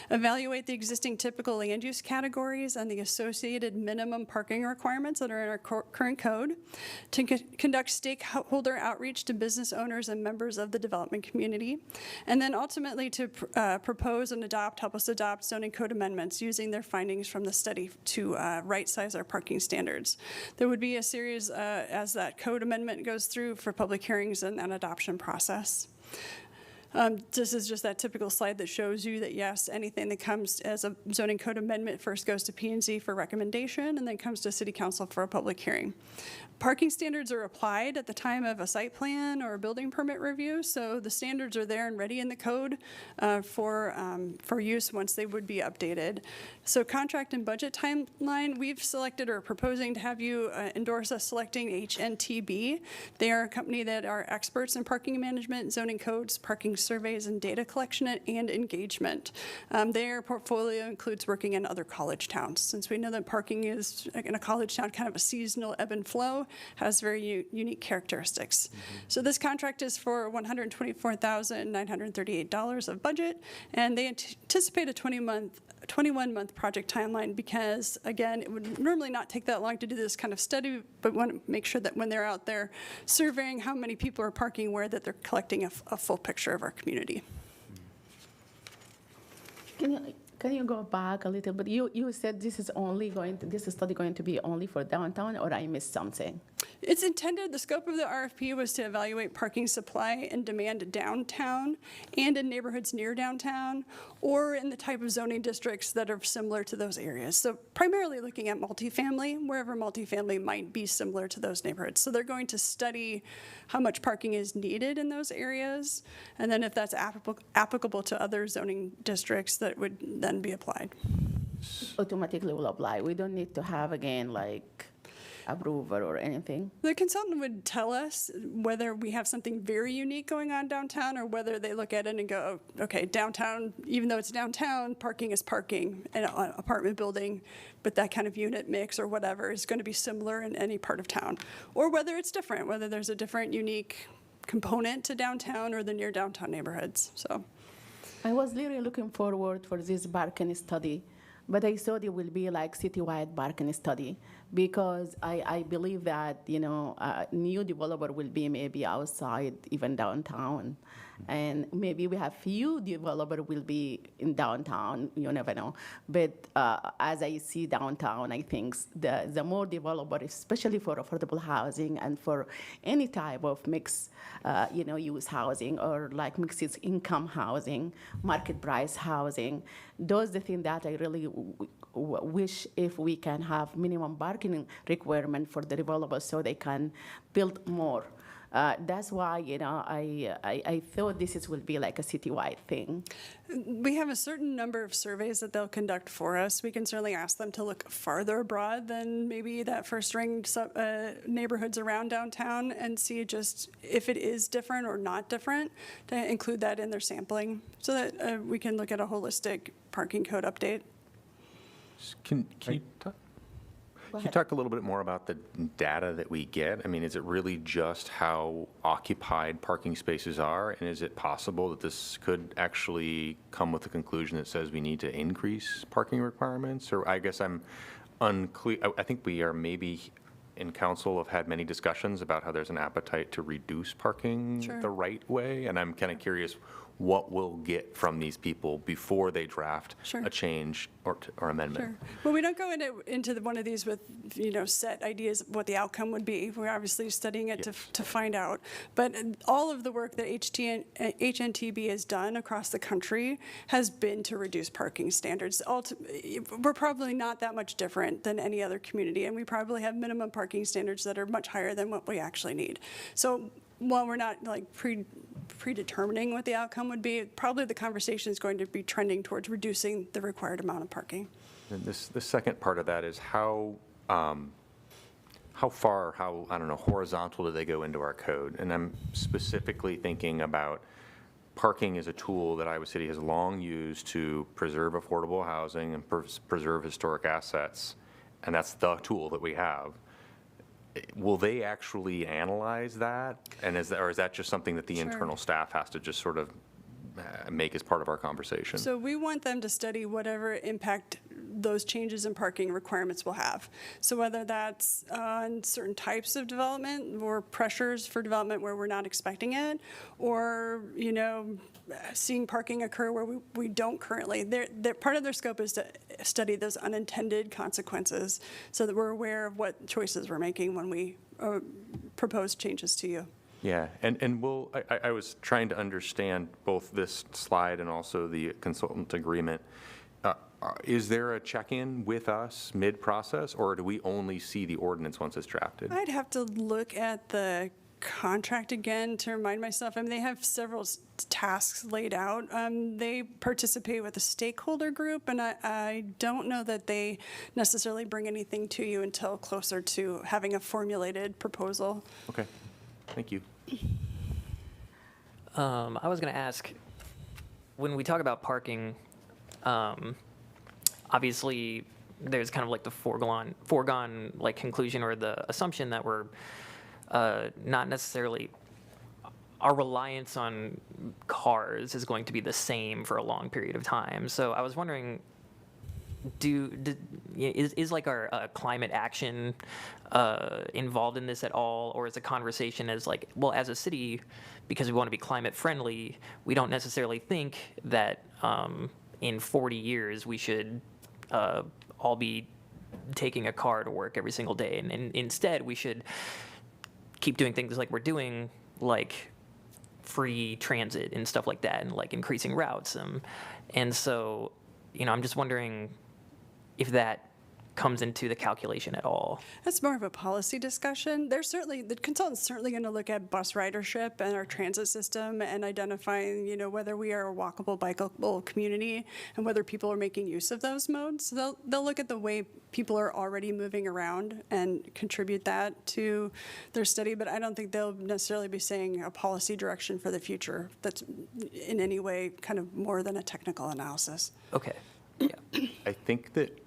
Evaluate the existing typical land use categories and the associated minimum parking requirements that are in our current code. To conduct stakeholder outreach to business owners and members of the development community. And then ultimately to propose and help us adopt zoning code amendments using their findings from the study to right-size our parking standards. There would be a series as that code amendment goes through for public hearings and an adoption process. This is just that typical slide that shows you that, yes, anything that comes as a zoning code amendment first goes to P&Z for recommendation and then comes to City Council for a public hearing. Parking standards are applied at the time of a site plan or a building permit review, so the standards are there and ready in the code for use once they would be updated. So contract and budget timeline, we've selected or are proposing to have you endorse us selecting HNTB. They are a company that are experts in parking management, zoning codes, parking surveys, and data collection and engagement. Their portfolio includes working in other college towns. Since we know that parking is, in a college town, kind of a seasonal ebb and flow, has very unique characteristics. So this contract is for $124,938 of budget, and they anticipate a 21-month project timeline because, again, it would normally not take that long to do this kind of study, but want to make sure that when they're out there surveying how many people are parking where, that they're collecting a full picture of our community.
Can you go back a little bit? You said this is study going to be only for downtown, or I missed something?
It's intended, the scope of the RFP was to evaluate parking supply and demand downtown and in neighborhoods near downtown, or in the type of zoning districts that are similar to those areas. So primarily looking at multifamily, wherever multifamily might be similar to those neighborhoods. So they're going to study how much parking is needed in those areas, and then if that's applicable to other zoning districts, that would then be applied.
Automatically will apply. We don't need to have, again, like, approval or anything?
The consultant would tell us whether we have something very unique going on downtown or whether they look at it and go, oh, okay, downtown, even though it's downtown, parking is parking in an apartment building, but that kind of unit mix or whatever is going to be similar in any part of town. Or whether it's different, whether there's a different unique component to downtown or the near downtown neighborhoods. So
I was really looking forward for this parking study, but I thought it will be like citywide parking study because I believe that, new developer will be maybe outside, even downtown. And maybe we have few developer will be in downtown, you never know. But as I see downtown, I think the more developer, especially for affordable housing and for any type of mixed, use housing or like mixed income housing, market price housing, those the things that I really wish if we can have minimum parking requirement for the developers so they can build more. That's why, I thought will be like a citywide thing.
We have a certain number of surveys that they'll conduct for us. We can certainly ask them to look farther abroad than maybe that first-ring neighborhoods around downtown and see just if it is different or not different, to include that in their sampling so that we can look at a holistic parking code update.
Can you talk a little bit more about the data that we get? I mean, is it really just how occupied parking spaces are? And is it possible that this could actually come with a conclusion that says we need to increase parking requirements? Or I guess I'm unclear. I think we are maybe in council have had many discussions about how there's an appetite to reduce parking the right way. And I'm kind of curious what we'll get from these people before they draft a change or amendment.
Sure. Well, we don't go into one of these with, set ideas of what the outcome would be. We're obviously studying it to find out. But all of the work that HNTB has done across the country has been to reduce parking standards. We're probably not that much different than any other community, and we probably have minimum parking standards that are much higher than what we actually need. So while we're not like predetermining what the outcome would be, probably the conversation is going to be trending towards reducing the required amount of parking.
And the second part of that is how far, horizontal do they go into our code? And I'm specifically thinking about parking as a tool that Iowa City has long used to preserve affordable housing and preserve historic assets, and that's the tool that we have. Will they actually analyze that? And is that just something that the internal staff has to just sort of make as part of our conversation?
So we want them to study whatever impact those changes in parking requirements will have. So whether that's on certain types of development or pressures for development where we're not expecting it, or, seeing parking occur where we don't currently. Part of their scope is to study those unintended consequences so that we're aware of what choices we're making when we propose changes to you.
Yeah, and I was trying to understand both this slide and also the consultant agreement. Is there a check-in with us mid-process, or do we only see the ordinance once it's drafted?
I'd have to look at the contract again to remind myself. I mean, they have several tasks laid out. They participate with a stakeholder group, and I don't know that they necessarily bring anything to you until closer to having a formulated proposal.
Okay, thank you.
I was going to ask, when we talk about parking, obviously there's kind of like the foregone like conclusion or the assumption that we're not necessarily, our reliance on cars is going to be the same for a long period of time. So I was wondering, is like our climate action involved in this at all, or is the conversation as like, well, as a city, because we want to be climate friendly, we don't necessarily think that in 40 years we should all be taking a car to work every single day, and instead we should keep doing things like we're doing, like free transit and stuff like that, and like increasing routes. And so, I'm just wondering if that comes into the calculation at all.
That's more of a policy discussion. The consultant's certainly going to look at bus ridership and our transit system and identifying, whether we are a walkable, bikeable community and whether people are making use of those modes. So they'll look at the way people are already moving around and contribute that to their study, but I don't think they'll necessarily be saying a policy direction for the future that's in any way kind of more than a technical analysis.
Okay.
Yeah. I think that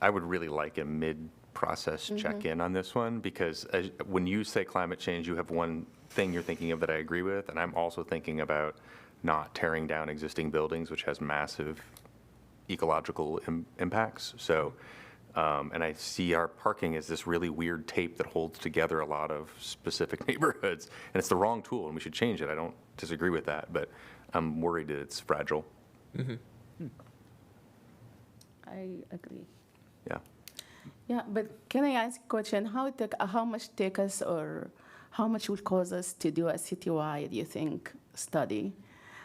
I would really like a mid-process check-in on this one, because when you say climate change, you have one thing you're thinking of that I agree with, and I'm also thinking about not tearing down existing buildings, which has massive ecological impacts. So, and I see our parking as this really weird tape that holds together a lot of specific neighborhoods, and it's the wrong tool, and we should change it. I don't disagree with that, but I'm worried that it's fragile.
I agree.
Yeah.
Yeah, but can I ask a question? How much take us, or how much would cause us to do a citywide, you think, study?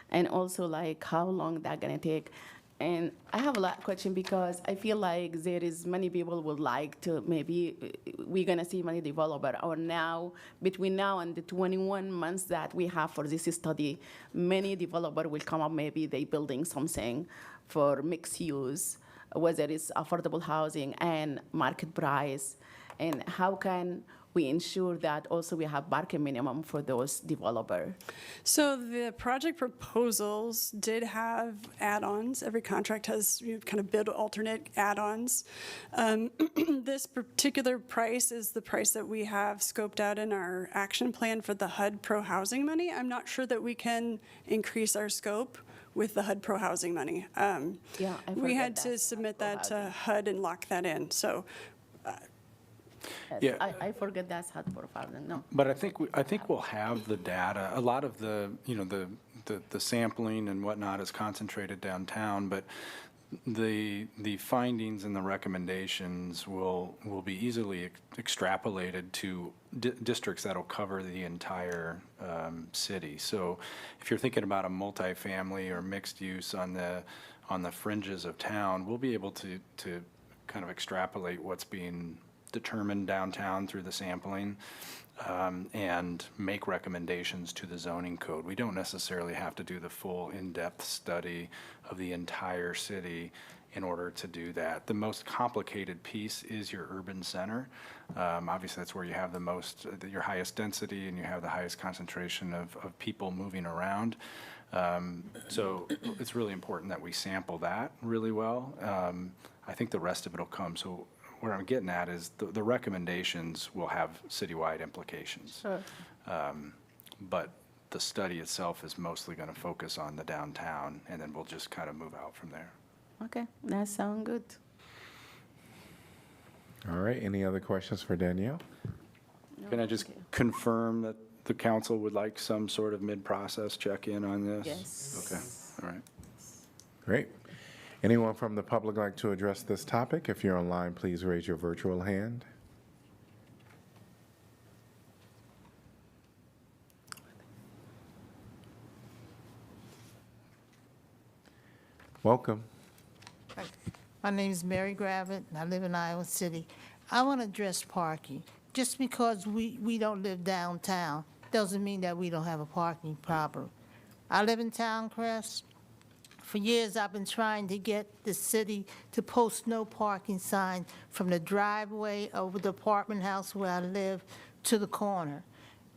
And also, like, how long that gonna take? And I have a lot of question because I feel like there is many people would like to, maybe we're gonna see many developer, or now, between now and the 21 months that we have for this study, many developer will come up, maybe they building something for mixed use, whether it's affordable housing and market price, and how can we ensure that also we have market minimum for those developers?
So the project proposals did have add-ons. Every contract has kind of bid alternate add-ons. This particular price is the price that we have scoped out in our action plan for the HUD Pro Housing money. I'm not sure that we can increase our scope with the HUD Pro Housing money.
Yeah, I
we
forget
had to submit that to HUD and lock that in. So
Yeah.
I forget that's hard for farming, no.
But I think we'll have the data. A lot of the, the sampling and whatnot is concentrated downtown, but the findings and the recommendations will be easily extrapolated to districts that'll cover the entire city. So if you're thinking about a multifamily or mixed use on the fringes of town, we'll be able to kind of extrapolate what's being determined downtown through the sampling, and make recommendations to the zoning code. We don't necessarily have to do the full in-depth study of the entire city in order to do that. The most complicated piece is your urban center. Obviously, that's where you have your highest density, and you have the highest concentration of people moving around. So it's really important that we sample that really well. I think the rest of it will come. So what I'm getting at is the recommendations will have citywide implications.
Sure.
But the study itself is mostly going to focus on the downtown, and then we'll just kind of move out from there.
Okay, that sounds good.
All right, any other questions for Danielle?
Can I just confirm that the council would like some sort of mid-process check-in on this?
Yes.
Okay, all right.
Great. Anyone from the public like to address this topic? If you're online, please raise your virtual hand. Welcome.
My name is Mary Gravitt, and I live in Iowa City. I want to address parking. Just because we don't live downtown doesn't mean that we don't have a parking problem. I live in Towncrest. For years, I've been trying to get the city to post no parking sign from the driveway over the apartment house where I live to the corner,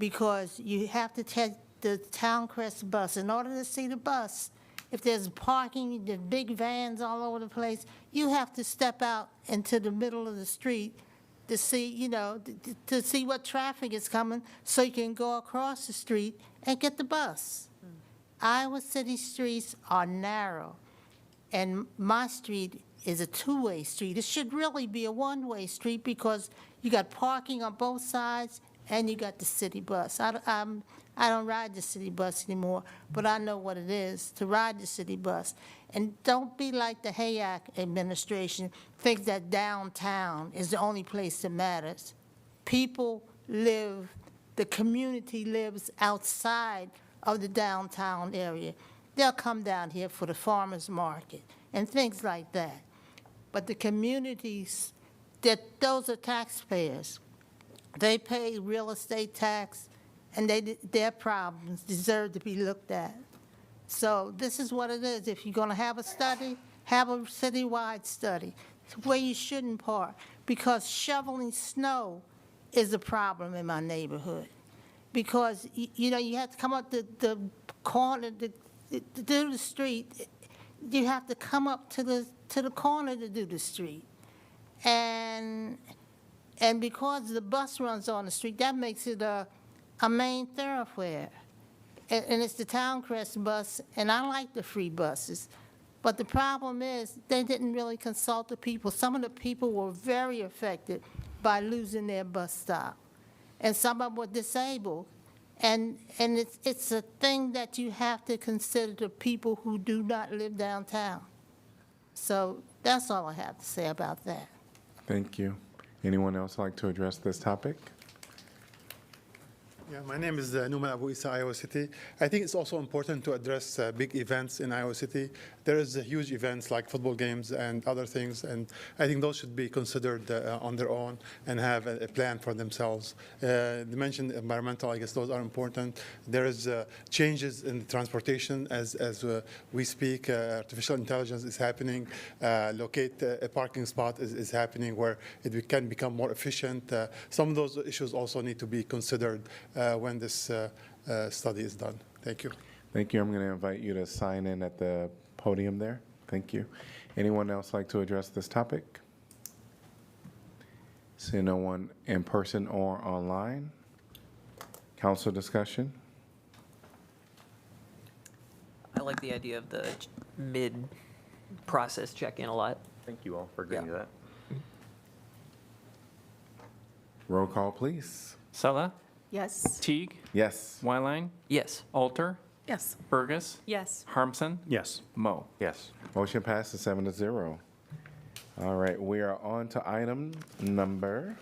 because you have to take the Towncrest bus. In order to see the bus, if there's parking, the big vans all over the place, you have to step out into the middle of the street to see, to see what traffic is coming, so you can go across the street and get the bus. Iowa City streets are narrow, and my street is a two-way street. It should really be a one-way street, because you got parking on both sides and you got the city bus. I don't ride the city bus anymore, but I know what it is to ride the city bus. And don't be like the Hayek administration, think that downtown is the only place that matters. People live, the community lives outside of the downtown area. They'll come down here for the farmer's market and things like that. But the communities, those are taxpayers. They pay real estate tax, and their problems deserve to be looked at. So this is what it is. If you're going to have a study, have a citywide study where you shouldn't park, because shoveling snow is a problem in my neighborhood. Because, you have to come up the corner to do the street. You have to come up to the corner to do the street. And because the bus runs on the street, that makes it a main thoroughfare. and it's the Town Crest bus, and I like the free buses. But the problem is, they didn't really consult the people. Some of the people were very affected by losing their bus stop, and some of them were disabled. And it's a thing that you have to consider the people who do not live downtown. So that's all I have to say about that.
Thank you. Anyone else like to address this topic?
Yeah, my name is Nouman Abu Isa, Iowa City. I think it's also important to address big events in Iowa City. There is huge events like football games and other things, and I think those should be considered on their own and have a plan for themselves. They mentioned environmental, I guess those are important. There is changes in transportation as we speak. Artificial intelligence is happening. Locate a parking spot is happening where it can become more efficient. Some of those issues also need to be considered when this study is done. Thank you.
Thank you. I'm going to invite you to sign in at the podium there. Thank you. Anyone else like to address this topic? See no one in person or online. Council discussion?
I like the idea of the mid-process check-in a lot.
Thank you all for agreeing to that.
Roll call, please.
Sella?
Yes.
Teague?
Yes.
Wyline?
Yes.
Alter?
Yes.
Burgess?
Yes.
Harmson?
Yes.
Mo?
Yes.
Motion passes 7-0. All right, we are on to item number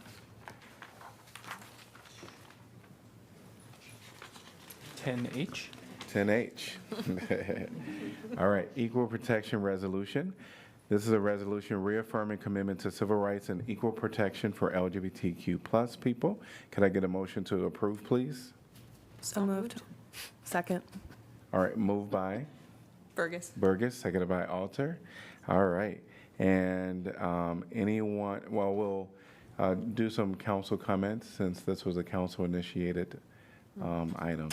10H?
10H. All right, Equal Protection Resolution. This is a resolution reaffirming commitment to civil rights and equal protection for LGBTQ+ people. Could I get a motion to approve, please?
So moved. Second.
All right, moved by
Burgess.
Burgess, seconded by Alter. All right, and anyone, well, we'll do some council comments since this was a council-initiated item.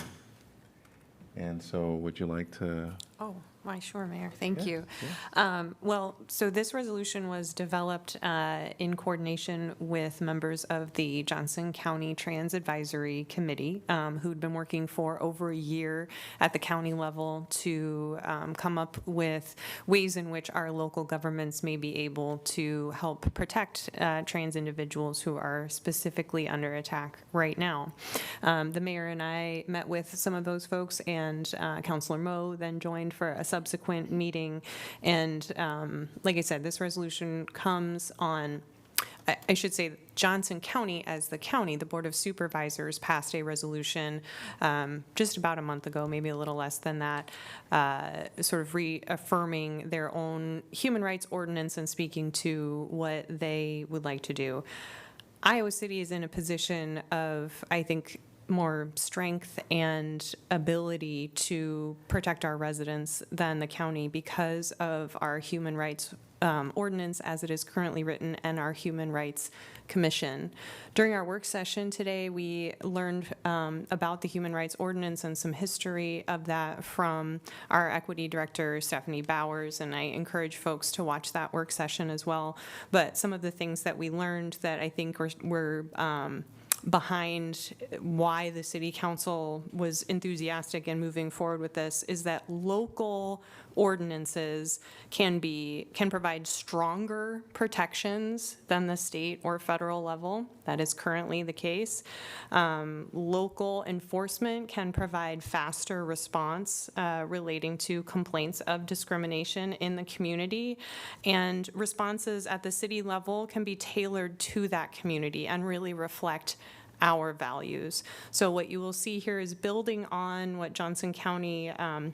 And so would you like to?
Oh, why, sure, Mayor. Thank you. Well, so this resolution was developed in coordination with members of the Johnson County Trans Advisory Committee, who'd been working for over a year at the county level to come up with ways in which our local governments may be able to help protect trans individuals who are specifically under attack right now. The mayor and I met with some of those folks, and Councilor Mo then joined for a subsequent meeting. And like I said, this resolution comes on, I should say, Johnson County as the county, the Board of Supervisors passed a resolution just about a month ago, maybe a little less than that, sort of reaffirming their own human rights ordinance and speaking to what they would like to do. Iowa City is in a position of, I think, more strength and ability to protect our residents than the county because of our human rights ordinance as it is currently written and our Human Rights Commission. During our work session today, we learned about the Human Rights Ordinance and some history of that from our Equity Director, Stephanie Bowers, and I encourage folks to watch that work session as well. But some of the things that we learned that I think were behind why the city council was enthusiastic in moving forward with this is that local ordinances can provide stronger protections than the state or federal level. That is currently the case. Local enforcement can provide faster response relating to complaints of discrimination in the community, and responses at the city level can be tailored to that community and really reflect our values. So what you will see here is building on what Johnson County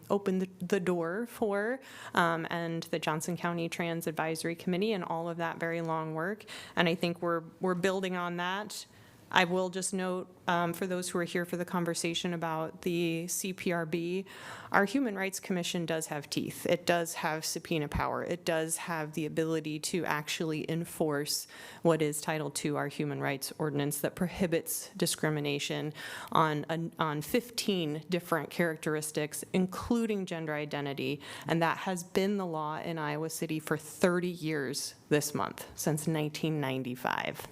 opened the door for, and the Johnson County Trans Advisory Committee and all of that very long work. And I think we're building on that. I will just note, for those who are here for the conversation about the CPRB, our Human Rights Commission does have teeth. It does have subpoena power. It does have the ability to actually enforce what is Title II, our Human Rights Ordinance, that prohibits discrimination on 15 different characteristics, including gender identity. And that has been the law in Iowa City for 30 years this month, since 1995.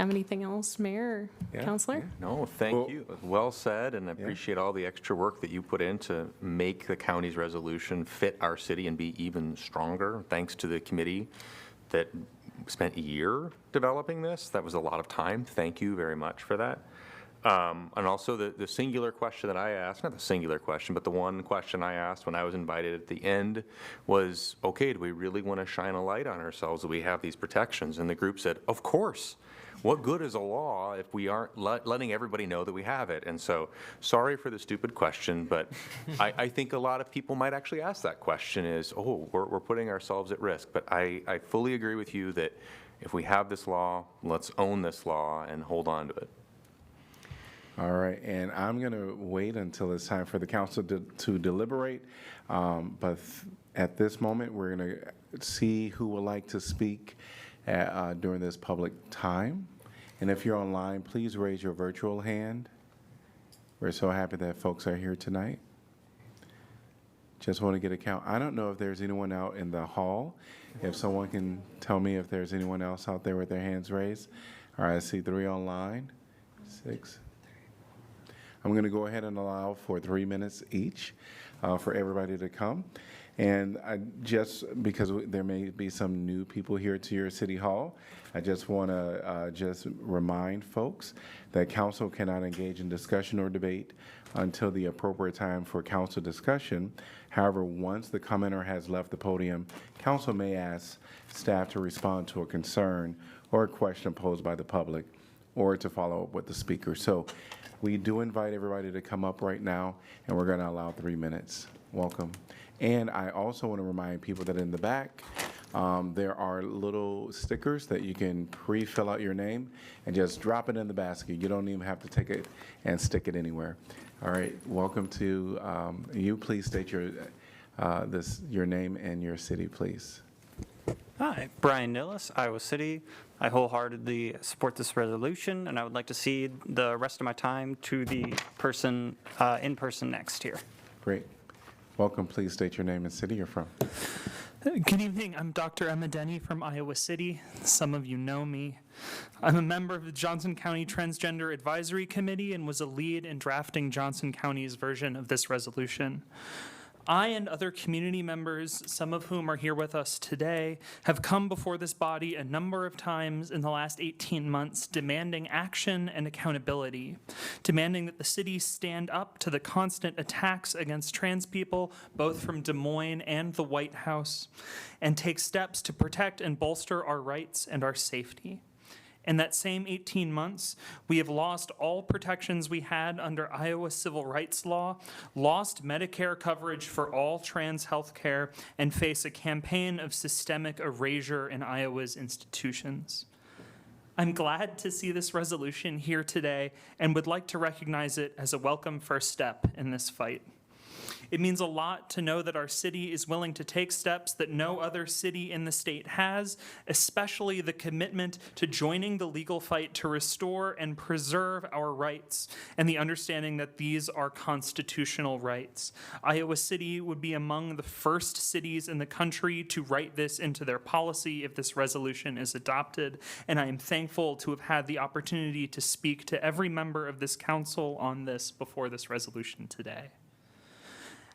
have anything else, Mayor or Counselor?
No, thank you. Well said, and I appreciate all the extra work that you put in to make the county's resolution fit our city and be even stronger. Thanks to the committee that spent a year developing this. That was a lot of time. Thank you very much for that. And also the singular question that I asked, not the singular question, but the one question I asked when I was invited at the end was, okay, do we really want to shine a light on ourselves that we have these protections? And the group said, of course. What good is a law if we aren't letting everybody know that we have it? And so, sorry for the stupid question, but I think a lot of people might actually ask that question is, oh, we're putting ourselves at risk. But I fully agree with you that if we have this law, let's own this law and hold on to it.
All right, and I'm going to wait until it's time for the council to deliberate. But at this moment, we're going to see who would like to speak during this public time. And if you're online, please raise your virtual hand. We're so happy that folks are here tonight. Just want to get a count. I don't know if there's anyone out in the hall. If someone can tell me if there's anyone else out there with their hands raised. All right, I see 3 online, 6. I'm going to go ahead and allow for 3 minutes each for everybody to come. And because there may be some new people here to your city hall, I just want to just remind folks that council cannot engage in discussion or debate until the appropriate time for council discussion. However, once the commenter has left the podium, council may ask staff to respond to a concern or a question posed by the public or to follow up with the speaker. So we do invite everybody to come up right now, and we're going to allow 3 minutes. Welcome. And I also want to remind people that in the back, there are little stickers that you can pre-fill out your name and just drop it in the basket. You don't even have to take it and stick it anywhere. All right, welcome to you. Please state your name and your city, please.
Hi, Brian Nillis, Iowa City. I wholeheartedly support this resolution, and I would like to cede the rest of my time to the person in person next here.
Great. Welcome. Please state your name and city you're from.
Good evening. I'm Dr. Emma Denny from Iowa City. Some of you know me. I'm a member of the Johnson County Transgender Advisory Committee and was a lead in drafting Johnson County's version of this resolution. I and other community members, some of whom are here with us today, have come before this body a number of times in the last 18 months demanding action and accountability, demanding that the city stand up to the constant attacks against trans people, both from Des Moines and the White House, and take steps to protect and bolster our rights and our safety. In that same 18 months, we have lost all protections we had under Iowa civil rights law, lost Medicare coverage for all trans health care, and face a campaign of systemic erasure in Iowa's institutions. I'm glad to see this resolution here today and would like to recognize it as a welcome first step in this fight. It means a lot to know that our city is willing to take steps that no other city in the state has, especially the commitment to joining the legal fight to restore and preserve our rights, and the understanding that these are constitutional rights. Iowa City would be among the first cities in the country to write this into their policy if this resolution is adopted, and I am thankful to have had the opportunity to speak to every member of this council on this before this resolution today.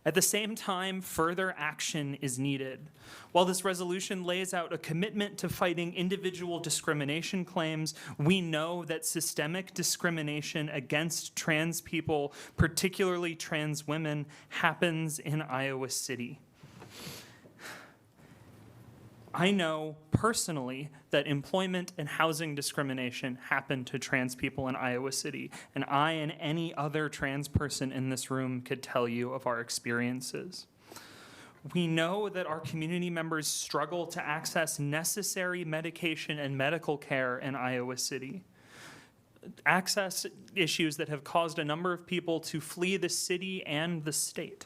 At the same time, further action is needed. While this resolution lays out a commitment to fighting individual discrimination claims, we know that systemic discrimination against trans people, particularly trans women, happens in Iowa City. I know personally that employment and housing discrimination happen to trans people in Iowa City, and I and any other trans person in this room could tell you of our experiences. We know that our community members struggle to access necessary medication and medical care in Iowa City. Access issues that have caused a number of people to flee the city and the state.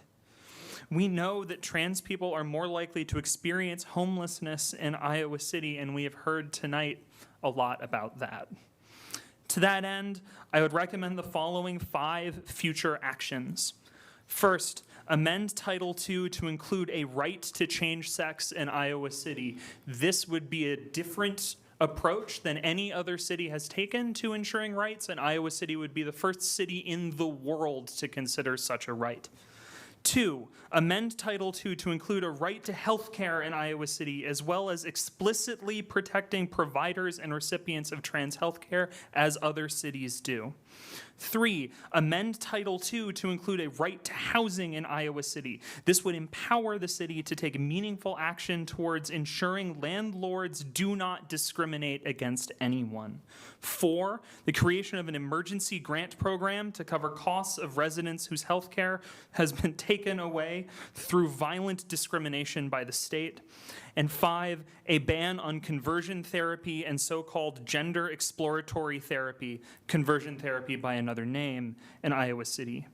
We know that trans people are more likely to experience homelessness in Iowa City, and we have heard tonight a lot about that. To that end, I would recommend the following 5 future actions. First, amend Title II to include a right to change sex in Iowa City. This would be a different approach than any other city has taken to ensuring rights, and Iowa City would be the first city in the world to consider such a right. 2, amend Title II to include a right to health care in Iowa City, as well as explicitly protecting providers and recipients of trans health care as other cities do. 3, amend Title II to include a right to housing in Iowa City. This would empower the city to take meaningful action towards ensuring landlords do not discriminate against anyone. 4, the creation of an emergency grant program to cover costs of residents whose health care has been taken away through violent discrimination by the state. And 5, a ban on conversion therapy and so-called gender exploratory therapy, conversion therapy by another name, in Iowa City.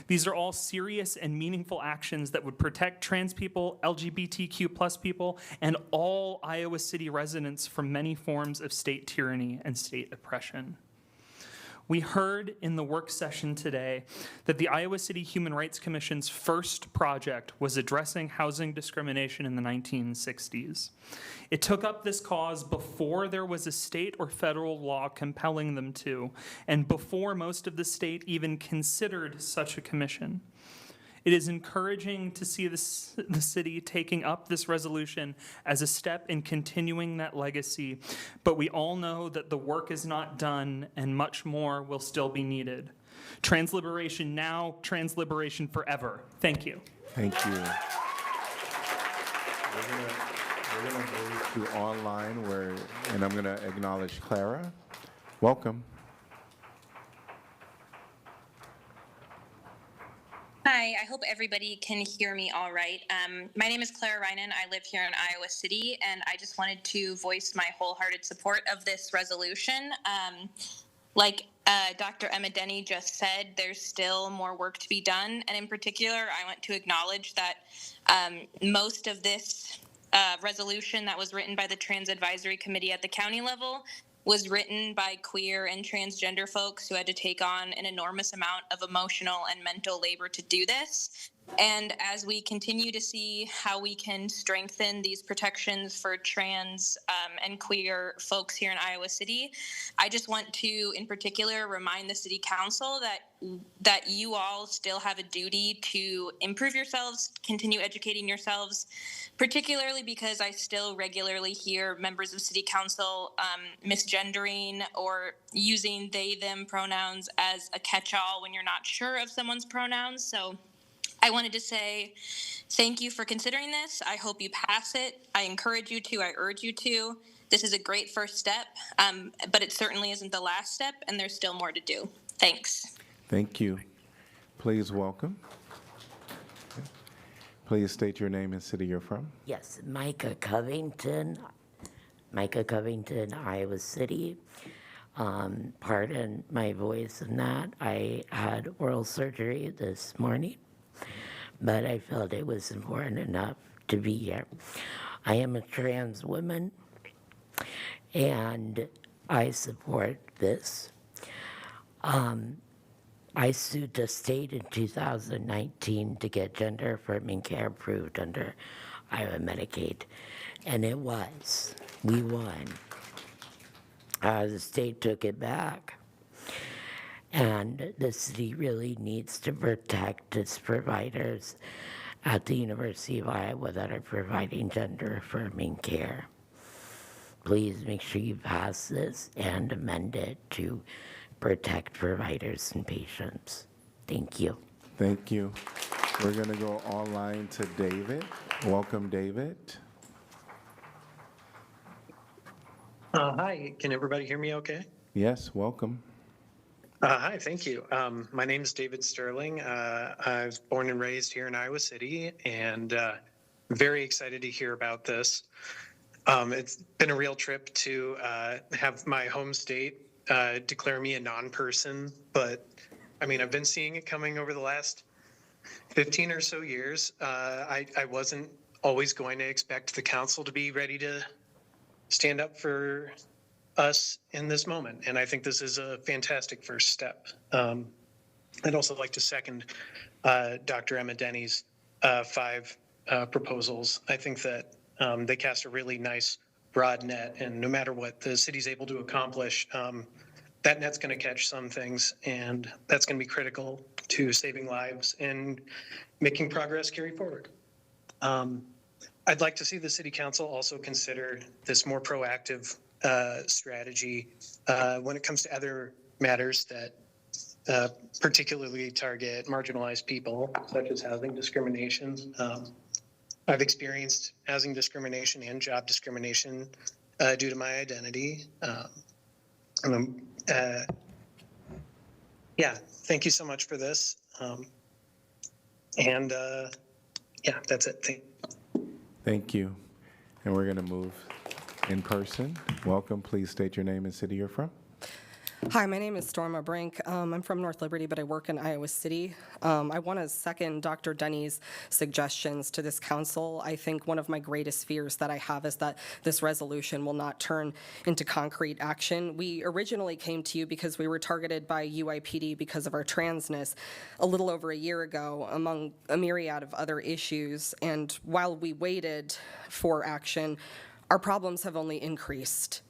These are all serious and meaningful actions that would protect trans people, LGBTQ+ people, and all Iowa City residents from many forms of state tyranny and state oppression. We heard in the work session today that the Iowa City Human Rights Commission's first project was addressing housing discrimination in the 1960s. It took up this cause before there was a state or federal law compelling them to, and before most of the state even considered such a commission. It is encouraging to see the city taking up this resolution as a step in continuing that legacy, but we all know that the work is not done and much more will still be needed. Trans liberation now, trans liberation forever. Thank you.
Thank you. We're gonna move to online and I'm gonna acknowledge Clara. Welcome.
Hi, I hope everybody can hear me all right. My name is Clara Reinen. I live here in Iowa City, and I just wanted to voice my wholehearted support of this resolution. Like Dr. Emma Denny just said, there's still more work to be done, and in particular, I want to acknowledge that most of this resolution that was written by the Trans Advisory Committee at the county level was written by queer and transgender folks who had to take on an enormous amount of emotional and mental labor to do this. And as we continue to see how we can strengthen these protections for trans and queer folks here in Iowa City, I just want to, in particular, remind the City Council that you all still have a duty to improve yourselves, continue educating yourselves, particularly because I still regularly hear members of City Council misgendering or using they, them pronouns as a catch-all when you're not sure of someone's pronouns. So I wanted to say thank you for considering this. I hope you pass it. I encourage you to. I urge you to. This is a great first step, but it certainly isn't the last step, and there's still more to do. Thanks.
Thank you. Please welcome. Please state your name and city you're from.
Yes, Micah Covington, Iowa City. Pardon my voice and that. I had oral surgery this morning, but I felt it was important enough to be here. I am a trans woman, and I support this. I sued the state in 2019 to get gender-affirming care approved under Iowa Medicaid, and it was. We won. The state took it back. And the city really needs to protect its providers at the University of Iowa that are providing gender-affirming care. Please make sure you pass this and amend it to protect providers and patients. Thank you.
Thank you. We're going to go online to David. Welcome, David.
Hi, can everybody hear me okay?
Yes, welcome.
Hi, thank you. My name is David Sterling. I was born and raised here in Iowa City, and very excited to hear about this. It's been a real trip to have my home state declare me a non-person, but I mean, I've been seeing it coming over the last 15 or so years. I wasn't always going to expect the council to be ready to stand up for us in this moment, and I think this is a fantastic first step. I'd also like to second Dr. Emma Denny's 5 proposals. I think that they cast a really nice broad net, and no matter what the city's able to accomplish, that net's going to catch some things, and that's going to be critical to saving lives and making progress carry forward. I'd like to see the city council also consider this more proactive strategy when it comes to other matters that particularly target marginalized people, such as housing discrimination. I've experienced housing discrimination and job discrimination due to my identity. Yeah, thank you so much for this. Yeah, that's it.
Thank you. And we're going to move in person. Welcome. Please state your name and city you're from.
Hi, my name is Storma Brink. I'm from North Liberty, but I work in Iowa City. I want to second Dr. Denny's suggestions to this council. I think one of my greatest fears that I have is that this resolution will not turn into concrete action. We originally came to you because we were targeted by UIPD because of our transness a little over a year ago, among a myriad of other issues. And while we waited for action, our problems have only increased.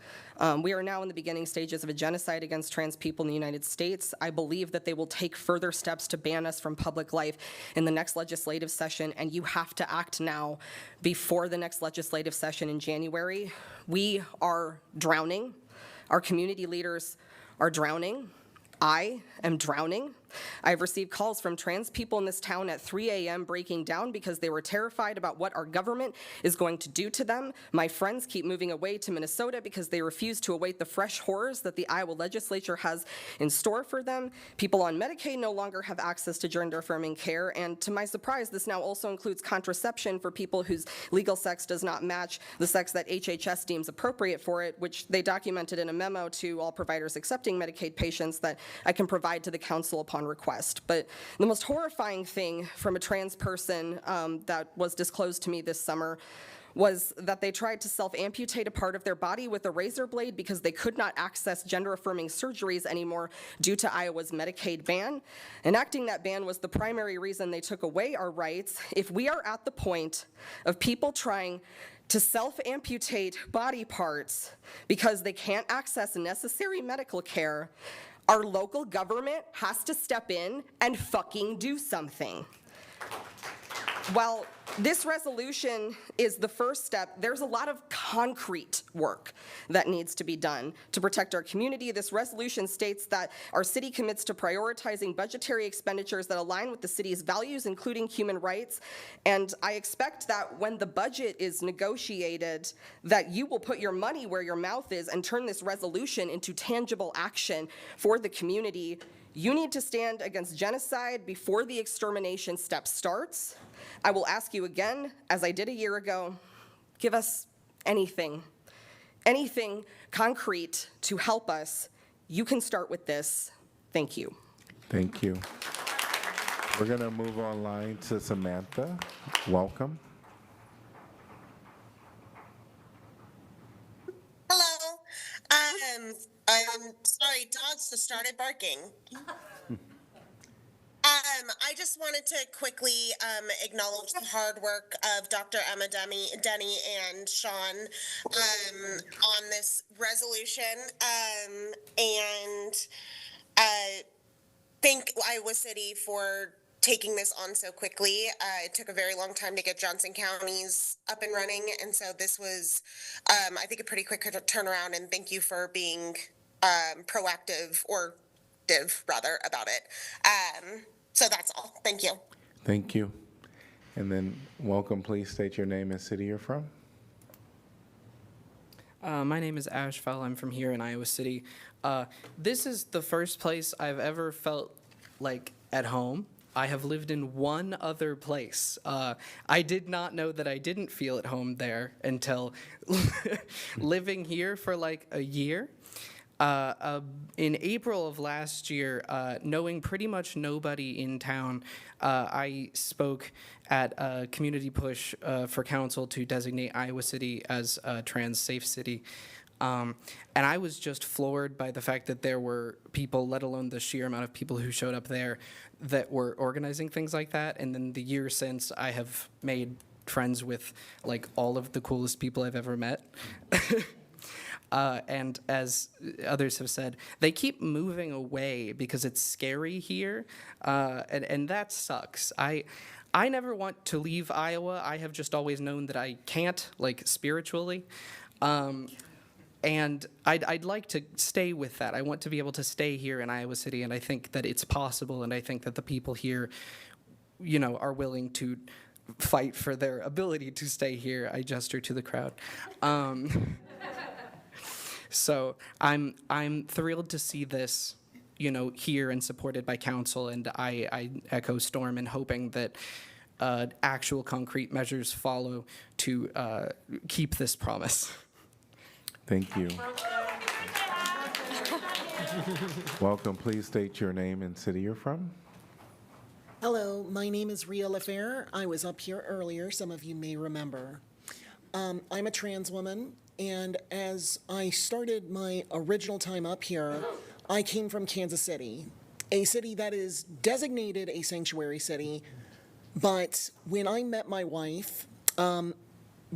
We are now in the beginning stages of a genocide against trans people in the United States. I believe that they will take further steps to ban us from public life in the next legislative session, and you have to act now before the next legislative session in January. We are drowning. Our community leaders are drowning. I am drowning. I've received calls from trans people in this town at 3 a.m. breaking down because they were terrified about what our government is going to do to them. My friends keep moving away to Minnesota because they refuse to await the fresh horrors that the Iowa legislature has in store for them. People on Medicaid no longer have access to gender-affirming care, and to my surprise, this now also includes contraception for people whose legal sex does not match the sex that HHS deems appropriate for it, which they documented in a memo to all providers accepting Medicaid patients that I can provide to the council upon request. But the most horrifying thing from a trans person that was disclosed to me this summer was that they tried to self-amputate a part of their body with a razor blade because they could not access gender-affirming surgeries anymore due to Iowa's Medicaid ban. Enacting that ban was the primary reason they took away our rights. If we are at the point of people trying to self-amputate body parts because they can't access necessary medical care, our local government has to step in and fucking do something. While this resolution is the first step, there's a lot of concrete work that needs to be done to protect our community. This resolution states that our city commits to prioritizing budgetary expenditures that align with the city's values, including human rights. And I expect that when the budget is negotiated, that you will put your money where your mouth is and turn this resolution into tangible action for the community. You need to stand against genocide before the extermination step starts. I will ask you again, as I did a year ago, give us anything concrete to help us. You can start with this. Thank you.
Thank you. We're going to move online to Samantha. Welcome.
Hello. I'm sorry, dogs just started barking. I just wanted to quickly acknowledge the hard work of Dr. Emma Denny and Sean on this resolution, and thank Iowa City for taking this on so quickly. It took a very long time to get Johnson counties up and running, and so this was, I think, a pretty quick turnaround, and thank you for being proactive, or rather, about it. So that's all. Thank you.
Thank you. And then welcome, please state your name and city you're from.
My name is Ash Fell. I'm from here in Iowa City. This is the first place I've ever felt like at home. I have lived in one other place. I did not know that I didn't feel at home there until living here for like a year. In April of last year, knowing pretty much nobody in town, I spoke at a community push for council to designate Iowa City as a trans safe city. And I was just floored by the fact that there were people, let alone the sheer amount of people who showed up there, that were organizing things like that. And then the year since, I have made friends with like all of the coolest people I've ever met. And as others have said, they keep moving away because it's scary here, and that sucks. I never want to leave Iowa. I have just always known that I can't, like spiritually. And I'd like to stay with that. I want to be able to stay here in Iowa City, and I think that it's possible, and I think that the people here, you know, are willing to fight for their ability to stay here. I gesture to the crowd. So I'm thrilled to see this, you know, here and supported by council, and I echo Storm in hoping that actual concrete measures follow to keep this promise.
Thank you. Welcome. Please state your name and city you're from.
Hello, my name is Ria LaFair. I was up here earlier, some of you may remember. I'm a trans woman, and as I started my original time up here, I came from Kansas City, a city that is designated a sanctuary city, but when I met my wife,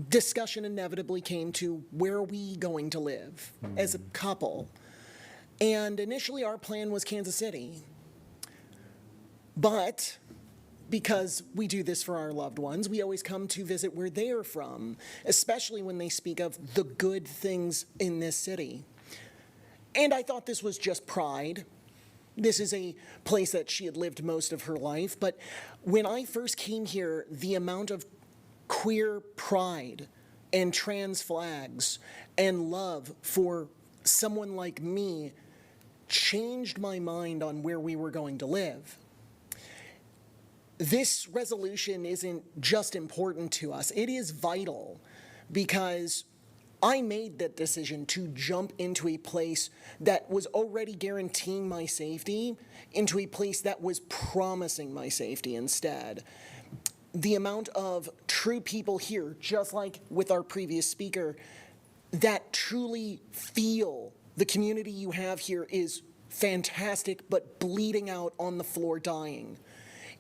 discussion inevitably came to where are we going to live as a couple. And initially our plan was Kansas City. But because we do this for our loved ones, we always come to visit where they are from, especially when they speak of the good things in this city. And I thought this was just pride. This is a place that she had lived most of her life. But when I first came here, the amount of queer pride and trans flags and love for someone like me changed my mind on where we were going to live. This resolution isn't just important to us, it is vital because I made that decision to jump into a place that was already guaranteeing my safety into a place that was promising my safety instead. The amount of true people here, just like with our previous speaker, that truly feel the community you have here is fantastic, but bleeding out on the floor dying.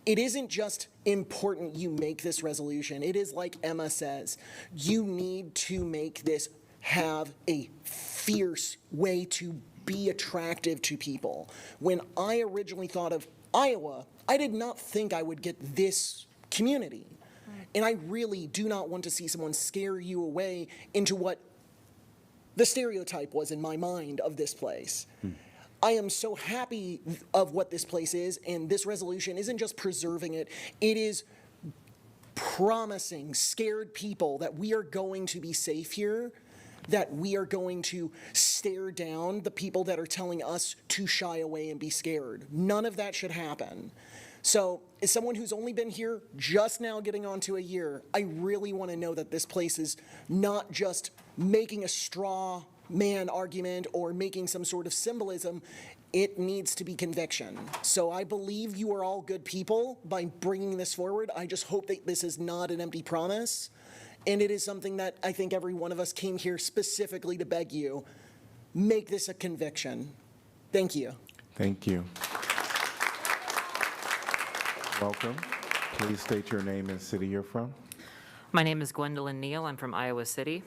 It isn't just important you make this resolution. It is like Emma says, you need to make this have a fierce way to be attractive to people. When I originally thought of Iowa, I did not think I would get this community. And I really do not want to see someone scare you away into what the stereotype was in my mind of this place. I am so happy of what this place is, and this resolution isn't just preserving it, it is promising scared people that we are going to be safe here, that we are going to stare down the people that are telling us to shy away and be scared. None of that should happen. So, as someone who's only been here just now getting on to a year, I really want to know that this place is not just making a straw man argument or making some sort of symbolism. It needs to be conviction. So I believe you are all good people by bringing this forward. I just hope that this is not an empty promise. And it is something that I think every one of us came here specifically to beg you, make this a conviction. Thank you.
Thank you. Welcome. Please state your name and city you're from.
My name is Gwendolyn Neal. I'm from Iowa City.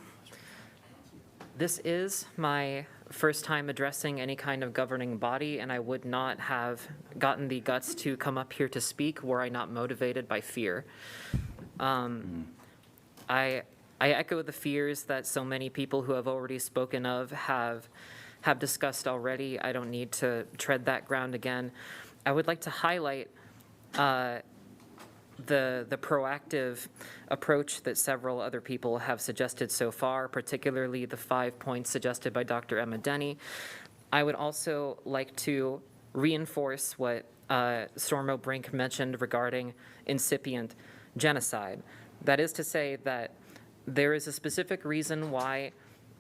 This is my first time addressing any kind of governing body, and I would not have gotten the guts to come up here to speak were I not motivated by fear. I echo the fears that so many people who have already spoken of have discussed already. I don't need to tread that ground again. I would like to highlight the proactive approach that several other people have suggested so far, particularly the 5 points suggested by Dr. Emma Denny. I would also like to reinforce what Storm O'Brink mentioned regarding incipient genocide. That is to say that there is a specific reason why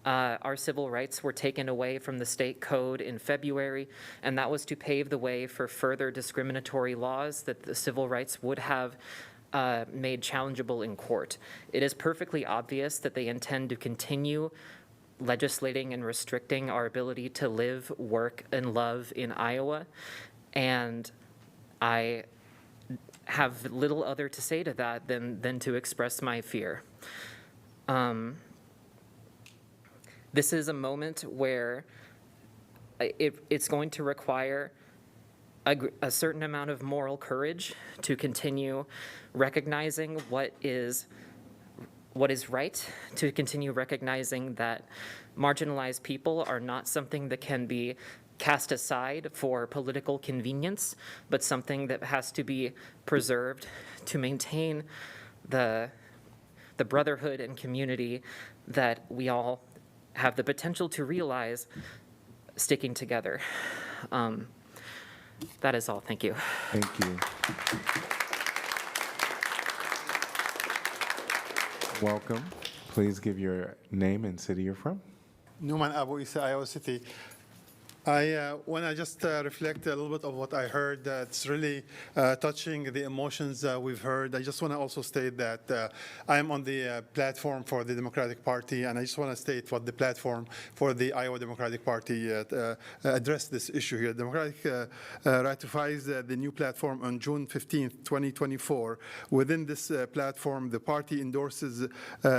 our civil rights were taken away from the state code in February, and that was to pave the way for further discriminatory laws that the civil rights would have made challengeable in court. It is perfectly obvious that they intend to continue legislating and restricting our ability to live, work, and love in Iowa, and I have little other to say to that than to express my fear. This is a moment where it's going to require a certain amount of moral courage to continue recognizing what is right, to continue recognizing that marginalized people are not something that can be cast aside for political convenience, but something that has to be preserved to maintain the brotherhood and community that we all have the potential to realize sticking together. That is all. Thank you.
Thank you. Welcome. Please give your name and city you're from.
Numan Abu Isa, Iowa City. When I just reflect a little bit of what I heard, it's really touching the emotions we've heard. I just want to also state that I'm on the platform for the Democratic Party, and I just want to state what the platform for the Iowa Democratic Party addressed this issue here. Democratic ratifies the new platform on June 15th, 2024. Within this platform, the party endorses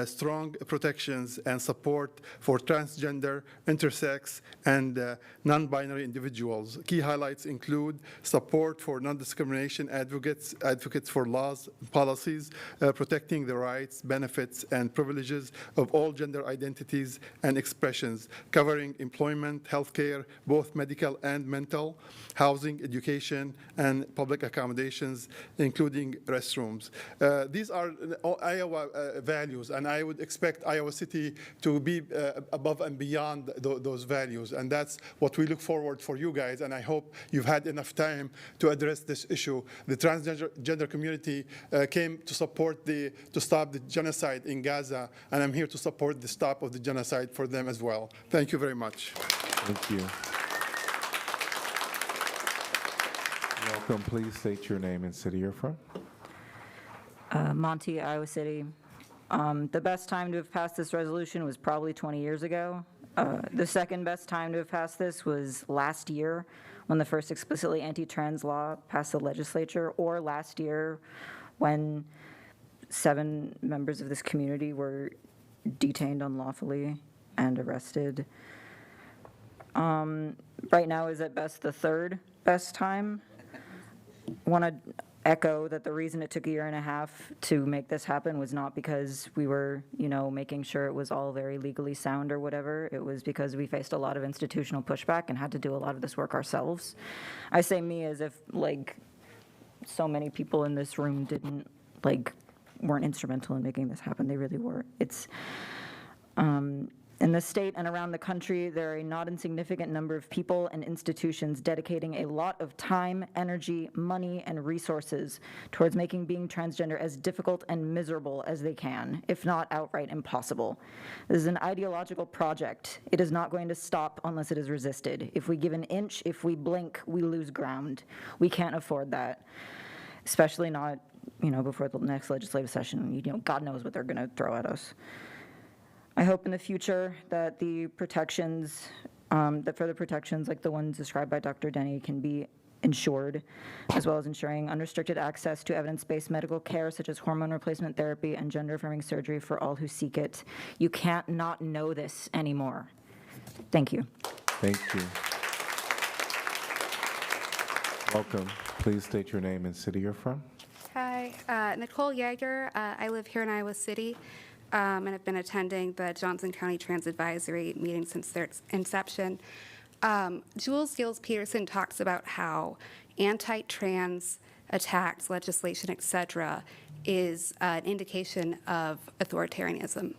strong protections and support for transgender, intersex, and non-binary individuals. Key highlights include support for non-discrimination advocates for laws, policies, protecting the rights, benefits, and privileges of all gender identities and expressions, covering employment, healthcare, both medical and mental, housing, education, and public accommodations, including restrooms. These are Iowa values, and I would expect Iowa City to be above and beyond those values, and that's what we look forward for you guys, and I hope you've had enough time to address this issue. The transgender community came to support to stop the genocide in Gaza, and I'm here to support the stop of the genocide for them as well. Thank you very much.
Thank you. Welcome. Please state your name and city you're from.
Monty, Iowa City. The best time to have passed this resolution was probably 20 years ago. The second best time to have passed this was last year, when the first explicitly anti-trans law passed the legislature, or last year when 7 members of this community were detained unlawfully and arrested. Right now is at best the third best time. Want to echo that the reason it took a year and a half to make this happen was not because we were, making sure it was all very legally sound or whatever. It was because we faced a lot of institutional pushback and had to do a lot of this work ourselves. I say me as if, so many people in this room weren't instrumental in making this happen. They really were. It's, in the state and around the country, there are a not insignificant number of people and institutions dedicating a lot of time, energy, money, and resources towards making being transgender as difficult and miserable as they can, if not outright impossible. This is an ideological project. It is not going to stop unless it is resisted. If we give an inch, if we blink, we lose ground. We can't afford that, especially not, before the next legislative session. God knows what they're going to throw at us. I hope in the future that the protections, that further protections like the ones described by Dr. Denny can be ensured, as well as ensuring unrestricted access to evidence-based medical care such as hormone replacement therapy and gender-affirming surgery for all who seek it. You can't not know this anymore. Thank you.
Thank you. Welcome. Please state your name and city you're from.
Hi, Nicole Yeager. I live here in Iowa City. And have been attending the Johnson County Trans Advisory meeting since their inception. Jules Gilles Peterson talks about how anti-trans attacks, legislation, et cetera, is an indication of authoritarianism.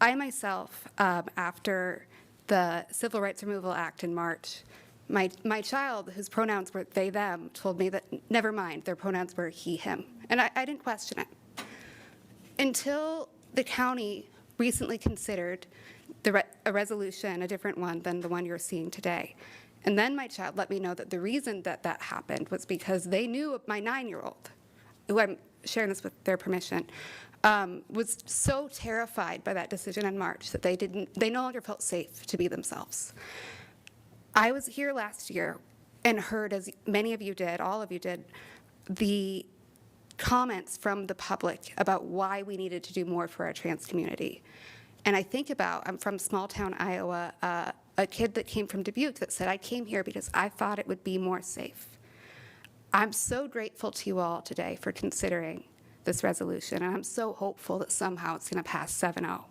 I myself, after the Civil Rights Removal Act in March, my child, whose pronouns were they, them, told me that, never mind, their pronouns were he, him. And I didn't question it. Until the county recently considered a resolution, a different one than the one you're seeing today. And then my child let me know that the reason that happened was because they knew my 9-year-old, who I'm sharing this with their permission, was so terrified by that decision in March that they no longer felt safe to be themselves. I was here last year and heard, as many of you did, all of you did, the comments from the public about why we needed to do more for our trans community. And I think about, I'm from small town Iowa, a kid that came from Dubuque that said, I came here because I thought it would be more safe. I'm so grateful to you all today for considering this resolution, and I'm so hopeful that somehow it's going to pass 7-0.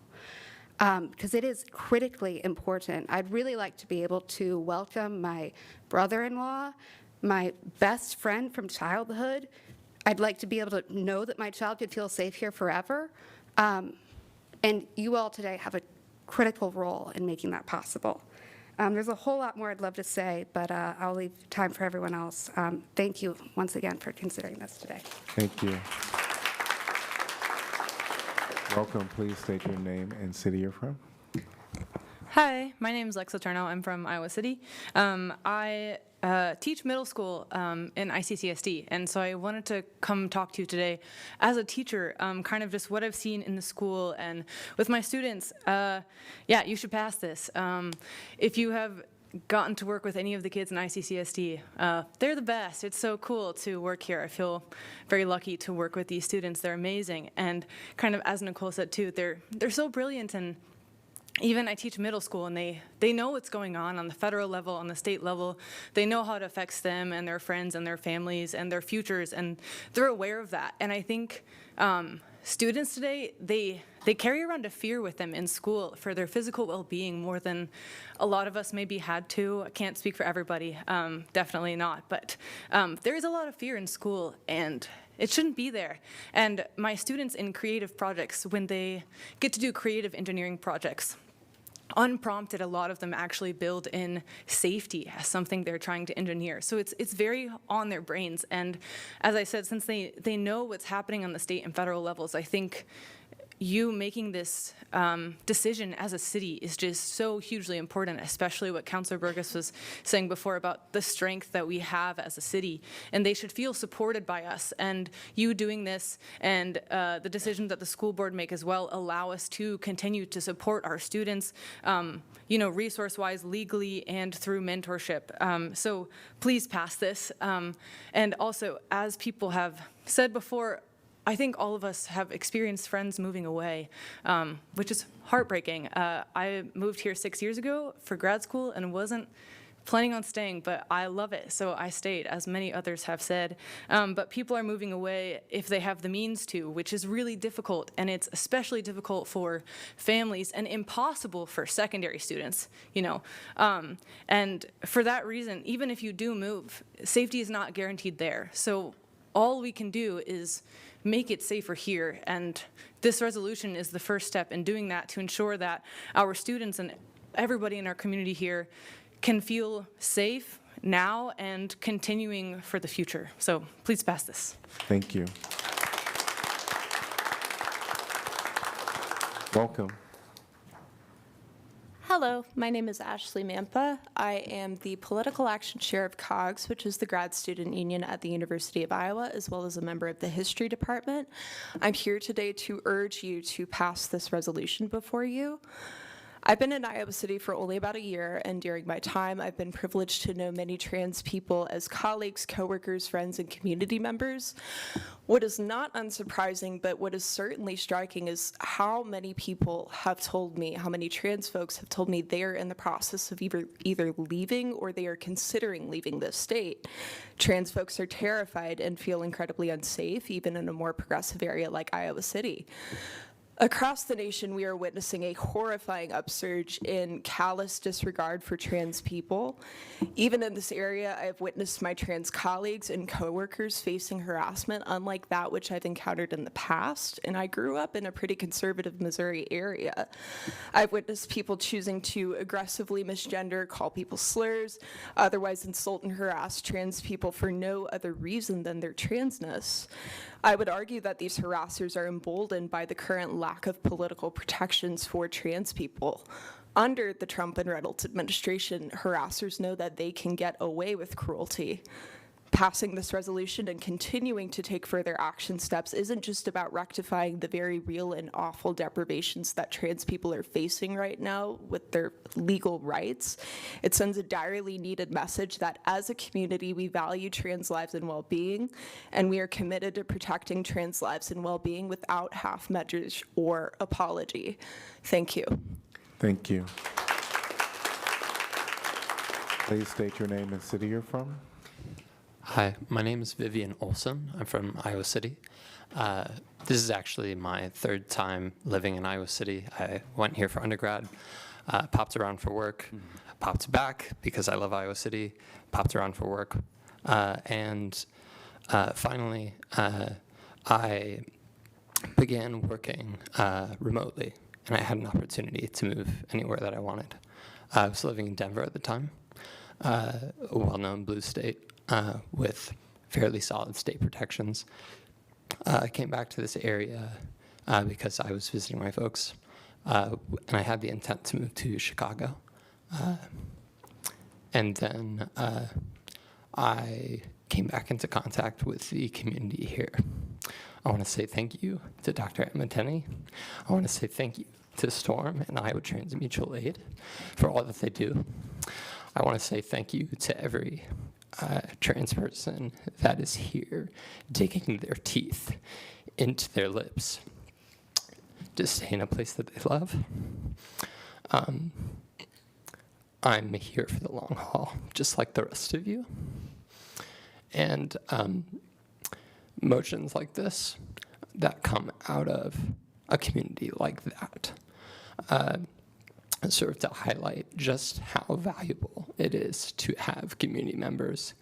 Because it is critically important. I'd really like to be able to welcome my brother-in-law, my best friend from childhood. I'd like to be able to know that my child could feel safe here forever. And you all today have a critical role in making that possible. There's a whole lot more I'd love to say, but I'll leave time for everyone else. Thank you once again for considering this today.
Thank you. Welcome. Please state your name and city you're from.
Hi, my name is Lexa Turno. I'm from Iowa City. I teach middle school in ICCSD, and so I wanted to come talk to you today as a teacher, kind of just what I've seen in the school and with my students. Yeah, you should pass this. If you have gotten to work with any of the kids in ICCSD, they're the best. It's so cool to work here. I feel very lucky to work with these students. They're amazing, and kind of as Nicole said too, they're so brilliant. And even I teach middle school, and they know what's going on the federal level, on the state level. They know how it affects them and their friends and their families and their futures, and they're aware of that. And I think students today, they carry around a fear with them in school for their physical well-being more than a lot of us maybe had to. I can't speak for everybody, definitely not. But there is a lot of fear in school, and it shouldn't be there. And my students in creative projects, when they get to do creative engineering projects, unprompted, a lot of them actually build in safety as something they're trying to engineer. So it's very on their brains. And as I said, since they know what's happening on the state and federal levels, I think you making this decision as a city is just so hugely important, especially what Councilor Burgess was saying before about the strength that we have as a city. And they should feel supported by us. And you doing this and the decisions that the school board make as well allow us to continue to support our students, resource-wise, legally, and through mentorship. So please pass this. And also, as people have said before, I think all of us have experienced friends moving away, which is heartbreaking. I moved here 6 years ago for grad school and wasn't planning on staying, but I love it, so I stayed, as many others have said. But people are moving away if they have the means to, which is really difficult, and it's especially difficult for families and impossible for secondary students, And for that reason, even if you do move, safety is not guaranteed there. So all we can do is make it safer here, and this resolution is the first step in doing that to ensure that our students and everybody in our community here can feel safe now and continuing for the future. So please pass this.
Thank you. Welcome.
Hello, my name is Ashley Mampa. I am the Political Action Chair of COGS, which is the grad student union at the University of Iowa, as well as a member of the History Department. I'm here today to urge you to pass this resolution before you. I've been in Iowa City for only about a year, and during my time, I've been privileged to know many trans people as colleagues, coworkers, friends, and community members. What is not unsurprising, but what is certainly striking is how many people have told me, how many trans folks have told me they are in the process of either leaving or they are considering leaving this state. Trans folks are terrified and feel incredibly unsafe, even in a more progressive area like Iowa City. Across the nation, we are witnessing a horrifying upsurge in callous disregard for trans people. Even in this area, I have witnessed my trans colleagues and coworkers facing harassment unlike that which I've encountered in the past, and I grew up in a pretty conservative Missouri area. I've witnessed people choosing to aggressively misgender, call people slurs, otherwise insult and harass trans people for no other reason than their transness. I would argue that these harassers are emboldened by the current lack of political protections for trans people. Under the Trump and Reynolds administration, harassers know that they can get away with cruelty. passing this resolution and continuing to take further action steps isn't just about rectifying the very real and awful deprivations that trans people are facing right now with their legal rights. It sends a direly needed message that as a community, we value trans lives and well-being, and we are committed to protecting trans lives and well-being without half measures or apology. Thank you.
Thank you. Please state your name and city you're from.
Hi, my name is Vivian Olson. I'm from Iowa City. This is actually my third time living in Iowa City. I went here for undergrad, popped around for work, popped back because I love Iowa City, popped around for work, and finally I began working remotely, and I had an opportunity to move anywhere that I wanted. I was living in Denver at the time, a well-known blue state with fairly solid state protections. I came back to this area because I was visiting my folks, and I had the intent to move to Chicago. And then I came back into contact with the community here. I want to say thank you to Dr. Emma Tenney. I want to say thank you to Storm and Iowa Trans Mutual Aid for all that they do. I want to say thank you to every trans person that is here digging their teeth into their lips to stay in a place that they love. I'm here for the long haul, just like the rest of you. And motions like this that come out of a community like that serve to highlight just how valuable it is to have community members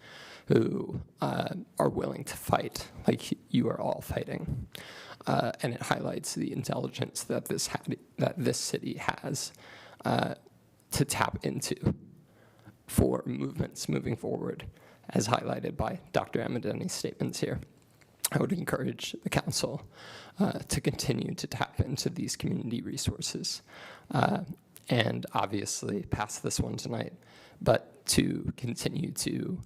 who are willing to fight like you are all fighting. And it highlights the intelligence that this city has to tap into for movements moving forward, as highlighted by Dr. Emma Tenney's statements here. I would encourage the council to continue to tap into these community resources and obviously pass this one tonight, but to continue to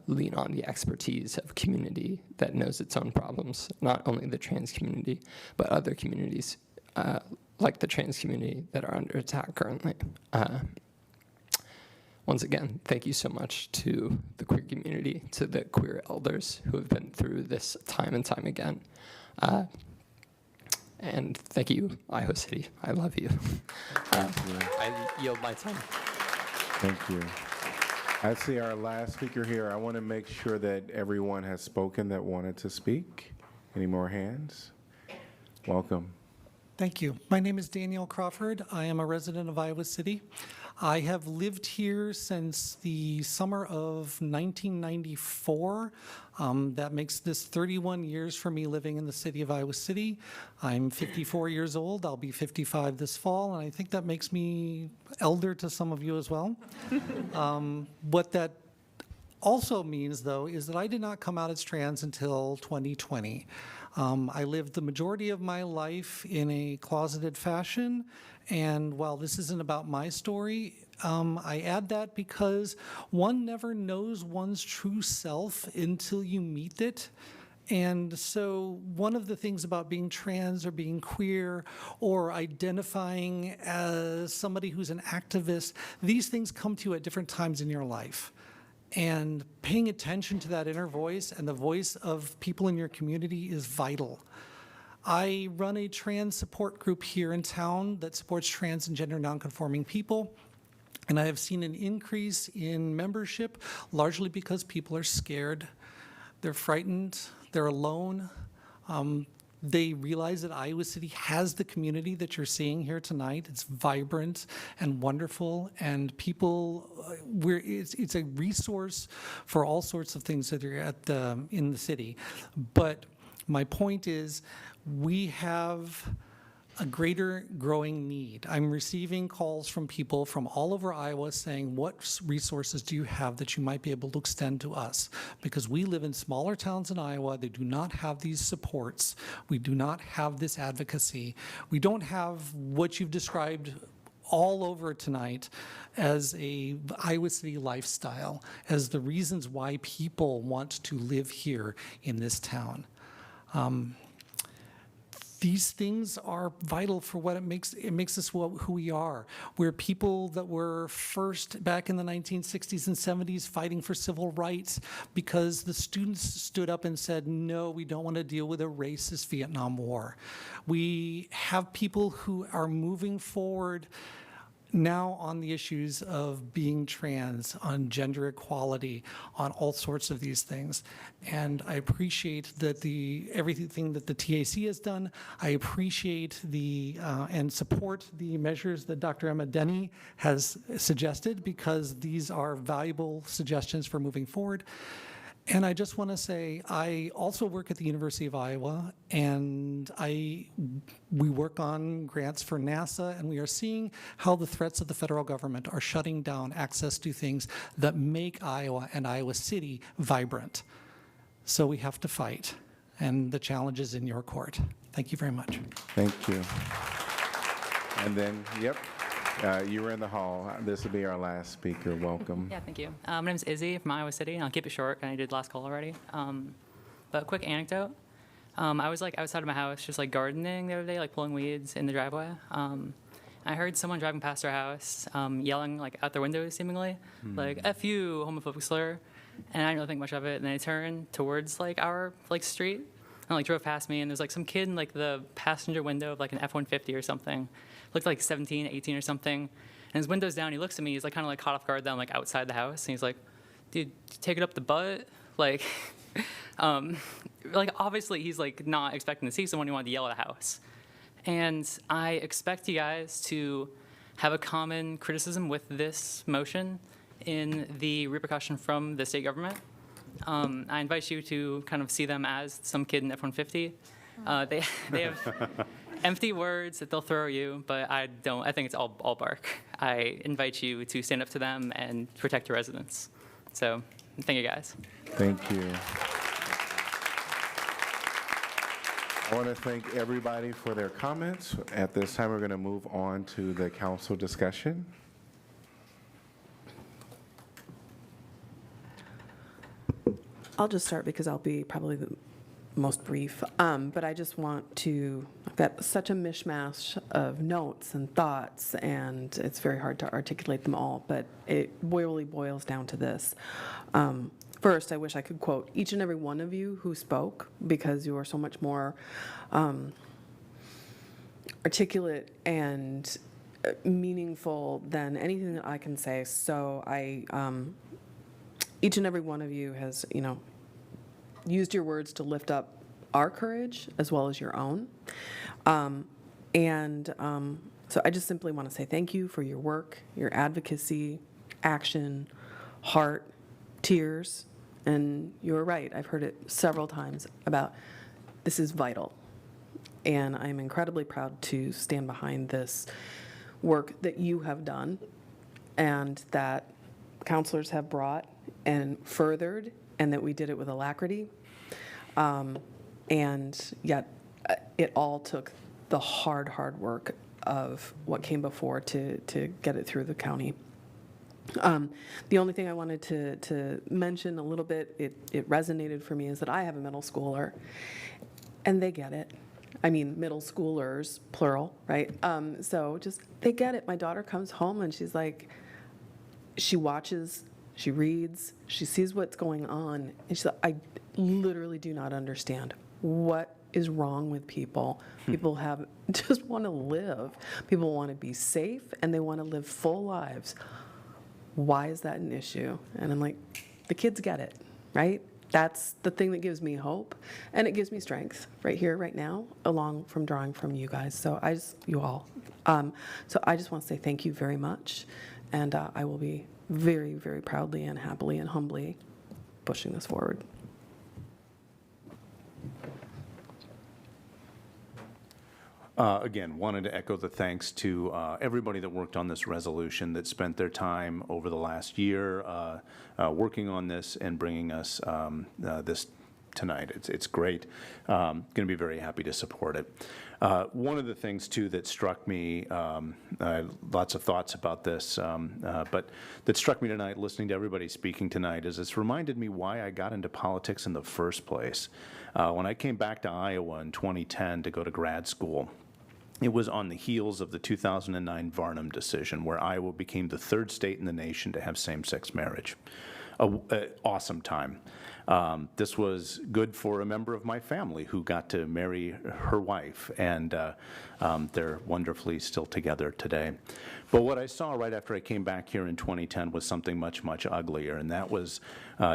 lean on the expertise of community that knows its own problems, not only the trans community, but other communities like the trans community that are under attack currently. Once again, thank you so much to the queer community, to the queer elders who have been through this time and time again. And thank you, Iowa City. I love you. I yield my time.
Thank you. I see our last speaker here. I want to make sure that everyone has spoken that wanted to speak. Any more hands? Welcome.
Thank you. My name is Daniel Crawford. I am a resident of Iowa City. I have lived here since the summer of 1994. That makes this 31 years for me living in the city of Iowa City. I'm 54 years old. I'll be 55 this fall, and I think that makes me elder to some of you as well. What that also means, though, is that I did not come out as trans until 2020. I lived the majority of my life in a closeted fashion, and while this isn't about my story, I add that because one never knows one's true self until you meet it. And so one of the things about being trans or being queer or identifying as somebody who's an activist, these things come to you at different times in your life. And paying attention to that inner voice and the voice of people in your community is vital. I run a trans support group here in town that supports trans and gender nonconforming people. And I have seen an increase in membership, largely because people are scared, they're frightened, they're alone. They realize that Iowa City has the community that you're seeing here tonight. It's vibrant and wonderful, and people, it's a resource for all sorts of things that are in the city. But my point is, we have a greater growing need. I'm receiving calls from people from all over Iowa saying, what resources do you have that you might be able to extend to us? Because we live in smaller towns in Iowa. They do not have these supports. We do not have this advocacy. We don't have what you've described all over tonight as a Iowa City lifestyle, as the reasons why people want to live here in this town. These things are vital for what it makes us who we are. We're people that were first back in the 1960s and 70s fighting for civil rights because the students stood up and said, no, we don't want to deal with a racist Vietnam War. We have people who are moving forward now on the issues of being trans, on gender equality, on all sorts of these things. And I appreciate that everything that the TAC has done. I appreciate and support the measures that Dr. Emma Denny has suggested, because these are valuable suggestions for moving forward. And I just want to say, I also work at the University of Iowa, and we work on grants for NASA, and we are seeing how the threats of the federal government are shutting down access to things that make Iowa and Iowa City vibrant. So we have to fight, and the challenge is in your court. Thank you very much.
Thank you. And then, you were in the hall. This will be our last speaker. Welcome.
Yeah, thank you. My name is Izzy from Iowa City, and I'll keep it short, and I did last call already. But a quick anecdote. I was outside of my house, just gardening the other day, pulling weeds in the driveway. I heard someone driving past our house, yelling out their windows, seemingly, "F you," homophobic slur. And I didn't really think much of it. And then I turned towards our street, and drove past me, and there's some kid in the passenger window of an F-150 or something. Looked like 17, 18 or something. And his window's down. He looks at me. He's kind of caught off guard that I'm outside the house. And he's like, "Dude, take it up the butt." Obviously he's not expecting to see someone who wanted to yell at a house. And I expect you guys to have a common criticism with this motion in the repercussion from the state government. I invite you to kind of see them as some kid in F-150. They have empty words that they'll throw at you, but I think it's all bark. I invite you to stand up to them and protect your residents. So, thank you guys.
Thank you. I want to thank everybody for their comments. At this time, we're going to move on to the council discussion.
I'll just start because I'll be probably the most brief. But I just want to, I've got such a mishmash of notes and thoughts, and it's very hard to articulate them all, but it really boils down to this. First, I wish I could quote each and every one of you who spoke, because you are so much more articulate and meaningful than anything that I can say. So each and every one of you has, used your words to lift up our courage as well as your own. So I just simply want to say thank you for your work, your advocacy, action, heart, tears. And you're right, I've heard it several times about this is vital. And I'm incredibly proud to stand behind this work that you have done and that counselors have brought and furthered, and that we did it with alacrity. And yet it all took the hard work of what came before to get it through the county. The only thing I wanted to mention a little bit, it resonated for me, is that I have a middle schooler, and they get it. I mean, middle schoolers, plural, right? So just, they get it. My daughter comes home and she's like, she watches, she reads, she sees what's going on, and she's like, I literally do not understand what is wrong with people. People just want to live. People want to be safe, and they want to live full lives. Why is that an issue? And I'm like, the kids get it, right? That's the thing that gives me hope, and it gives me strength right here, right now, along from drawing from you guys. So you all. So I just want to say thank you very much, and I will be very, very proudly and happily and humbly pushing this forward.
Again, wanted to echo the thanks to everybody that worked on this resolution, that spent their time over the last year working on this and bringing us this tonight. It's great. Going to be very happy to support it. One of the things, too, that struck me, lots of thoughts about this, but that struck me tonight, listening to everybody speaking tonight, is it's reminded me why I got into politics in the first place. When I came back to Iowa in 2010 to go to grad school, it was on the heels of the 2009 Varnum decision, where Iowa became the third state in the nation to have same-sex marriage. Awesome time. This was good for a member of my family who got to marry her wife, and they're wonderfully still together today. But what I saw right after I came back here in 2010 was something much, much uglier, and that was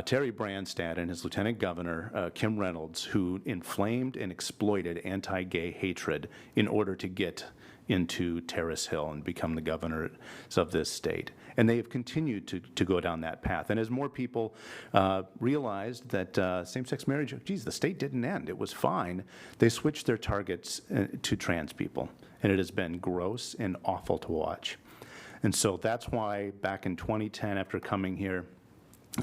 Terry Branstad and his lieutenant governor, Kim Reynolds, who inflamed and exploited anti-gay hatred in order to get into Terrace Hill and become the governors of this state. And they have continued to go down that path. And as more people realized that same-sex marriage, geez, the state didn't end, it was fine, they switched their targets to trans people. And it has been gross and awful to watch. And so that's why back in 2010, after coming here,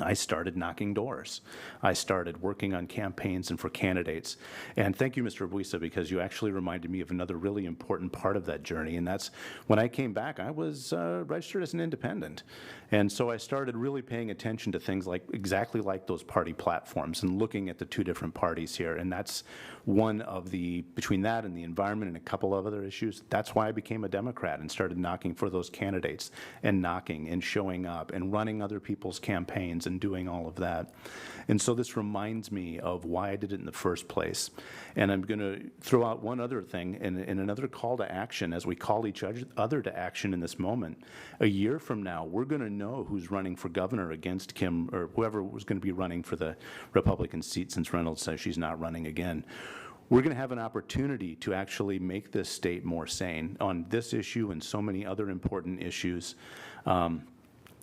I started knocking doors. I started working on campaigns and for candidates. And thank you, Mr. Buisa, because you actually reminded me of another really important part of that journey, and that's when I came back, I was registered as an independent. And so I started really paying attention to things like exactly like those party platforms and looking at the two different parties here. And that's one of the, between that and the environment and a couple of other issues, that's why I became a Democrat and started knocking for those candidates and knocking and showing up and running other people's campaigns and doing all of that. And so this reminds me of why I did it in the first place. And I'm going to throw out one other thing and another call to action as we call each other to action in this moment. A year from now, we're going to know who's running for governor against Kim, or whoever was going to be running for the Republican seat, since Reynolds says she's not running again. We're going to have an opportunity to actually make this state more sane on this issue and so many other important issues.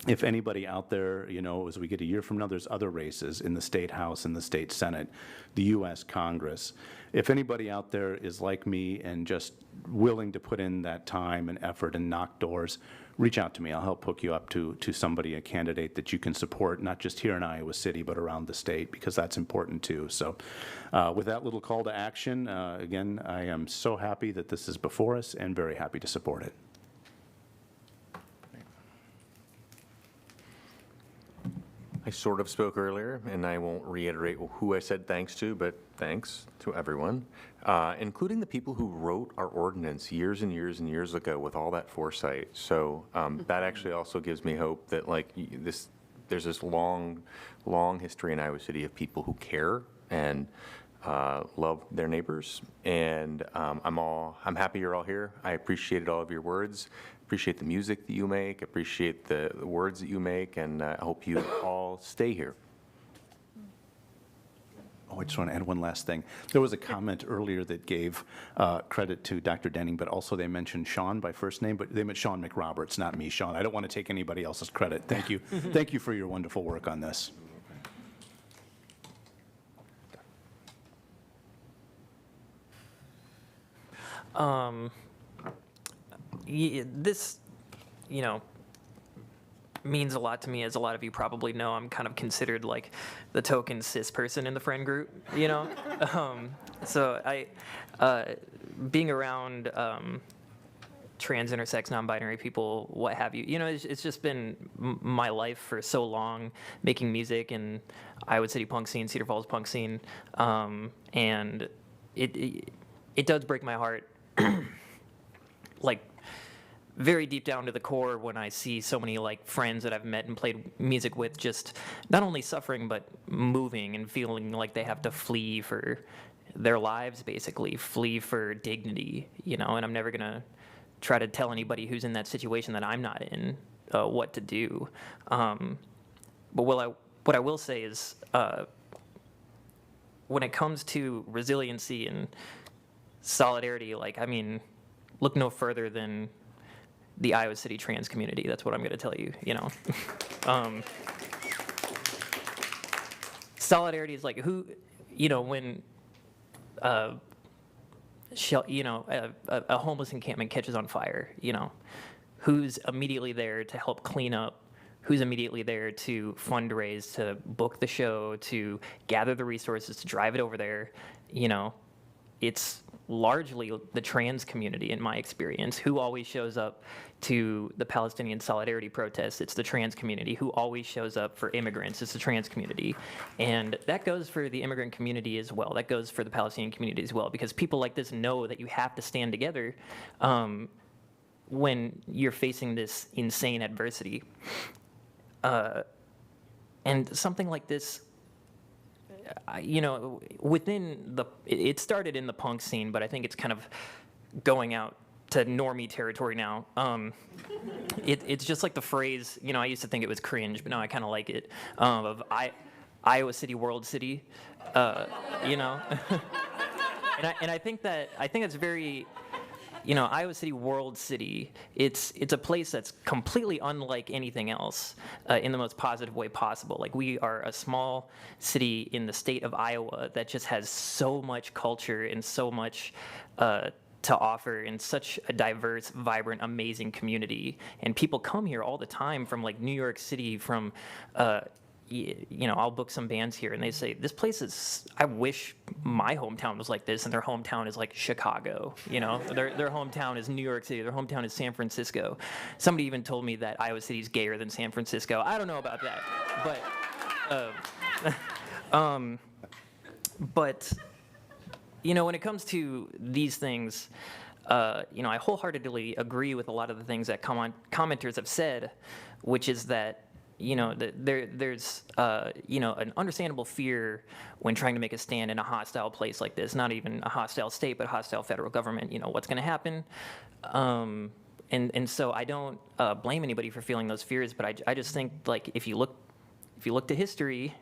If anybody out there, you know, as we get a year from now, there's other races in the State House and the State Senate, the U.S. Congress. If anybody out there is like me and just willing to put in that time and effort and knock doors, reach out to me. I'll help hook you up to somebody, a candidate that you can support, not just here in Iowa City, but around the state, because that's important too. So with that little call to action, again, I am so happy that this is before us and very happy to support it.
I sort of spoke earlier, and I won't reiterate who I said thanks to, but thanks to everyone, including the people who wrote our ordinance years and years and years ago with all that foresight. So that actually also gives me hope that there's this long history in Iowa City of people who care and love their neighbors. And I'm happy you're all here. I appreciated all of your words. Appreciate the music that you make, appreciate the words that you make, and I hope you all stay here.
Oh, I just want to add one last thing. There was a comment earlier that gave credit to Dr. Denning, but also they mentioned Sean by first name, but they meant Sean McRoberts, not me, Sean. I don't want to take anybody else's credit. Thank you. Thank you for your wonderful work on this.
This, you know, means a lot to me. As a lot of you probably know, I'm kind of considered like the token cis person in the friend group, you know? So being around trans, intersex, non-binary people, what have you, you know, it's just been my life for so long, making music in Iowa City punk scene, Cedar Falls punk scene, and it does break my heart, like, very deep down to the core when I see so many like friends that I've met and played music with just not only suffering but moving and feeling like they have to flee for their lives, basically flee for dignity, you know. And I'm never gonna try to tell anybody who's in that situation that I'm not in what to do. But what I will say is when it comes to resiliency and solidarity, like, I mean, look no further than the Iowa City trans community. That's what I'm going to tell you, you know. Solidarity is like who, you know, when, a homeless encampment catches on fire, you know, who's immediately there to help clean up, who's immediately there to fundraise, to book the show, to gather the resources, to drive it over there. You know, it's largely the trans community, in my experience, who always shows up to the Palestinian solidarity protests. It's the trans community who always shows up for immigrants. It's the trans community. And that goes for the immigrant community as well. That goes for the Palestinian community as well, because people like this know that you have to stand together when you're facing this insane adversity. And something like this, you know, it started in the punk scene, but I think it's kind of going out to normie territory now. It's just like the phrase, you know, I used to think it was cringe, but now I kind of like it, of Iowa City, World City, you know? and I think that's very, you know, Iowa City, World City, it's a place that's completely unlike anything else in the most positive way possible. Like, we are a small city in the state of Iowa that just has so much culture and so much to offer in such a diverse, vibrant, amazing community. And people come here all the time from like New York City, from you know, I'll book some bands here and they say, this place is, I wish my hometown was like this, and their hometown is like Chicago, you know? Their hometown is New York City, their hometown is San Francisco. Somebody even told me that Iowa City is gayer than San Francisco. I don't know about that, but you know, when it comes to these things, you know, I wholeheartedly agree with a lot of the things that commenters have said, which is that, you know, there's you know, an understandable fear when trying to make a stand in a hostile place like this, not even a hostile state, but a hostile federal government. You know, what's going to happen? And so I don't blame anybody for feeling those fears, but I just think, like, if you look to history,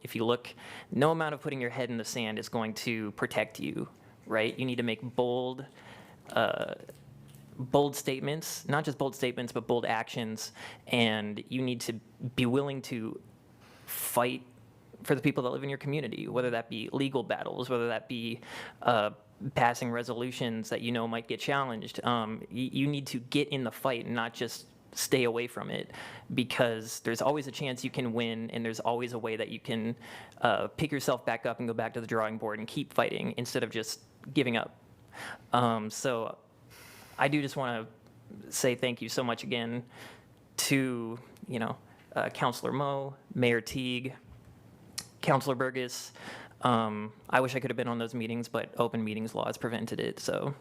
if you look, no amount of putting your head in the sand is going to protect you, right? You need to make bold statements, not just bold statements, but bold actions, and you need to be willing to fight for the people that live in your community, whether that be legal battles, whether that be passing resolutions that you know might get challenged. You need to get in the fight and not just stay away from it, because there's always a chance you can win, and there's always a way that you can pick yourself back up and go back to the drawing board and keep fighting instead of just giving up. So I do just want to say thank you so much again to, you know, Councilor Moe, Mayor Teague, Councilor Burgess. I wish I could have been on those meetings, but open meetings laws prevented it. So,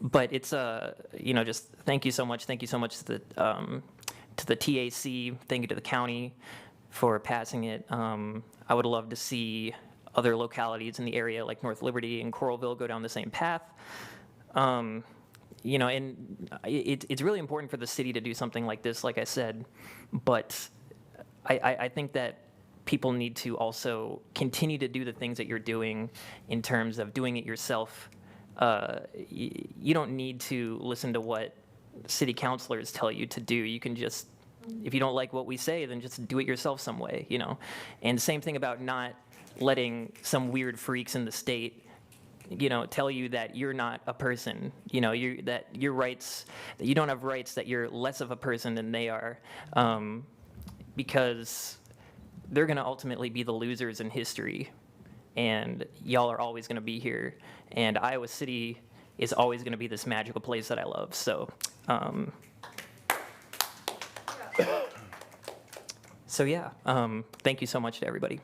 but it's you know, just thank you so much. Thank you so much to the TAC. Thank you to the county for passing it. I would love to see other localities in the area like North Liberty and Coralville go down the same path. You know, and it's really important for the city to do something like this, like I said, but I think that people need to also continue to do the things that you're doing in terms of doing it yourself. You don't need to listen to what city councilors tell you to do. You can just, if you don't like what we say, then just do it yourself some way, you know. And same thing about not letting some weird freaks in the state, you know, tell you that you're not a person, you know, that your rights, that you don't have rights, that you're less of a person than they are, because they're going to ultimately be the losers in history, and y'all are always going to be here, and Iowa City is always going to be this magical place that I love. So, so yeah, thank you so much to everybody.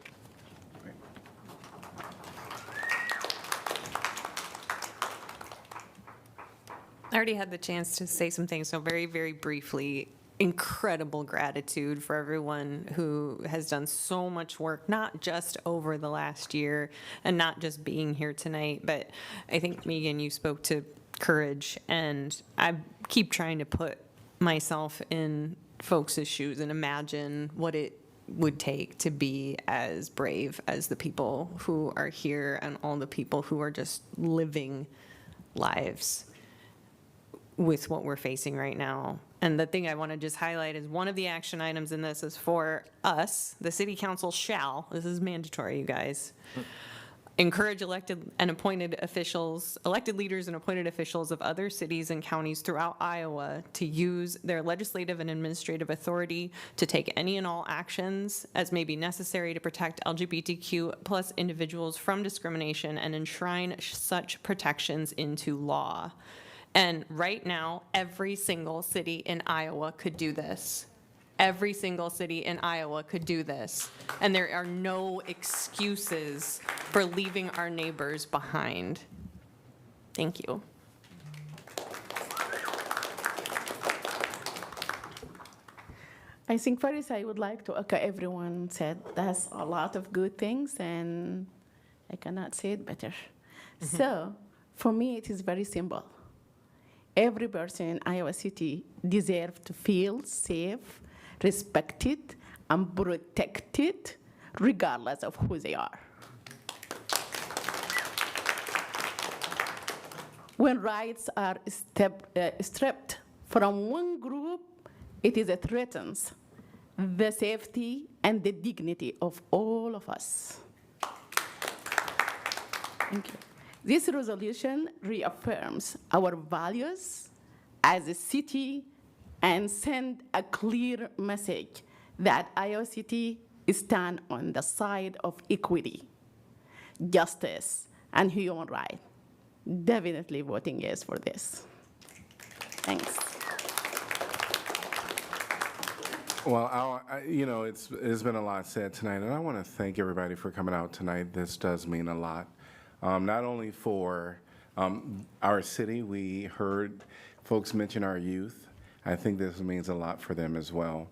I already had the chance to say some things, so very, very briefly, incredible gratitude for everyone who has done so much work, not just over the last year and not just being here tonight, but I think, Megan, you spoke to courage, and I keep trying to put myself in folks' shoes and imagine what it would take to be as brave as the people who are here and all the people who are just living lives with what we're facing right now. And the thing I want to just highlight is one of the action items in this is for us, the city council shall, this is mandatory, you guys, encourage elected leaders and appointed officials of other cities and counties throughout Iowa to use their legislative and administrative authority to take any and all actions as may be necessary to protect LGBTQ plus individuals from discrimination and enshrine such protections into law. And right now, every single city in Iowa could do this. Every single city in Iowa could do this. And there are no excuses for leaving our neighbors behind. Thank you.
I think first I would like to echo everyone said. That's a lot of good things, and I cannot say it better. So for me, it is very simple. Every person in Iowa City deserves to feel safe, respected, and protected, regardless of who they are. When rights are stripped from one group, it is a threatens the safety and the dignity of all of us. Thank you. This resolution reaffirms our values as a city and send a clear message that Iowa City stands on the side of equity, justice, and human rights. Definitely voting yes for this. Thanks.
Well, it's been a lot said tonight, and I want to thank everybody for coming out tonight. This does mean a lot, not only for our city. We heard folks mention our youth. I think this means a lot for them as well.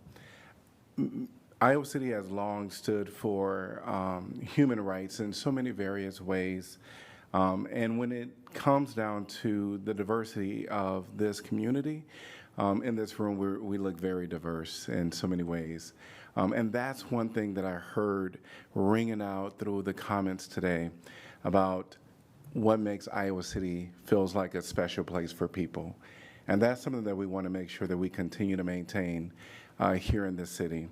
Iowa City has long stood for human rights in so many various ways. And when it comes down to the diversity of this community, in this room, we look very diverse in so many ways. And that's one thing that I heard ringing out through the comments today about what makes Iowa City feels like a special place for people. And that's something that we want to make sure that we continue to maintain here in this city.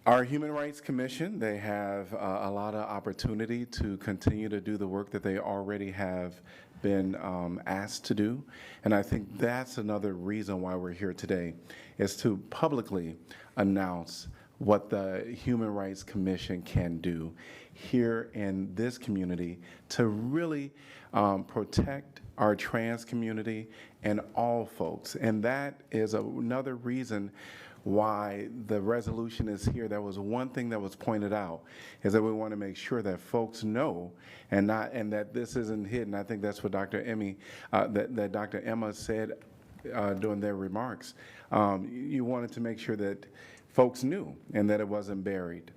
Our Human Rights Commission, they have a lot of opportunity to continue to do the work that they already have been asked to do. And I think that's another reason why we're here today, is to publicly announce what the Human Rights Commission can do here in this community to really protect our trans community and all folks. And that is another reason why the resolution is here. That was one thing that was pointed out, is that we want to make sure that folks know and that this isn't hidden. I think that's what Dr. Emma said during their remarks. You wanted to make sure that folks knew and that it wasn't buried.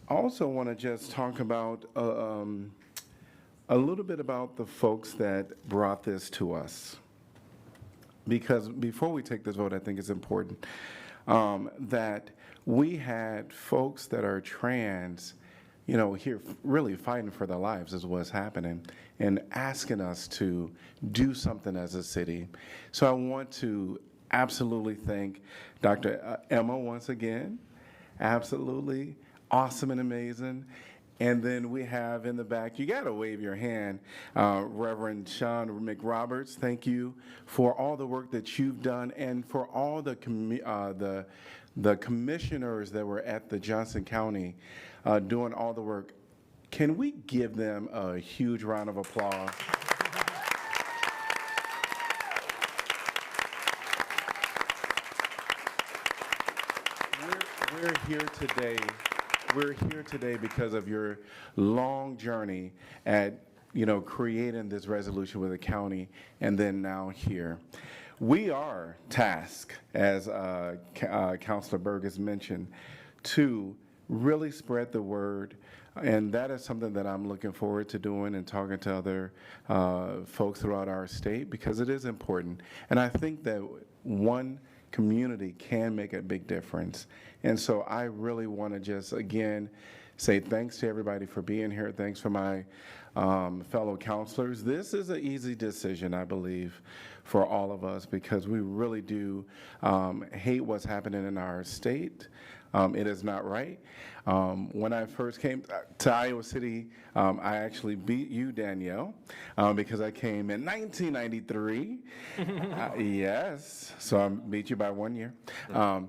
I also want to just talk about a little bit about the folks that brought this to us. Because before we take this vote, I think it's important that we had folks that are trans, here really fighting for their lives is what's happening, and asking us to do something as a city. So I want to absolutely thank Dr. Emma once again. Absolutely awesome and amazing. And then we have in the back, you got to wave your hand, Reverend Sean McRoberts. Thank you for all the work that you've done and for all the commissioners that were at the Johnson County doing all the work. Can we give them a huge round of applause? We're here today. We're here today because of your long journey at, creating this resolution with the county and then now here. We are tasked, as Councilor Burgess mentioned, to really spread the word. And that is something that I'm looking forward to doing and talking to other folks throughout our state, because it is important. And I think that one community can make a big difference. And so I really want to just, again, say thanks to everybody for being here. Thanks for my fellow counselors. This is an easy decision, I believe, for all of us, because we really do hate what's happening in our state. It is not right. When I first came to Iowa City, I actually beat you, Danielle, because I came in 1993. Yes, so I beat you by 1 year. I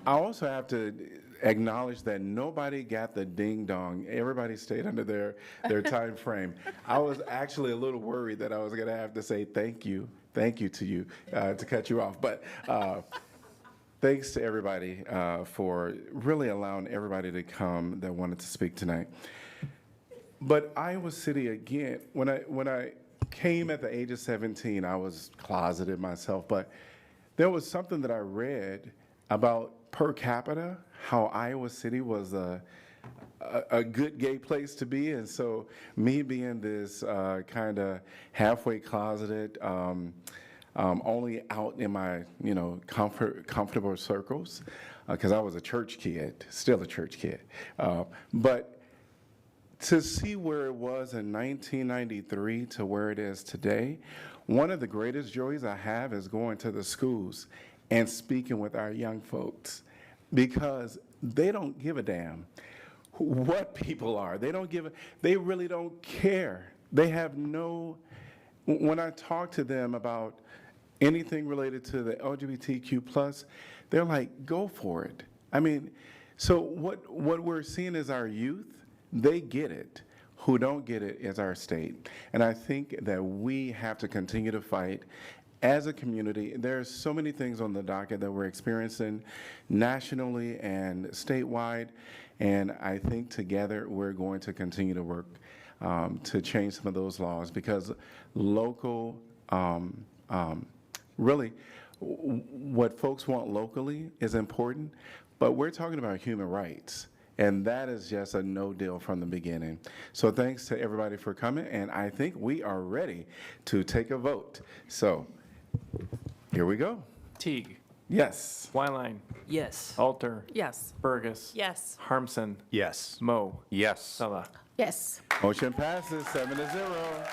also have to acknowledge that nobody got the ding dong. Everybody stayed under their time frame. I was actually a little worried that I was going to have to say thank you to you to cut you off. But thanks to everybody for really allowing everybody to come that wanted to speak tonight. But Iowa City, again, when I came at the age of 17, I was closeted myself, but there was something that I read about per capita, how Iowa City was a good gay place to be. And so me being this kind of halfway closeted, only out in my, comfortable circles, because I was a church kid, still a church kid. But to see where it was in 1993 to where it is today, one of the greatest joys I have is going to the schools and speaking with our young folks, because they don't give a damn what people are. They really don't care. They have no, when I talk to them about anything related to the LGBTQ+, they're like, go for it. I mean, so what we're seeing is our youth, they get it. Who don't get it is our state. And I think that we have to continue to fight as a community. There's so many things on the docket that we're experiencing nationally and statewide, and I think together we're going to continue to work to change some of those laws, because local, really, what folks want locally is important, but we're talking about human rights. And that is just a no deal from the beginning. So thanks to everybody for coming, and I think we are ready to take a vote. So here we go.
Teague.
Yes.
Wyline.
Yes.
Alter.
Yes.
Burgess.
Yes.
Harmson.
Yes.
Moe.
Yes.
Sella.
Yes.
Motion passes 7-0.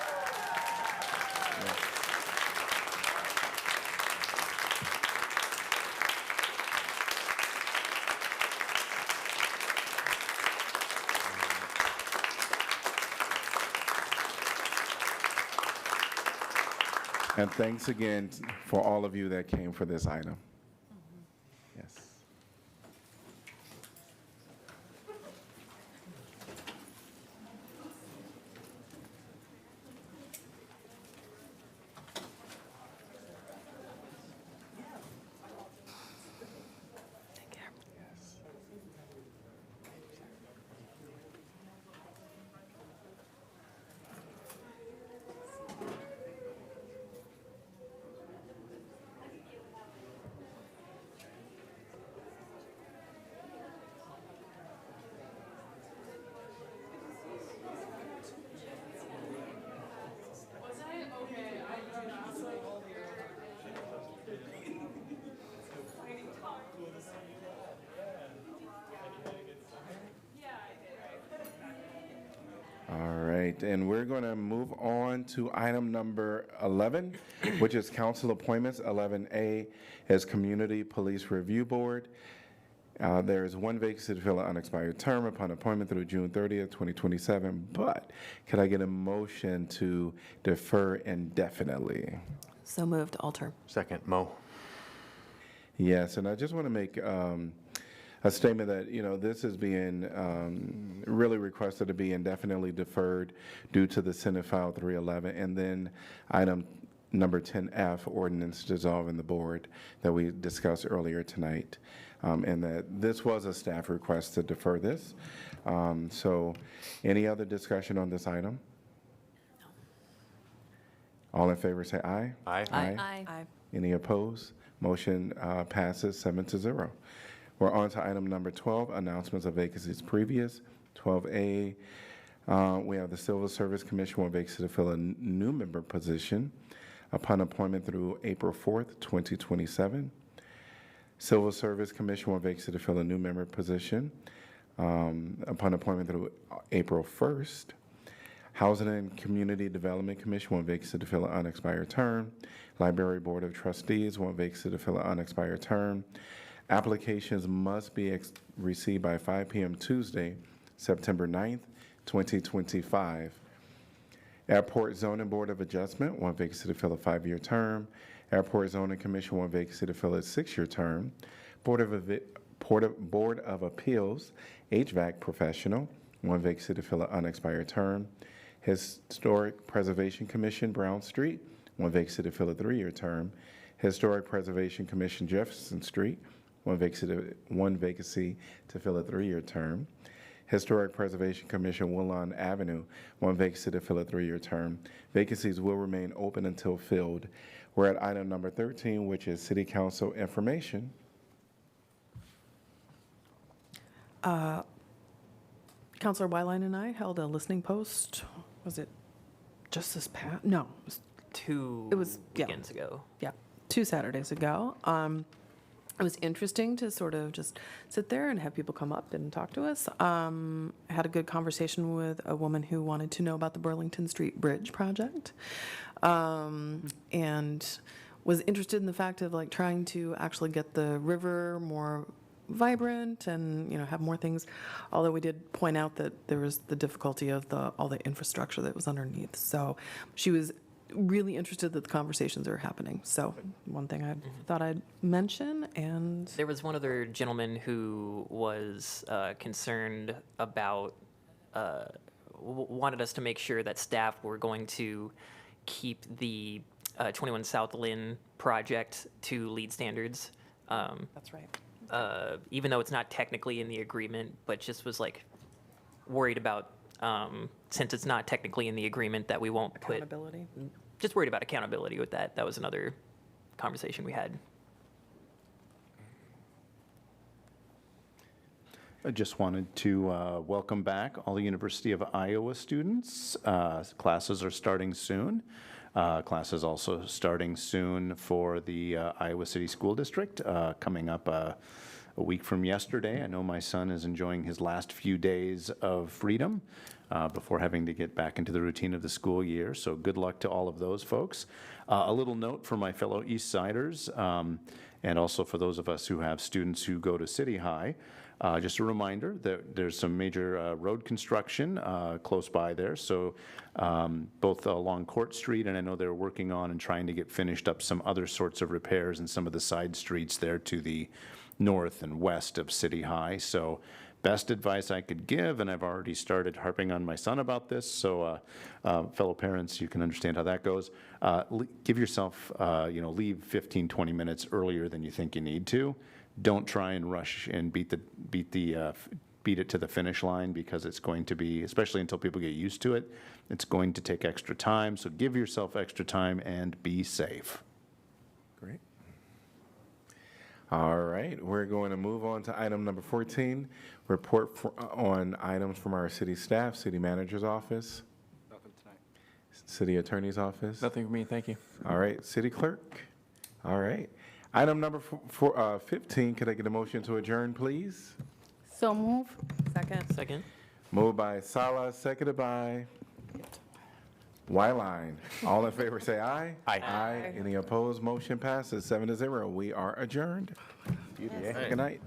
And thanks again for all of you that came for this item. Yes. And we're going to move on to item number 11, which is council appointments. 11A is Community Police Review Board. There is one vacancy to fill an unexpired term upon appointment through June 30th, 2027. But could I get a motion to defer indefinitely?
So moved, Alter.
Second, Moe.
Yes, and I just want to make a statement that, this is being really requested to be indefinitely deferred due to the Senate File 311. And then item number 10F, ordinance dissolving the board that we discussed earlier tonight. And that this was a staff request to defer this. So any other discussion on this item? All in favor say aye.
Aye.
Aye.
Any opposed? Motion passes 7-0. We're on to item number 12, announcements of vacancies previous. 12A, we have the Civil Service Commission one vacancy to fill a new member position upon appointment through April 4th, 2027. Civil Service Commission one vacancy to fill a new member position upon appointment through April 1st. Housing and Community Development Commission one vacancy to fill an unexpired term. Library Board of Trustees one vacancy to fill an unexpired term. Applications must be received by 5 p.m. Tuesday, September 9th, 2025. Airport Zoning Board of Adjustment, one vacancy to fill a 5-year term. Airport Zoning Commission, one vacancy to fill a 6-year term. Board of Appeals, HVAC Professional, one vacancy to fill an unexpired term. Historic Preservation Commission, Brown Street, one vacancy to fill a 3-year term. Historic Preservation Commission, Jefferson Street, one vacancy to fill a 3-year term. Historic Preservation Commission, Woodlawn Avenue, one vacancy to fill a 3-year term. Vacancies will remain open until filled. We're at item number 13, which is City Council information.
Councilor Wyline and I held a listening post. Was it just this past? No,
Two
it was
weekends ago.
Yeah, 2 Saturdays ago. It was interesting to sort of just sit there and have people come up and talk to us. I had a good conversation with a woman who wanted to know about the Burlington Street Bridge project, and was interested in the fact of like trying to actually get the river more vibrant and have more things. Although we did point out that there was the difficulty of all the infrastructure that was underneath. So she was really interested that the conversations are happening. So one thing I thought I'd mention. And
there was one other gentleman who was concerned about, wanted us to make sure that staff were going to keep the 21 South Lynn project to LEED standards.
That's right.
Even though it's not technically in the agreement, but just was like worried about, since it's not technically in the agreement, that we won't
accountability.
Just worried about accountability with that. That was another conversation we had.
I just wanted to welcome back all the University of Iowa students. Classes are starting soon. Classes also starting soon for the Iowa City School District, coming up a week from yesterday. I know my son is enjoying his last few days of freedom before having to get back into the routine of the school year. So good luck to all of those folks. A little note for my fellow East Siders, and also for those of us who have students who go to City High. Just a reminder that there's some major road construction close by there. So both along Court Street, and I know they're working on and trying to get finished up some other sorts of repairs in some of the side streets there to the north and west of City High. So best advice I could give, and I've already started harping on my son about this, so fellow parents, you can understand how that goes. Give yourself, leave 15, 20 minutes earlier than you think you need to. Don't try and rush and beat it to the finish line, because it's going to be, especially until people get used to it, it's going to take extra time. So give yourself extra time and be safe.
Great. All right, we're going to move on to item number 14, report on items from our city staff, city manager's office.
Nothing tonight.
City attorney's office.
Nothing for me, thank you.
All right, city clerk. All right. Item number 15, could I get a motion to adjourn, please?
So move.
Second.
Moved by Sala, seconded by Wyline. All in favor say aye.
Aye.
Any opposed? Motion passes 7-0. We are adjourned. Good night.